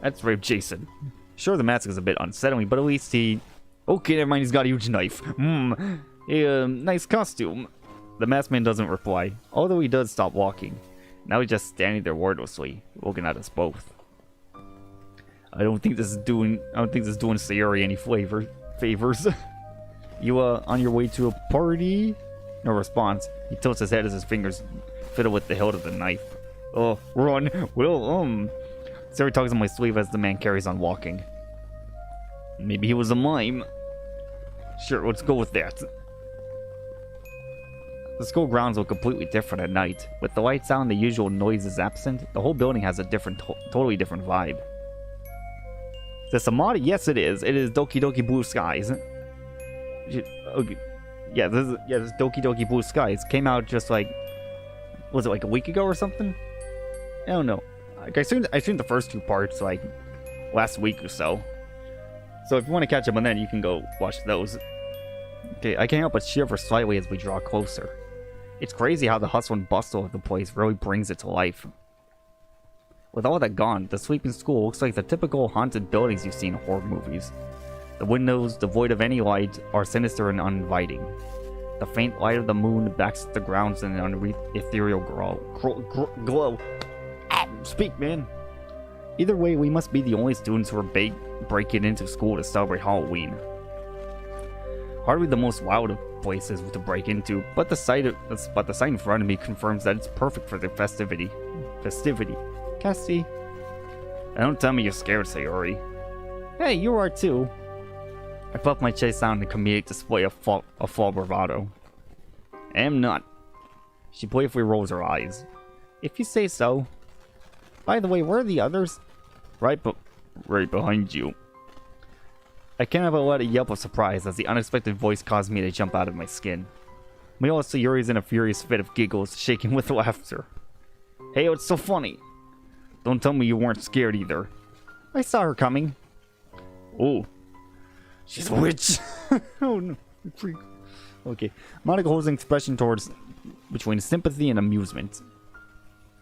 That's Rape Jason. Sure, the mask is a bit unsettling, but at least he... Okay, never mind, he's got a huge knife. Nice costume. The masked man doesn't reply, although he does stop walking. Now he's just standing there wordlessly, looking at us both. I don't think this is doing Sayuri any favors. You, on your way to a party? No response. He tilts his head as his fingers fiddle with the hilt of the knife. Oh, run. Well, Sari tugs on my sleeve as the man carries on walking. Maybe he was a mime. Sure, let's go with that. The school grounds look completely different at night. With the lights out and the usual noises absent, the whole building has a totally different vibe. Is this a mod? Yes, it is. It is Doki Doki Blue Skies. Okay. Yeah, this is Doki Doki Blue Skies. Came out just like, was it like a week ago or something? I don't know. Like, I streamed the first 2 parts like last week or so. So if you want to catch up on that, you can go watch those. Okay, I can't help but shiver slightly as we draw closer. It's crazy how the hustle and bustle of the place really brings it to life. With all that gone, the sleeping school looks like the typical haunted buildings you see in horror movies. The windows, devoid of any light, are sinister and uninviting. The faint light of the moon backs the grounds in an ethereal glow. Speak, man. Either way, we must be the only students who are breaking into school to celebrate Halloween. Hardly the most wild of places to break into, but the sight in front of me confirms that it's perfect for the festivity. Cassie. And don't tell me you're scared, Sayori. Hey, you are too. I fluff my chest out in a comedic display of fall bravado. I am not. She playfully rolls her eyes. If you say so. By the way, where are the others? Right behind you. I can't have but let a yelp of surprise as the unexpected voice caused me to jump out of my skin. Meanwhile, Sayori's in a furious fit of giggles, shaking with laughter. Hey, what's so funny? Don't tell me you weren't scared either. I saw her coming. Oh. She's a witch. Oh no. Freak. Okay. Monica holds an expression between sympathy and amusement.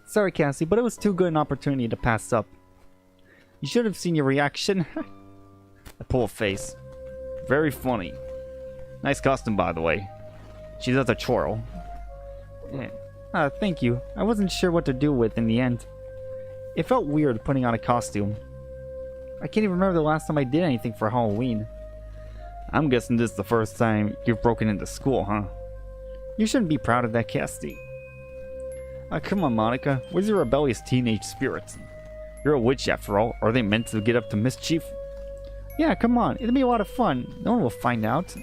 Sorry, Cassie, but it was too good an opportunity to pass up. You should have seen your reaction. I pull a face. Very funny. Nice costume, by the way. She does a chortle. Yeah. Thank you. I wasn't sure what to do with in the end. It felt weird putting on a costume. I can't even remember the last time I did anything for Halloween. I'm guessing this is the first time you've broken into school, huh? You shouldn't be proud of that, Cassie. Come on, Monica. Where's your rebellious teenage spirit? You're a witch after all. Are they meant to get up to mischief? Yeah, come on. It'll be a lot of fun. No one will find out.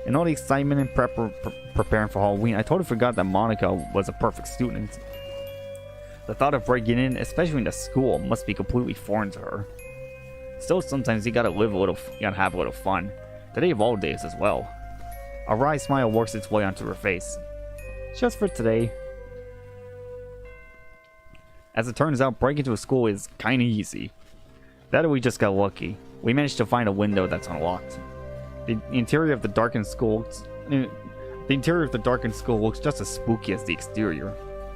In all the excitement and preparing for Halloween, I totally forgot that Monica was a perfect student. The thought of breaking in, especially into school, must be completely foreign to her. Still, sometimes you gotta have a little fun. Today of all days as well. A wry smile works its way onto her face. Just for today. As it turns out, breaking into a school is kinda easy. That or we just got lucky. We managed to find a window that's unlocked. The interior of the darkened school looks just as spooky as the exterior.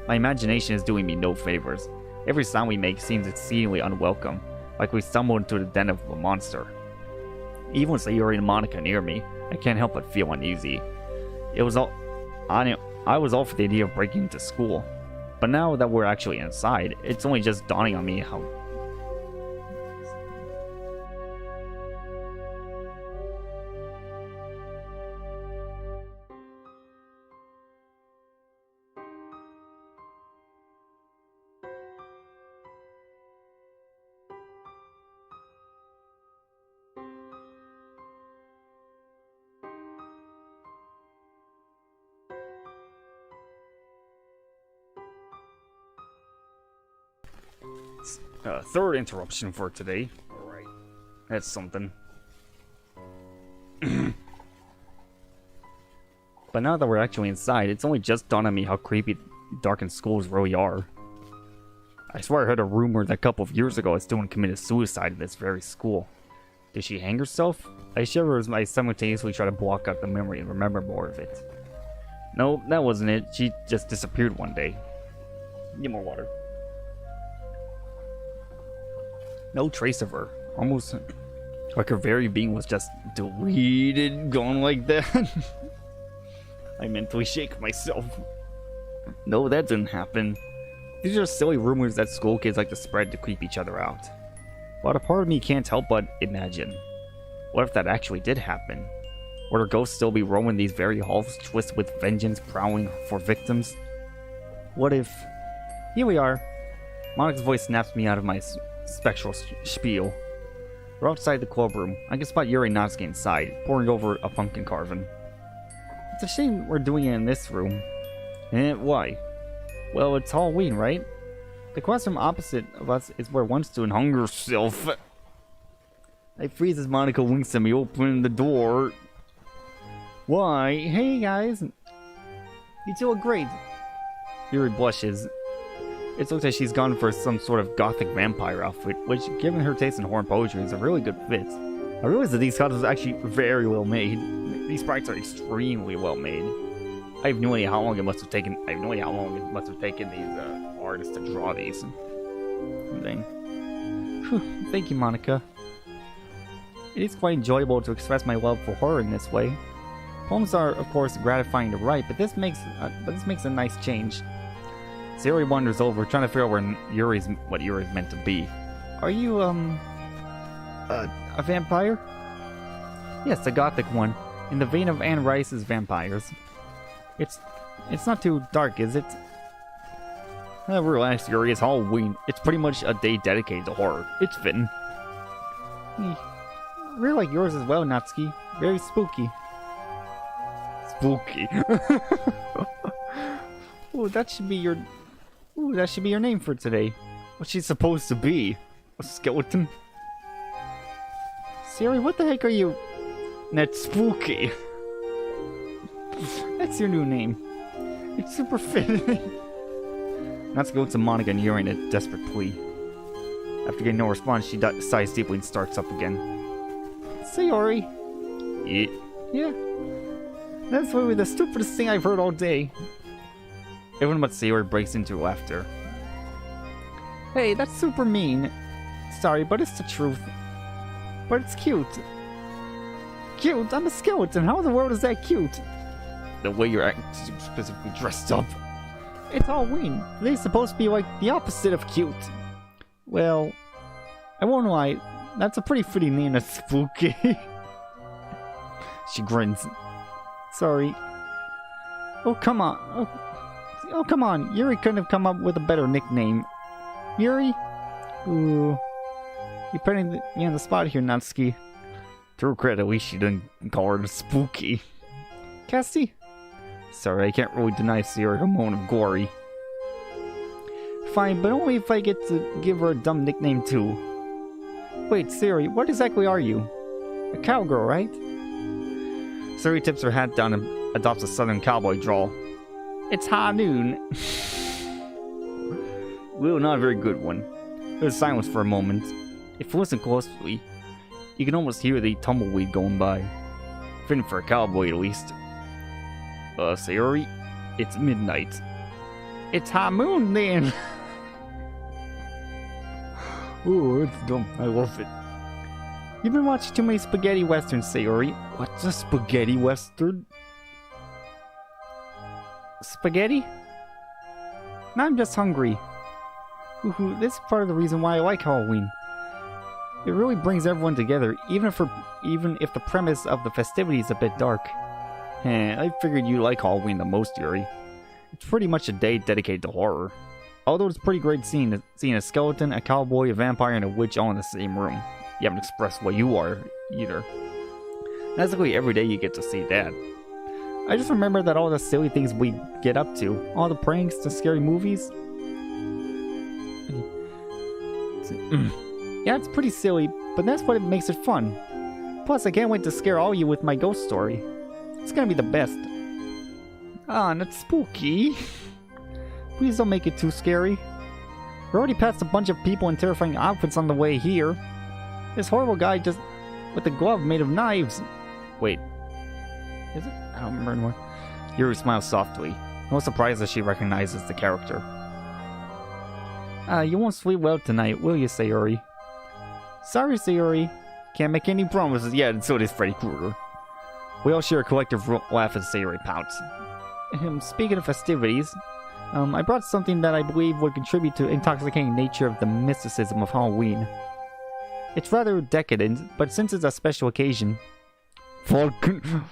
My imagination is doing me no favors. Every sound we make seems exceedingly unwelcome, like we stumbled into the den of a monster. Even with Sayori and Monica near me, I can't help but feel uneasy. I was all for the idea of breaking into school, but now that we're actually inside, it's only just dawning on me how third interruption for today. Alright. That's something. But now that we're actually inside, it's only just dawned on me how creepy darkened schools really are. I swear I heard a rumor that a couple of years ago a student committed suicide in this very school. Did she hang herself? I shiver as I simultaneously try to block out the memory and remember more of it. No, that wasn't it. She just disappeared one day. Get more water. No trace of her. Almost like her very being was just deleted, gone like that. I mentally shake myself. No, that didn't happen. These are silly rumors that school kids like to spread to creep each other out. But a part of me can't help but imagine. What if that actually did happen? Would her ghost still be roaming these very halls, twisted with vengeance, prowling for victims? What if... Here we are. Monika's voice snaps me out of my spectral spiel. We're outside the clubroom. I can spot Yuri Natsuki inside, poring over a pumpkin carving. It's a shame we're doing it in this room. Why? Well, it's Halloween, right? The classroom opposite of us is where one student hung herself. I freeze as Monika winks at me, opening the door. Why? Hey guys! You two look great. Yuri blushes. It looks like she's gone for some sort of gothic vampire outfit, which, given her taste in horror poetry, is a really good fit. I realize that these costumes are actually very well made. These sprites are extremely well made. I have no idea how long it must have taken. These artists to draw these. Thing. Thank you, Monika. It is quite enjoyable to express my love for horror in this way. Poems are, of course, gratifying to write, but this makes a nice change. Sayori wanders over, trying to figure out what Yuri's meant to be. Are you, a vampire? Yes, a gothic one, in the vein of Anne Rice's vampires. It's not too dark, is it? Relax, Yuri, it's Halloween. It's pretty much a day dedicated to horror. It's fitting. Really like yours as well, Natsuki. Very spooky. Spooky. Ooh, that should be your name for today. What's she supposed to be? A skeleton? Siri, what the heck are you? That's spooky. That's your new name. It's super fitting. Natsuki looks at Monika and Yuri in a desperate plea. After getting no response, she sighs deeply and starts up again. Sayori. Yeah. That's really the stupidest thing I've heard all day. Everyone but Sayori breaks into laughter. Hey, that's super mean. Sorry, but it's the truth. But it's cute. Cute? I'm a skeleton. How in the world is that cute? The way you're specifically dressed up. It's Halloween. They're supposed to be like the opposite of cute. Well, I won't lie. That's a pretty fitting name, that's spooky. She grins. Sorry. Oh, come on. Oh, come on. Yuri couldn't have come up with a better nickname. Yuri? Ooh. You're putting me on the spot here, Natsuki. To her credit, at least she didn't call her spooky. Cassie? Sorry, I can't really deny Sayori a moment of glory. Fine, but only if I get to give her a dumb nickname too. Wait, Sayori, what exactly are you? A cowgirl, right? Sayori tips her hat down and adopts a southern cowboy drawl. It's high noon. Well, not a very good one. There was silence for a moment. If you listen closely, you can almost hear the tumbleweed going by. Fitting for a cowboy, at least. Sayori, it's midnight. It's high moon, then. Ooh, it's dumb. I love it. You've been watching too many spaghetti westerns, Sayori. What's a spaghetti western? Spaghetti? Now I'm just hungry. Ooh, this is part of the reason why I like Halloween. It really brings everyone together, even if the premise of the festivities is a bit dark. I figured you like Halloween the most, Yuri. It's pretty much a day dedicated to horror. Although it's pretty great seeing a skeleton, a cowboy, a vampire, and a witch all in the same room. You haven't expressed what you are, either. Basically, every day you get to see that. I just remember that all the silly things we get up to, all the pranks, the scary movies. Yeah, it's pretty silly, but that's what makes it fun. Plus, I can't wait to scare all you with my ghost story. It's gonna be the best. Ah, not spooky. Please don't make it too scary. We're already past a bunch of people in terrifying outfits on the way here. This horrible guy just with a glove made of knives. Wait. Is it? I don't remember anymore. Yuri smiles softly. No surprise that she recognizes the character. You won't sleep well tonight, will you, Sayori? Sorry, Sayori. Can't make any promises yet until it is Freddy Krueger. We all share a collective laugh as Sayori pouts. Speaking of festivities, I brought something that I believe would contribute to the intoxicating nature of the mysticism of Halloween. It's rather decadent, but since it's a special occasion... Falcon...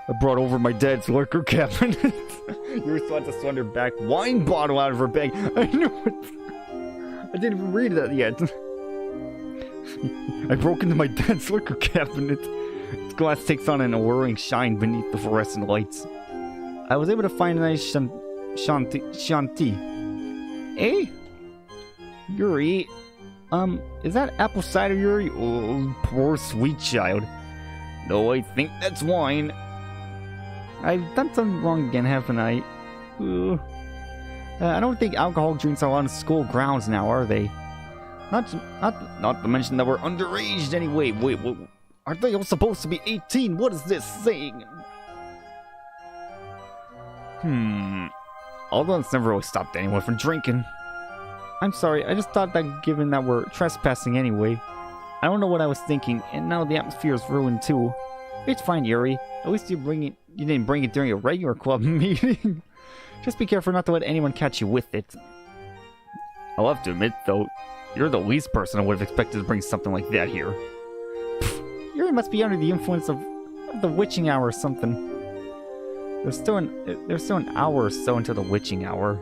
I brought over my dad's liquor cabinet. You respond to Slender back wine bottle out of her bag. I knew it. I didn't even read that yet. I broke into my dad's liquor cabinet. Its glass takes on an alluring shine beneath the fluorescent lights. I was able to find a nice shanty. Eh? Yuri? Is that apple cider, Yuri? Oh, poor sweet child. No, I think that's wine. I've done something wrong again, haven't I? I don't think alcohol drinks are on school grounds now, are they? Not to mention that we're underage anyway. Wait, aren't they all supposed to be 18? What is this saying? Although it's never really stopped anyone from drinking. I'm sorry, I just thought that given that we're trespassing anyway. I don't know what I was thinking, and now the atmosphere is ruined too. It's fine, Yuri. At least you didn't bring it during a regular club meeting. Just be careful not to let anyone catch you with it. I'll have to admit, though, you're the least person I would have expected to bring something like that here. Pfft, Yuri must be under the influence of the witching hour or something. There's still an hour or so until the witching hour.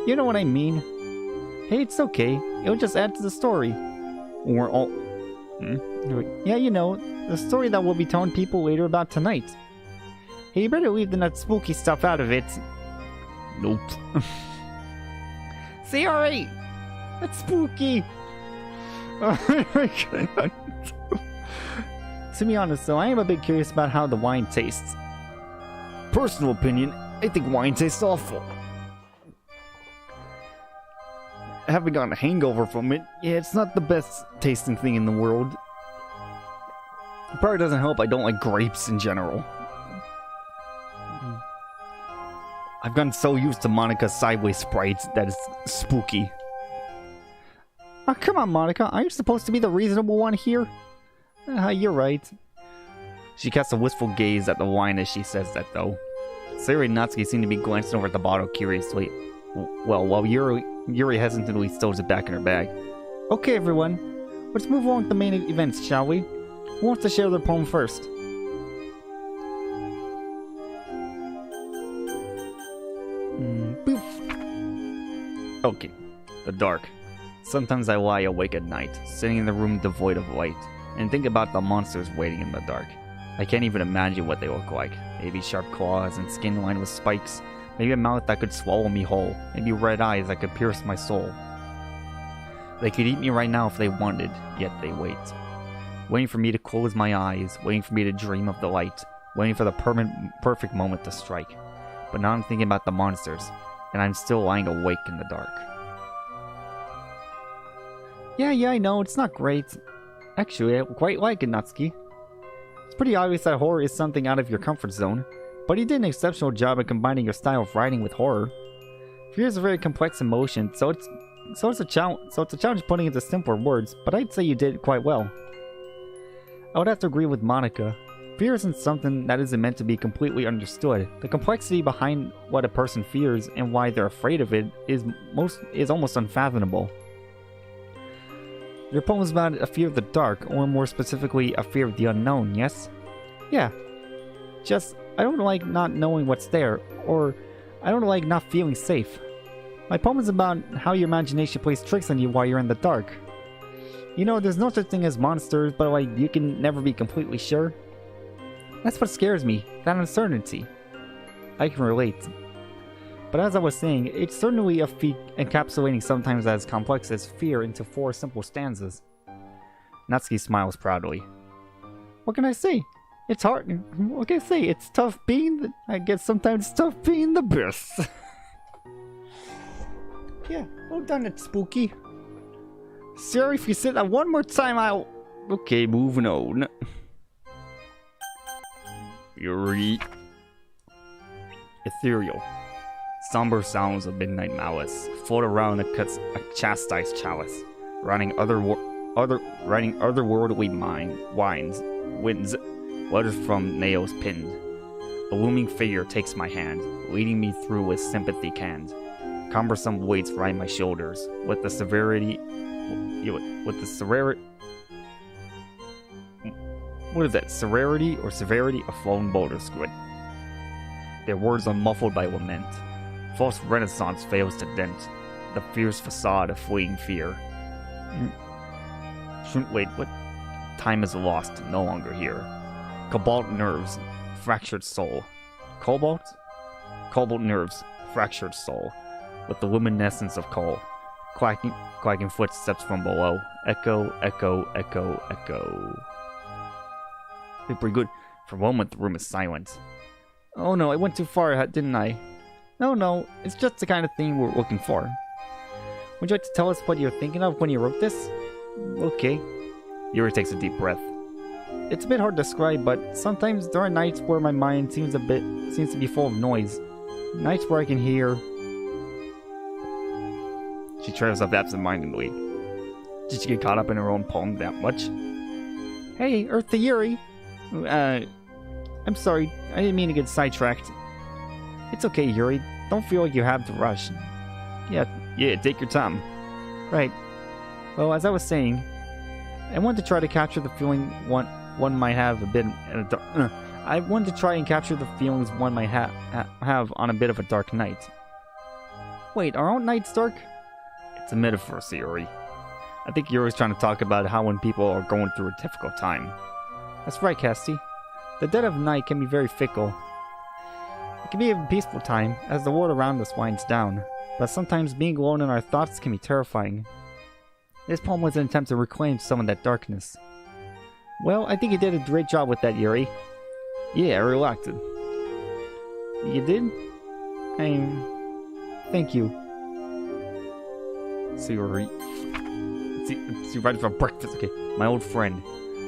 You know what I mean? Hey, it's okay. It'll just add to the story. We're all... Yeah, you know, the story that we'll be telling people later about tonight. Hey, you better leave the nut spooky stuff out of it. Nope. See, alright! That's spooky! To be honest though, I am a bit curious about how the wine tastes. Personal opinion, I think wine tastes awful. Having gotten a hangover from it, yeah, it's not the best tasting thing in the world. It probably doesn't help I don't like grapes in general. I've gotten so used to Monica's sideways sprites that it's spooky. Oh, come on, Monica, aren't you supposed to be the reasonable one here? You're right. She casts a wistful gaze at the wine as she says that, though. Sayori and Natsuki seem to be glancing over at the bottle curiously. Well, while Yuri hesitantly stows it back in her bag. Okay, everyone. Let's move on to the main events, shall we? Who wants to share their poem first? Boop. Okay. The dark. Sometimes I lie awake at night, sitting in the room devoid of light, and think about the monsters waiting in the dark. I can't even imagine what they look like. Maybe sharp claws and skin lined with spikes. Maybe a mouth that could swallow me whole. Maybe red eyes that could pierce my soul. They could eat me right now if they wanted, yet they wait. Waiting for me to close my eyes, waiting for me to dream of the light, waiting for the perfect moment to strike. But now I'm thinking about the monsters, and I'm still lying awake in the dark. Yeah, I know, it's not great. Actually, I quite like it, Natsuki. It's pretty obvious that horror is something out of your comfort zone, but you did an exceptional job at combining your style of writing with horror. Fear is a very complex emotion, so it's a challenge putting it into simpler words, but I'd say you did it quite well. I would have to agree with Monica. Fear isn't something that isn't meant to be completely understood. The complexity behind what a person fears and why they're afraid of it is almost unfathomable. Your poem is about a fear of the dark, or more specifically, a fear of the unknown, yes? Yeah. Just, I don't like not knowing what's there, or I don't like not feeling safe. My poem is about how your imagination plays tricks on you while you're in the dark. You know, there's no such thing as monsters, but like, you can never be completely sure. That's what scares me, that uncertainty. I can relate. But as I was saying, it's certainly a feat encapsulating sometimes as complex as fear into 4 simple stanzas. Natsuki smiles proudly. What can I say? It's hard. What can I say? It's tough being I guess sometimes it's tough being the best. Yeah, well done it, Spooky. Sorry if you say that one more time, I'll... Okay, moving on. Yuri. Ethereal. Somber sounds of midnight malice float around a chastised chalice, writing otherworldly winds, letters from nails pinned. A looming figure takes my hand, leading me through with sympathy canned. cumbersome weights ride my shoulders. With the severity... With the severity... What is that? Severity of flown boulder squid. Their words are muffled by lament. False renaissance fails to dent the fierce facade of fleeing fear. Wait, what? Time is lost, no longer here. Cobalt nerves, fractured soul. Cobalt? Cobalt nerves, fractured soul. With the luminescence of coal. Quacking footsteps from below. Echo, echo, echo, echo. Pretty good. For a moment, the room is silent. Oh no, I went too far, didn't I? No, it's just the kind of thing we're looking for. Would you like to tell us what you're thinking of when you wrote this? Okay. Yuri takes a deep breath. It's a bit hard to describe, but sometimes there are nights where my mind seems to be full of noise. Nights where I can hear... She trails up absentmindedly. Did she get caught up in her own poem that much? Hey, Eartha Yuri! I'm sorry, I didn't mean to get sidetracked. It's okay, Yuri. Don't feel like you have to rush. Yeah, take your time. Right. Well, as I was saying, I want to try to capture the feeling one might have a bit. I want to try and capture the feelings one might have on a bit of a dark night. Wait, are all nights dark? It's a metaphor, Yuri. I think Yuri's trying to talk about how when people are going through a difficult time. That's right, Casty. The dead of night can be very fickle. It can be a peaceful time, as the world around us winds down, but sometimes being alone in our thoughts can be terrifying. This poem was an attempt to reclaim some of that darkness. Well, I think you did a great job with that, Yuri. Yeah, I really liked it. You did? Thank you. Yuri. It's right for breakfast. Okay, my old friend.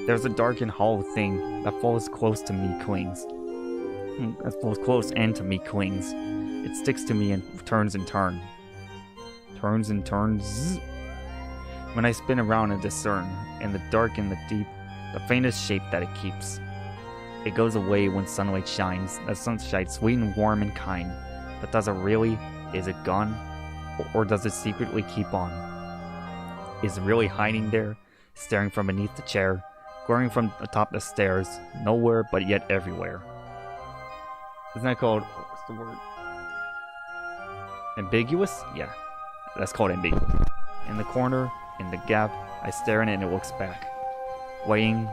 There's a dark and hollow thing that falls close to me, clings. That falls close and to me clings. It sticks to me and turns and turns. Turns and turns. When I spin around and discern, in the dark and the deep, the faintest shape that it keeps. It goes away when sunlight shines, that sunshine sweet and warm and kind. But does it really? Is it gone? Or does it secretly keep on? Is it really hiding there, staring from beneath the chair, glaring from atop the stairs, nowhere but yet everywhere? Isn't that called, what's the word? Ambiguous? Yeah, that's called ambiguous. In the corner, in the gap, I stare in it and it looks back. Weighing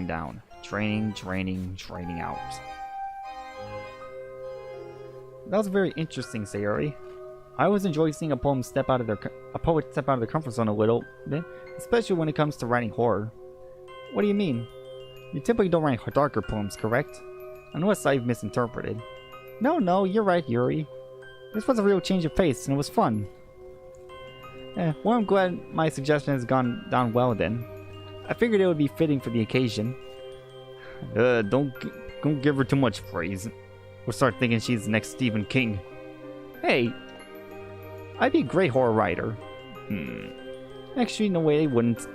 down. Draining out. That was very interesting, Sayori. I always enjoy seeing a poet step out of their comfort zone a little bit, especially when it comes to writing horror. What do you mean? You typically don't write darker poems, correct? Unless I've misinterpreted. No, you're right, Yuri. This was a real change of pace, and it was fun. Well, I'm glad my suggestion has gone down well then. I figured it would be fitting for the occasion. Don't give her too much praise. We'll start thinking she's the next Stephen King. Hey, I'd be a great horror writer. Actually, no way, I wouldn't.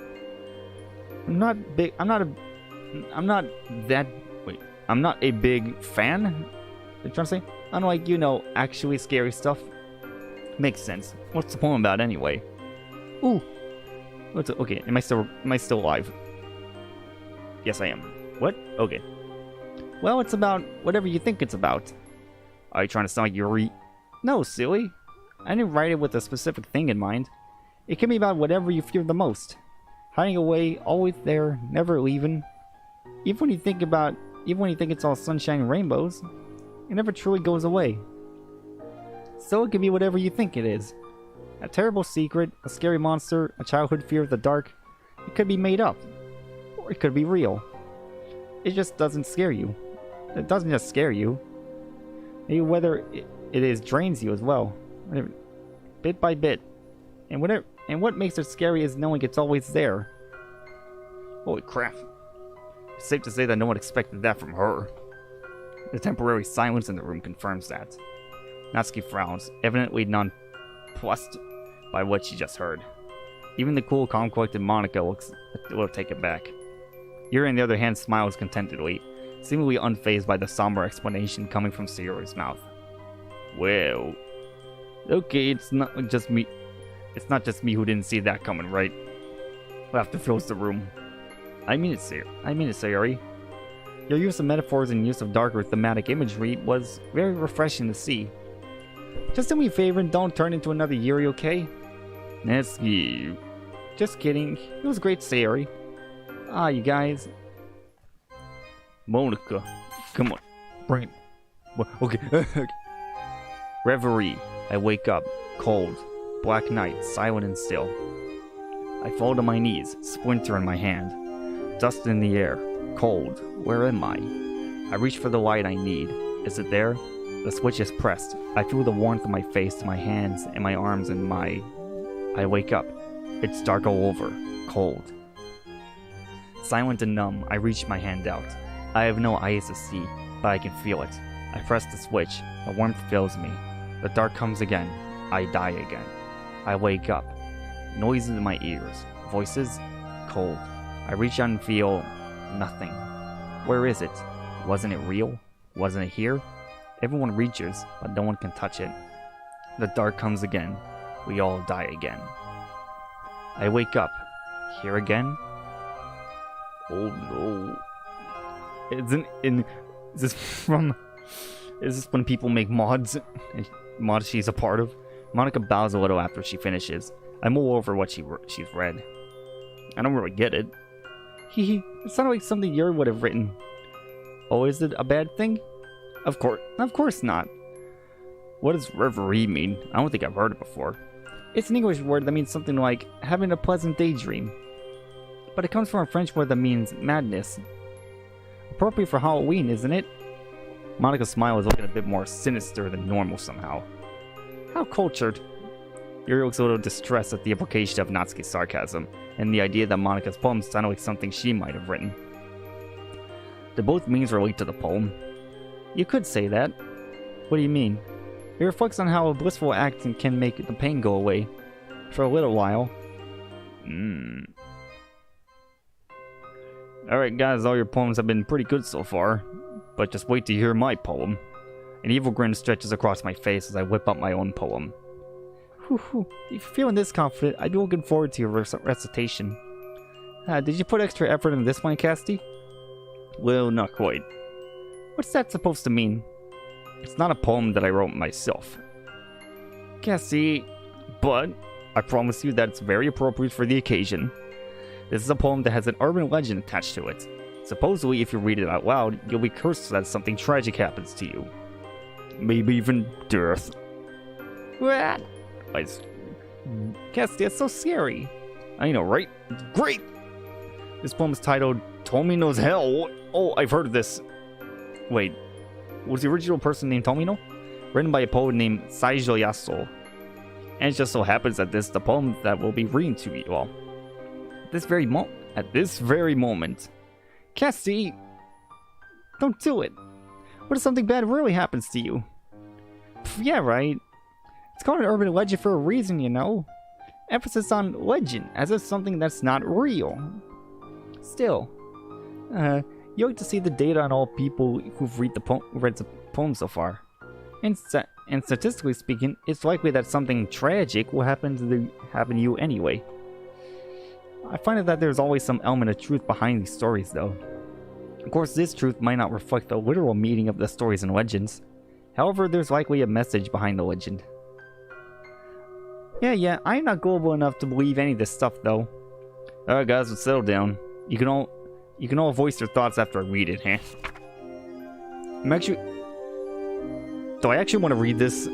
I'm not a big fan. What are you trying to say? Unlike, actually scary stuff. Makes sense. What's the poem about anyway? Ooh. Okay, am I still alive? Yes, I am. What? Okay. Well, it's about whatever you think it's about. Are you trying to sound like Yuri? No, silly. I didn't write it with a specific thing in mind. It can be about whatever you fear the most. Hiding away, always there, never leaving. Even when you think it's all sunshine and rainbows, it never truly goes away. So it can be whatever you think it is. A terrible secret, a scary monster, a childhood fear of the dark. It could be made up. Or it could be real. It just doesn't scare you. It doesn't just scare you. Maybe whether it is drains you as well. Bit by bit. And what makes it scary is knowing it's always there. Holy crap. It's safe to say that no one expected that from her. The temporary silence in the room confirms that. Natsuki frowns, evidently nonplussed by what she just heard. Even the cool, calm, collected Monica looks a little taken back. Yuri, on the other hand, smiles contentedly, seemingly unfazed by the somber explanation coming from Sayori's mouth. Well, Okay, it's not just me. It's not just me who didn't see that coming, right? Laughter fills the room. I mean it, Sayori. Your use of metaphors and use of darker thematic imagery was very refreshing to see. Just do me a favor and don't turn into another Yuri, okay? That's you. Just kidding. It was great, Sayori. Ah, you guys. Monica, come on. Bring it. Okay. Reverie. I wake up. Cold. Black night. Silent and still. I fall to my knees. Splinter in my hand. Dust in the air. Cold. Where am I? I reach for the light I need. Is it there? The switch is pressed. I feel the warmth of my face, my hands, and my arms and my... I wake up. It's dark all over. Cold. Silent and numb, I reach my hand out. I have no eyes to see, but I can feel it. I press the switch. The warmth fills me. The dark comes again. I die again. I wake up. Noises in my ears. Voices. Cold. I reach out and feel... nothing. Where is it? Wasn't it real? Wasn't it here? Everyone reaches, but no one can touch it. The dark comes again. We all die again. I wake up. Here again? Oh no. Is this from... Is this when people make mods? Mods she's a part of? Monica bows a little after she finishes. I mull over what she's read. I don't really get it. It sounded like something Yuri would have written. Oh, is it a bad thing? Of course not. What does reverie mean? I don't think I've heard it before. It's an English word that means something like having a pleasant daydream. But it comes from a French word that means madness. Appropriate for Halloween, isn't it? Monica's smile is looking a bit more sinister than normal somehow. How cultured. Yuri looks a little distressed at the implication of Natsuki's sarcasm, and the idea that Monica's poem sounded like something she might have written. Do both meanings relate to the poem? You could say that. What do you mean? It reflects on how a blissful act can make the pain go away. For a little while. Alright guys, all your poems have been pretty good so far. But just wait to hear my poem. An evil grin stretches across my face as I whip up my own poem. If you're feeling this confident, I'd be looking forward to your recitation. Did you put extra effort into this one, Casty? Well, not quite. What's that supposed to mean? It's not a poem that I wrote myself. Cassie, but I promise you that it's very appropriate for the occasion. This is a poem that has an urban legend attached to it. Supposedly, if you read it out loud, you'll be cursed so that something tragic happens to you. Maybe even death. What? Cassie, that's so scary. I know, right? Great! This poem is titled Tomino's Hell. Oh, I've heard of this. Wait, was the original person named Tomino? Written by a poet named Saijo Yaso. And it just so happens that this is the poem that will be reading to you all. At this very moment. Cassie! Don't do it. What if something bad really happens to you? Yeah, right. It's called an urban legend for a reason, you know. Emphasis on legend, as if something that's not real. Still, you like to see the data on all people who've read the poem so far. And statistically speaking, it's likely that something tragic will happen to you anyway. I find that there's always some element of truth behind these stories, though. Of course, this truth might not reflect the literal meaning of the stories and legends. However, there's likely a message behind the legend. Yeah, I'm not gullible enough to believe any of this stuff, though. Alright guys, let's settle down. You can all voice your thoughts after I read it, huh? Do I actually want to read this?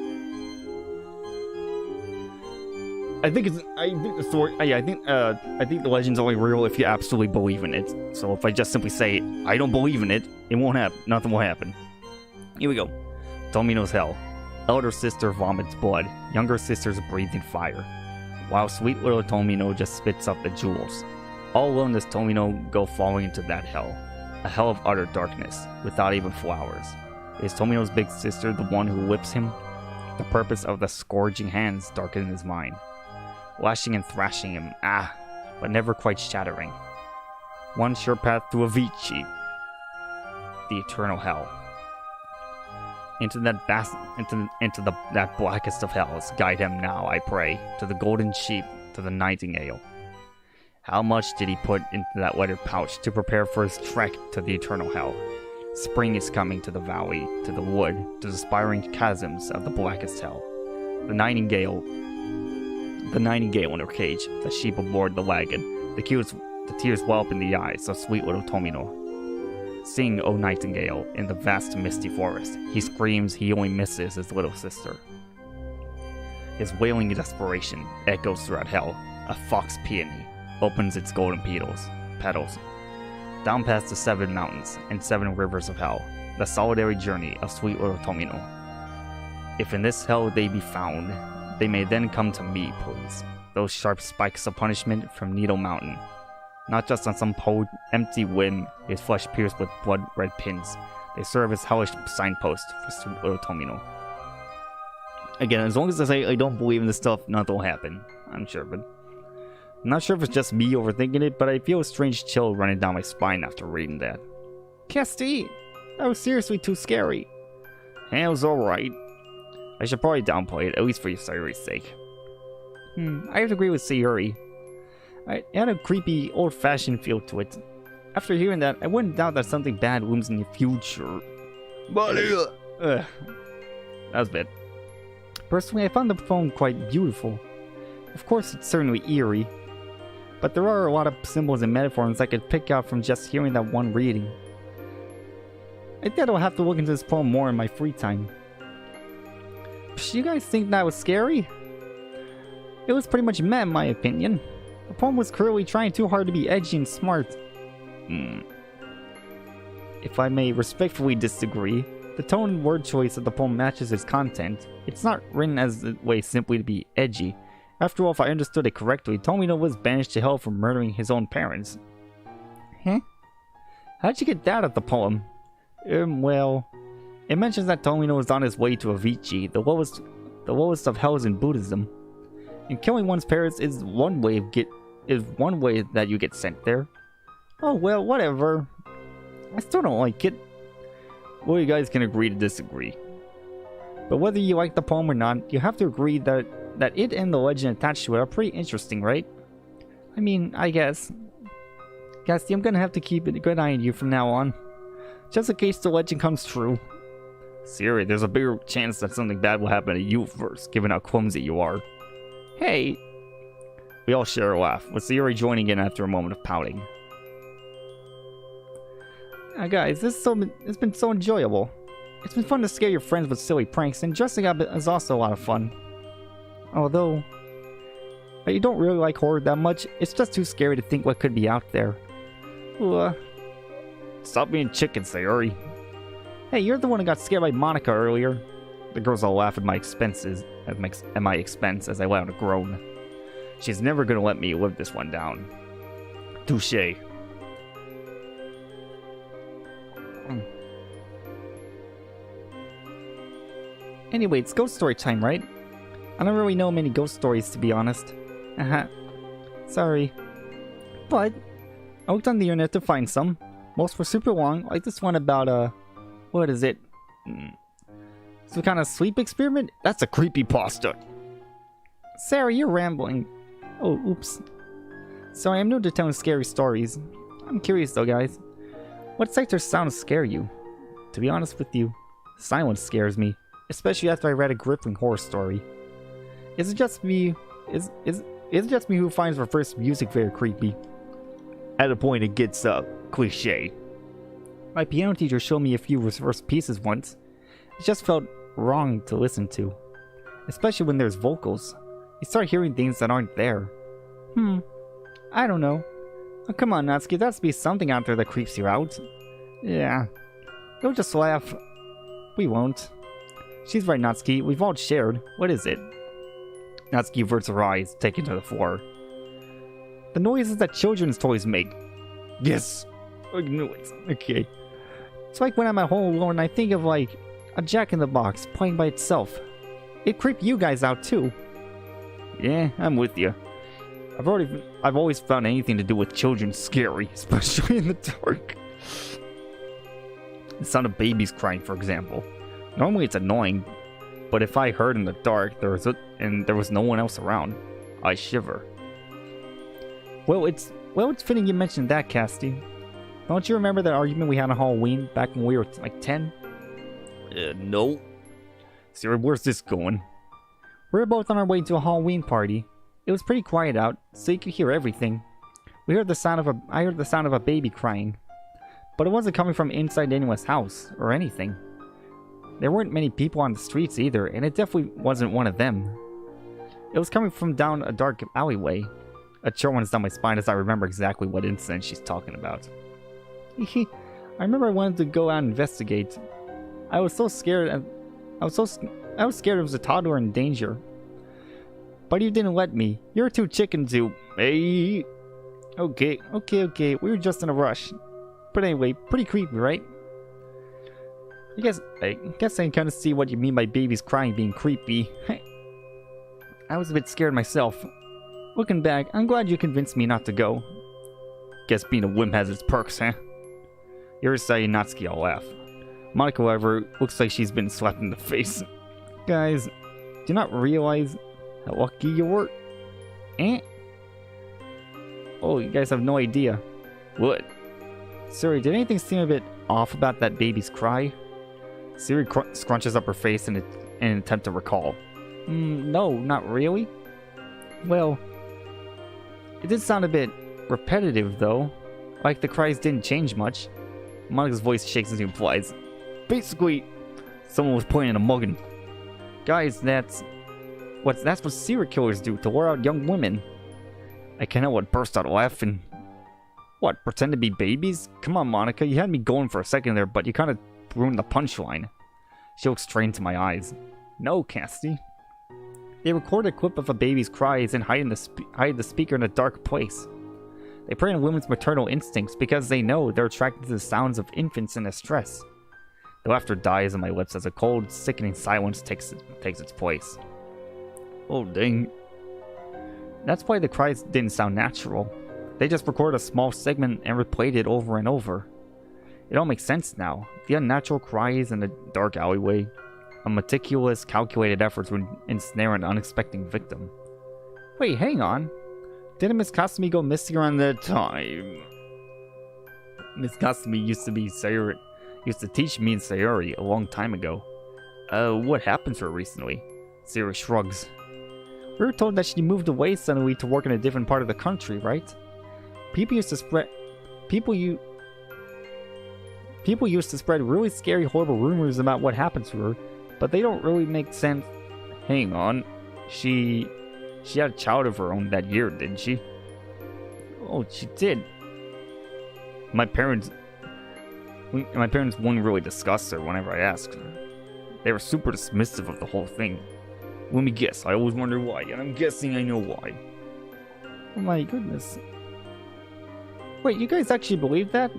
I think the story. I think the legend's only real if you absolutely believe in it. So if I just simply say I don't believe in it, it won't happen. Nothing will happen. Here we go. Tomino's Hell. Elder sister vomits blood. Younger sisters breathing fire. While sweet little Tomino just spits up the jewels. All alone does Tomino go falling into that hell. A hell of utter darkness, without even flowers. Is Tomino's big sister the one who whips him? The purpose of the scourging hands darken his mind. Lashing and thrashing him, but never quite shattering. One sure path to Avicii. The eternal hell. Into that blackest of hells, guide him now, I pray, to the golden sheep, to the nightingale. How much did he put into that leather pouch to prepare for his trek to the eternal hell? Spring is coming to the valley, to the wood, to the spiraling chasms of the blackest hell. The nightingale in her cage, the sheep aboard the wagon, the tears well up in the eyes of sweet little Tomino. Sing, O nightingale, in the vast misty forest. He screams he only misses his little sister. His wailing desperation echoes throughout hell. A fox peony opens its golden petals. Down past the 7 mountains and 7 rivers of hell, the solitary journey of sweet little Tomino. If in this hell they be found, they may then come to me, please. Those sharp spikes of punishment from Needle Mountain. Not just on some empty whim, his flesh pierced with blood-red pins. They serve as hellish signposts for sweet little Tomino. Again, as long as I say I don't believe in this stuff, nothing will happen. I'm sure, but... I'm not sure if it's just me overthinking it, but I feel a strange chill running down my spine after reading that. Casti! That was seriously too scary. It was alright. I should probably downplay it, at least for Sayuri's sake. I have to agree with Sayuri. It had a creepy, old-fashioned feel to it. After hearing that, I wouldn't doubt that something bad looms in the future. That was bad. Personally, I found the poem quite beautiful. Of course, it's certainly eerie, but there are a lot of symbols and metaphors I could pick out from just hearing that one reading. I think I'll have to look into this poem more in my free time. You guys think that was scary? It was pretty much meh in my opinion. The poem was clearly trying too hard to be edgy and smart. If I may respectfully disagree, the tone and word choice of the poem matches its content. It's not written as a way simply to be edgy. After all, if I understood it correctly, Tomino was banished to hell for murdering his own parents. Huh? How'd you get that out of the poem? Well, it mentions that Tomino is on his way to Avicii, the lowest of hells in Buddhism. And killing one's parents is one way that you get sent there. Oh well, whatever. I still don't like it. Well, you guys can agree to disagree. But whether you like the poem or not, you have to agree that it and the legend attached to it are pretty interesting, right? I mean, I guess. Casti, I'm gonna have to keep a good eye on you from now on. Just in case the legend comes true. Siri, there's a bigger chance that something bad will happen to you first, given how clumsy you are. Hey! We all share a laugh, with Siri joining in after a moment of pouting. Guys, it's been so enjoyable. It's been fun to scare your friends with silly pranks, and dressing up is also a lot of fun. Although, you don't really like horror that much, it's just too scary to think what could be out there. Stop being chicken, Sayuri. Hey, you're the one who got scared by Monica earlier. The girls all laugh at my expense as I let out a groan. She's never gonna let me live this one down. Touché. Anyway, it's ghost story time, right? I don't really know many ghost stories, to be honest. Sorry. But I looked on the internet to find some. Most were super long, like this one about, what is it? Some kind of sleep experiment? That's a creepypasta. Sarah, you're rambling. Oh, oops. Sorry, I'm new to telling scary stories. I'm curious though, guys. What sights or sounds scare you? To be honest with you, silence scares me, especially after I read a gripping horror story. Is it just me? Is it just me who finds reverse music very creepy? At a point it gets cliche. My piano teacher showed me a few reverse pieces once. It just felt wrong to listen to, especially when there's vocals. You start hearing things that aren't there. I don't know. Oh, come on, Natsuki, there has to be something out there that creeps you out. Yeah. You'll just laugh. We won't. She's right, Natsuki. We've all shared. What is it? Natsuki averts her eyes, taken to the floor. The noises that children's toys make. Yes! I knew it. Okay. It's like when I'm at home alone and I think of, like, a Jack-in-the-Box playing by itself. It'd creep you guys out, too. Yeah, I'm with you. I've always found anything to do with children scary, especially in the dark. The sound of babies crying, for example. Normally it's annoying, but if I heard in the dark and there was no one else around, I shiver. Well, it's fitting you mentioned that, Casty. Don't you remember that argument we had on Halloween back when we were like 10? No. Siri, where's this going? We were both on our way to a Halloween party. It was pretty quiet out, so you could hear everything. I heard the sound of a baby crying. But it wasn't coming from inside anyone's house, or anything. There weren't many people on the streets either, and it definitely wasn't one of them. It was coming from down a dark alleyway. A chill runs down my spine as I remember exactly what incident she's talking about. I remember I wanted to go out and investigate. I was so scared. I was scared it was a toddler in danger. But you didn't let me. You're too chicken to. Hey. Okay. We were just in a rush. But anyway, pretty creepy, right? I guess I can kind of see what you mean by babies crying being creepy. I was a bit scared myself. Looking back, I'm glad you convinced me not to go. Guess being a wimp has its perks, huh? You're Sayonatsuki, I'll laugh. Monica, however, looks like she's been slapped in the face. Guys, do you not realize how lucky you were? Oh, you guys have no idea. What? Siri, did anything seem a bit off about that baby's cry? Siri scrunches up her face in an attempt to recall. No, not really. Well, it did sound a bit repetitive, though. Like the cries didn't change much. Monica's voice shakes as he implies. Basically, someone was pointing a muggin. Guys, that's what serial killers do to lure out young women. I can't help but burst out laughing. What, pretend to be babies? Come on, Monica, you had me going for a second there, but you kind of ruined the punchline. She looks straight into my eyes. No, Casty. They record a clip of a baby's cries and hide the speaker in a dark place. They prey on women's maternal instincts because they know they're attracted to the sounds of infants in distress. The laughter dies on my lips as a cold, sickening silence takes its place. Oh, dang. That's why the cries didn't sound natural. They just recorded a small segment and replayed it over and over. It all makes sense now. The unnatural cries in the dark alleyway. A meticulous, calculated effort to ensnare an unexpected victim. Wait, hang on. Didn't Miss Kasumi go missing around that time? Miss Kasumi used to teach me in Sayori a long time ago. What happened to her recently? Sayori shrugs. We were told that she moved away suddenly to work in a different part of the country, right? People used to spread really scary, horrible rumors about what happened to her, but they don't really make sense. Hang on. She had a child of her own that year, didn't she? Oh, she did. My parents wouldn't really discuss her whenever I asked her. They were super dismissive of the whole thing. Let me guess, I always wonder why, and I'm guessing I know why. Oh my goodness. Wait, you guys actually believe that?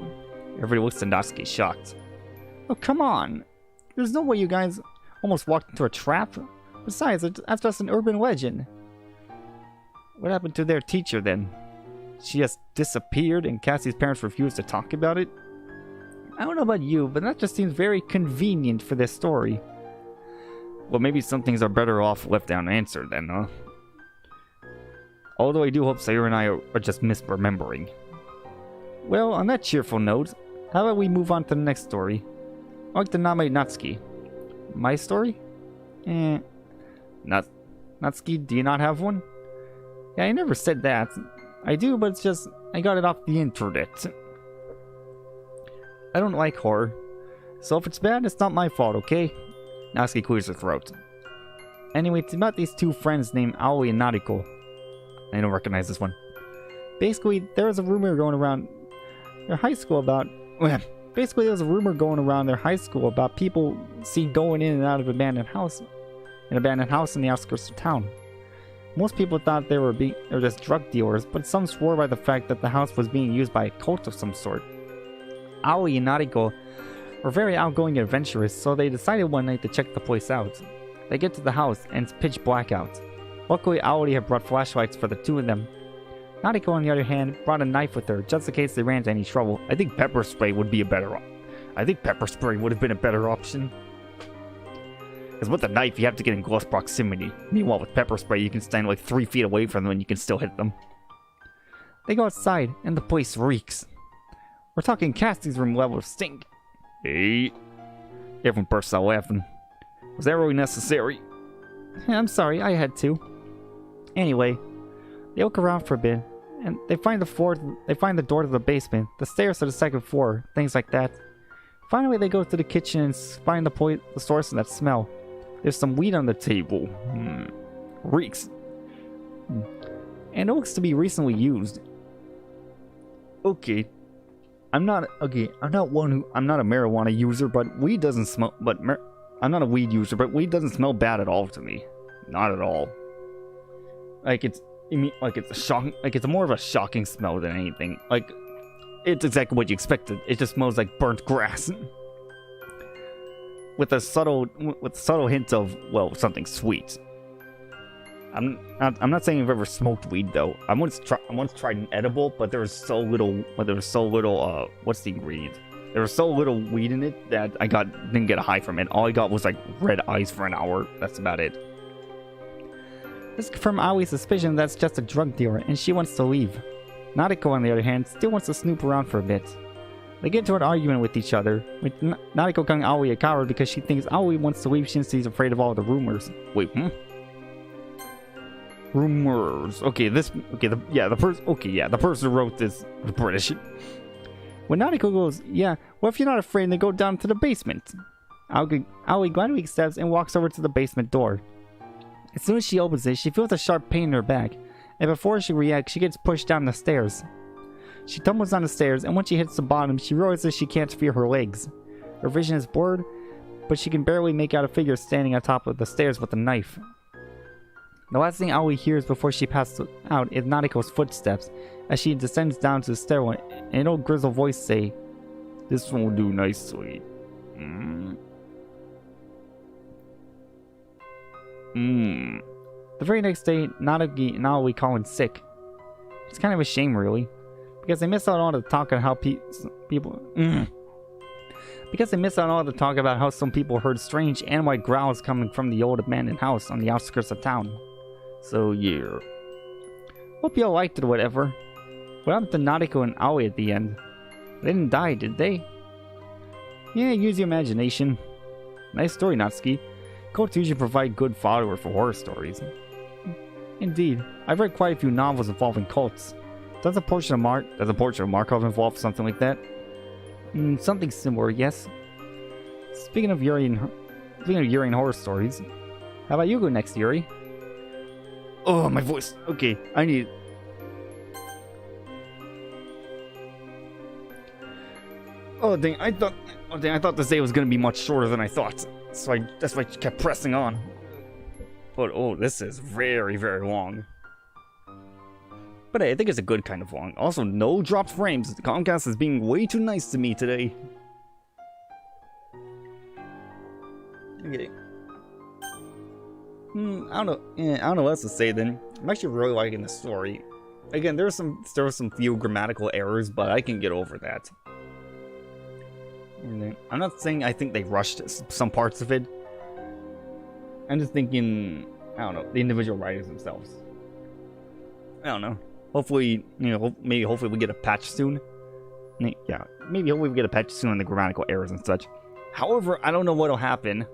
Everybody looks at Natsuki shocked. Oh, come on. There's no way you guys almost walked into a trap. Besides, that's just an urban legend. What happened to their teacher then? She just disappeared and Cassie's parents refused to talk about it? I don't know about you, but that just seems very convenient for this story. Well, maybe some things are better off left unanswered then, huh? Although I do hope Sayori and I are just misremembering. Well, on that cheerful note, how about we move on to the next story? I like the name Natsuki. My story? Natsuki, do you not have one? Yeah, I never said that. I do, but it's just, I got it off the internet. I don't like horror. So if it's bad, it's not my fault, okay? Natsuki clears her throat. Anyway, it's about these two friends named Aoi and Nariko. I don't recognize this one. Basically, there was a rumor going around their high school about... Basically, there was a rumor going around their high school about people seen going in and out of an abandoned house in the outskirts of town. Most people thought they were just drug dealers, but some swore by the fact that the house was being used by a cult of some sort. Aoi and Nariko were very outgoing adventurers, so they decided one night to check the place out. They get to the house, and it's pitch black out. Luckily, Aoi had brought flashlights for the two of them. Nariko, on the other hand, brought a knife with her, just in case they ran into any trouble. I think pepper spray would be a better option. I think pepper spray would have been a better option. Because with a knife, you have to get in close proximity. Meanwhile, with pepper spray, you can stand like 3 feet away from them and you can still hit them. They go outside, and the place reeks. We're talking casting room level of stink. Hey. Everyone bursts out laughing. Was that really necessary? I'm sorry, I had to. Anyway, they look around for a bit, and they find the door to the basement, the stairs to the second floor, things like that. Finally, they go to the kitchen and find the source of that smell. There's some weed on the table. Reeks. And it looks to be recently used. Okay. I'm not a marijuana user, but weed doesn't smell, I'm not a weed user, but weed doesn't smell bad at all to me. Not at all. Like it's more of a shocking smell than anything. Like, it's exactly what you expected. It just smells like burnt grass. With a subtle hint of, well, something sweet. I'm not saying I've ever smoked weed though. I once tried an edible, but there was so little what's the ingredient? There was so little weed in it that I didn't get a high from it. All I got was like red eyes for an hour. That's about it. This confirmed Aoi's suspicion that's just a drug dealer and she wants to leave. Nariko, on the other hand, still wants to snoop around for a bit. They get into an argument with each other, with Nariko calling Aoi a coward because she thinks Aoi wants to leave since she's afraid of all the rumors. Wait, Rumors. Okay, the person who wrote this was British. When Nariko goes, yeah, well, if you're not afraid, then go down to the basement. Aoi gladly accepts and walks over to the basement door. As soon as she opens it, she feels a sharp pain in her back, and before she reacts, she gets pushed down the stairs. She tumbles down the stairs, and when she hits the bottom, she realizes she can't feel her legs. Her vision is blurred, but she can barely make out a figure standing on top of the stairs with a knife. The last thing Aoi hears before she passes out is Nariko's footsteps as she descends down to the stairway, and an old grizzled voice say, "This won't do nicely." The very next day, Naruki and Aoi call in sick. It's kind of a shame, really, because they miss out on all the talk on how because they miss out on all the talk about how some people heard strange animal growls coming from the old abandoned house on the outskirts of town. So yeah. Hope y'all liked it or whatever. What happened to Nariko and Aoi at the end? They didn't die, did they? Yeah, use your imagination. Nice story, Natsuki. Cults usually provide good fodder for horror stories. Indeed, I've read quite a few novels involving cults. Does a portrait of Markov involve something like that? Something similar, yes. Speaking of Yuri and horror stories, how about you go next, Yuri? Oh, my voice. Okay, I need... Oh dang, I thought this day was gonna be much shorter than I thought. So that's why I kept pressing on. But oh, this is very, very long. But hey, I think it's a good kind of long. Also, no dropped frames. Comcast is being way too nice to me today. Okay. I don't know. I don't know what else to say then. I'm actually really liking the story. Again, there were some few grammatical errors, but I can get over that. I'm not saying I think they rushed some parts of it. I'm just thinking, I don't know, the individual writers themselves. I don't know. Hopefully, hopefully we get a patch soon. Yeah, hopefully we get a patch soon on the grammatical errors and such. However, I don't know what'll happen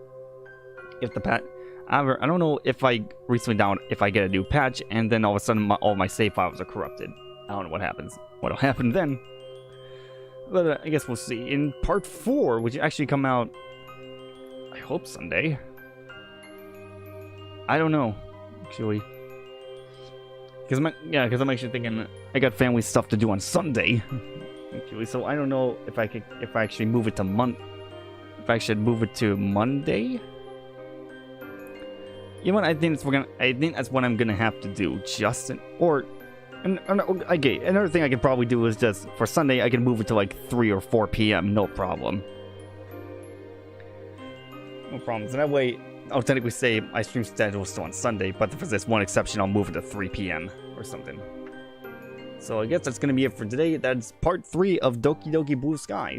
if the patch. However, I don't know if I get a new patch and then all of a sudden all my save files are corrupted. I don't know what happens. What'll happen then? But I guess we'll see. In part 4, which actually come out, I hope Sunday. I don't know, actually. Because I'm actually thinking I got family stuff to do on Sunday. Actually, so I don't know if I actually move it to if I should move it to Monday. You know what? I think that's what I'm gonna have to do, Justin. Okay, another thing I could probably do is just for Sunday I can move it to like 3 or 4 p.m. No problem. No problems. And that way I'll technically say my stream schedule is still on Sunday, but for this one exception I'll move it to 3 p.m. or something. So I guess that's gonna be it for today. That's part 3 of Doki Doki Blue Skies.